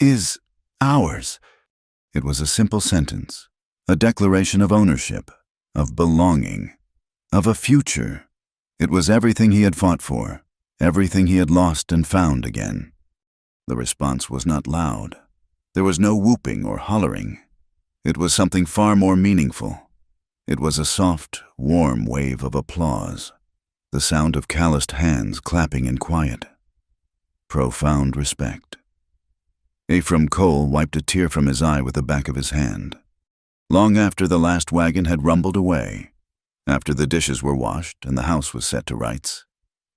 is ours." It was a simple sentence, a declaration of ownership, of belonging, of a future. It was everything he had fought for, everything he had lost and found again. The response was not loud. There was no whooping or hollering. It was something far more meaningful. It was a soft, warm wave of applause, the sound of calloused hands clapping in quiet. Profound respect. Ephraim Cole wiped a tear from his eye with the back of his hand. Long after the last wagon had rumbled away, after the dishes were washed and the house was set to rights,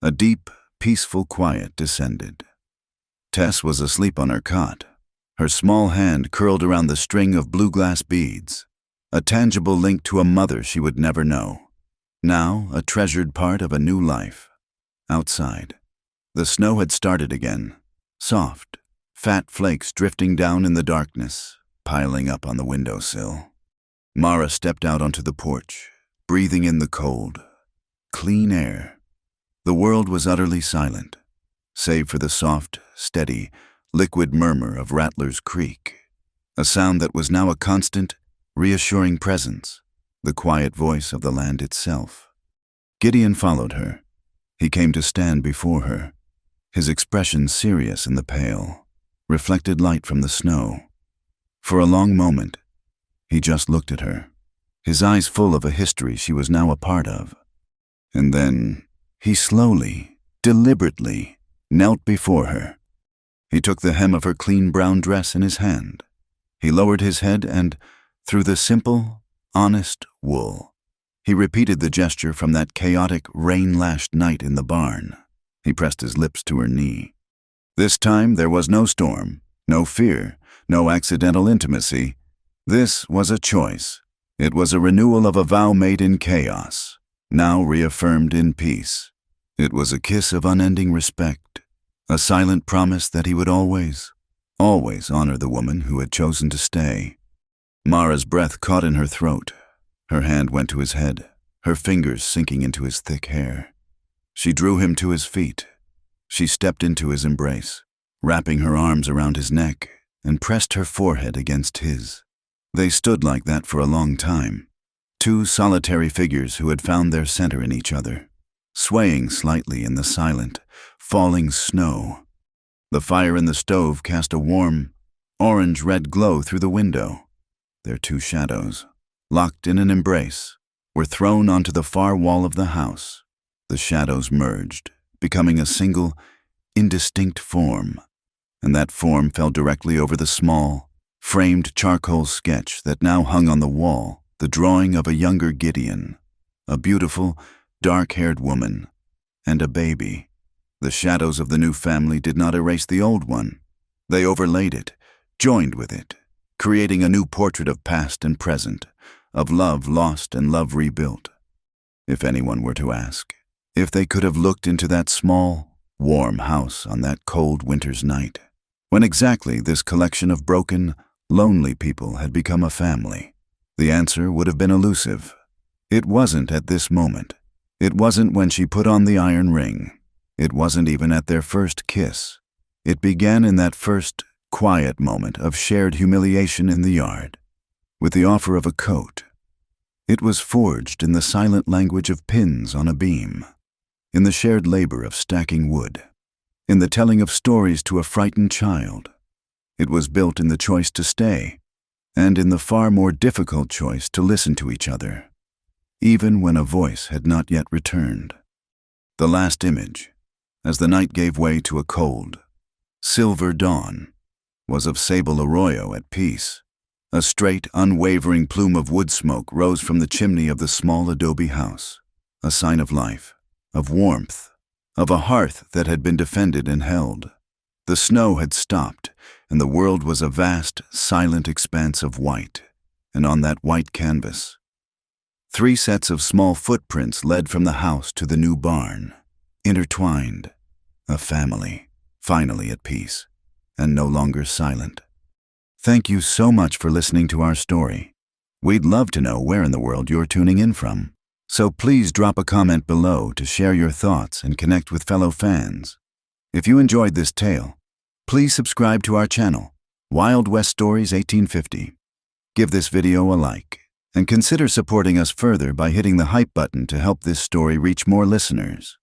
a deep, peaceful quiet descended. Tess was asleep on her cot, her small hand curled around the string of blue glass beads, a tangible link to a mother she would never know, now a treasured part of a new life. Outside, the snow had started again, soft, fat flakes drifting down in the darkness, piling up on the windowsill. Mara stepped out onto the porch, breathing in the cold, clean air. The world was utterly silent, save for the soft, steady, liquid murmur of Rattler's Creek, a sound that was now a constant, reassuring presence, the quiet voice of the land itself. Gideon followed her. He came to stand before her, his expression serious in the pale, reflected light from the snow. For a long moment, he just looked at her, his eyes full of a history she was now a part of. And then he slowly, deliberately, knelt before her. He took the hem of her clean brown dress in his hand. He lowered his head and, through the simple, honest wool, he repeated the gesture from that chaotic, rain-lashed night in the barn. He pressed his lips to her knee. This time there was no storm, no fear, no accidental intimacy. This was a choice. It was a renewal of a vow made in chaos, now reaffirmed in peace. It was a kiss of unending respect, a silent promise that he would always, always honor the woman who had chosen to stay. Mara's breath caught in her throat. Her hand went to his head, her fingers sinking into his thick hair. She drew him to his feet. She stepped into his embrace, wrapping her arms around his neck, and pressed her forehead against his. They stood like that for a long time, two solitary figures who had found their center in each other, swaying slightly in the silent, falling snow. The fire in the stove cast a warm, orange-red glow through the window. Their two shadows, locked in an embrace, were thrown onto the far wall of the house. The shadows merged, becoming a single, indistinct form, and that form fell directly over the small, framed charcoal sketch that now hung on the wall, the drawing of a younger Gideon, a beautiful, dark-haired woman, and a baby. The shadows of the new family did not erase the old one. They overlaid it, joined with it, creating a new portrait of past and present, of love lost and love rebuilt. If anyone were to ask, if they could have looked into that small, warm house on that cold winter's night, when exactly this collection of broken, lonely people had become a family, the answer would have been elusive. It wasn't at this moment. It wasn't when she put on the iron ring. It wasn't even at their first kiss. It began in that first, quiet moment of shared humiliation in the yard, with the offer of a coat. It was forged in the silent language of pins on a beam, in the shared labor of stacking wood, in the telling of stories to a frightened child. It was built in the choice to stay, and in the far more difficult choice to listen to each other, even when a voice had not yet returned. The last image, as the night gave way to a cold, silver dawn, was of Sable Arroyo at peace. A straight, unwavering plume of wood smoke rose from the chimney of the small adobe house, a sign of life, of warmth, of a hearth that had been defended and held. The snow had stopped, and the world was a vast, silent expanse of white, and on that white canvas, 3 sets of small footprints led from the house to the new barn, intertwined, a family, finally at peace, and no longer silent. Thank you so much for listening to our story. We'd love to know where in the world you're tuning in from, so please drop a comment below to share your thoughts and connect with fellow fans. If you enjoyed this tale, please subscribe to our channel, Wild West Stories 1850. Give this video a like, and consider supporting us further by hitting the hype button to help this story reach more listeners.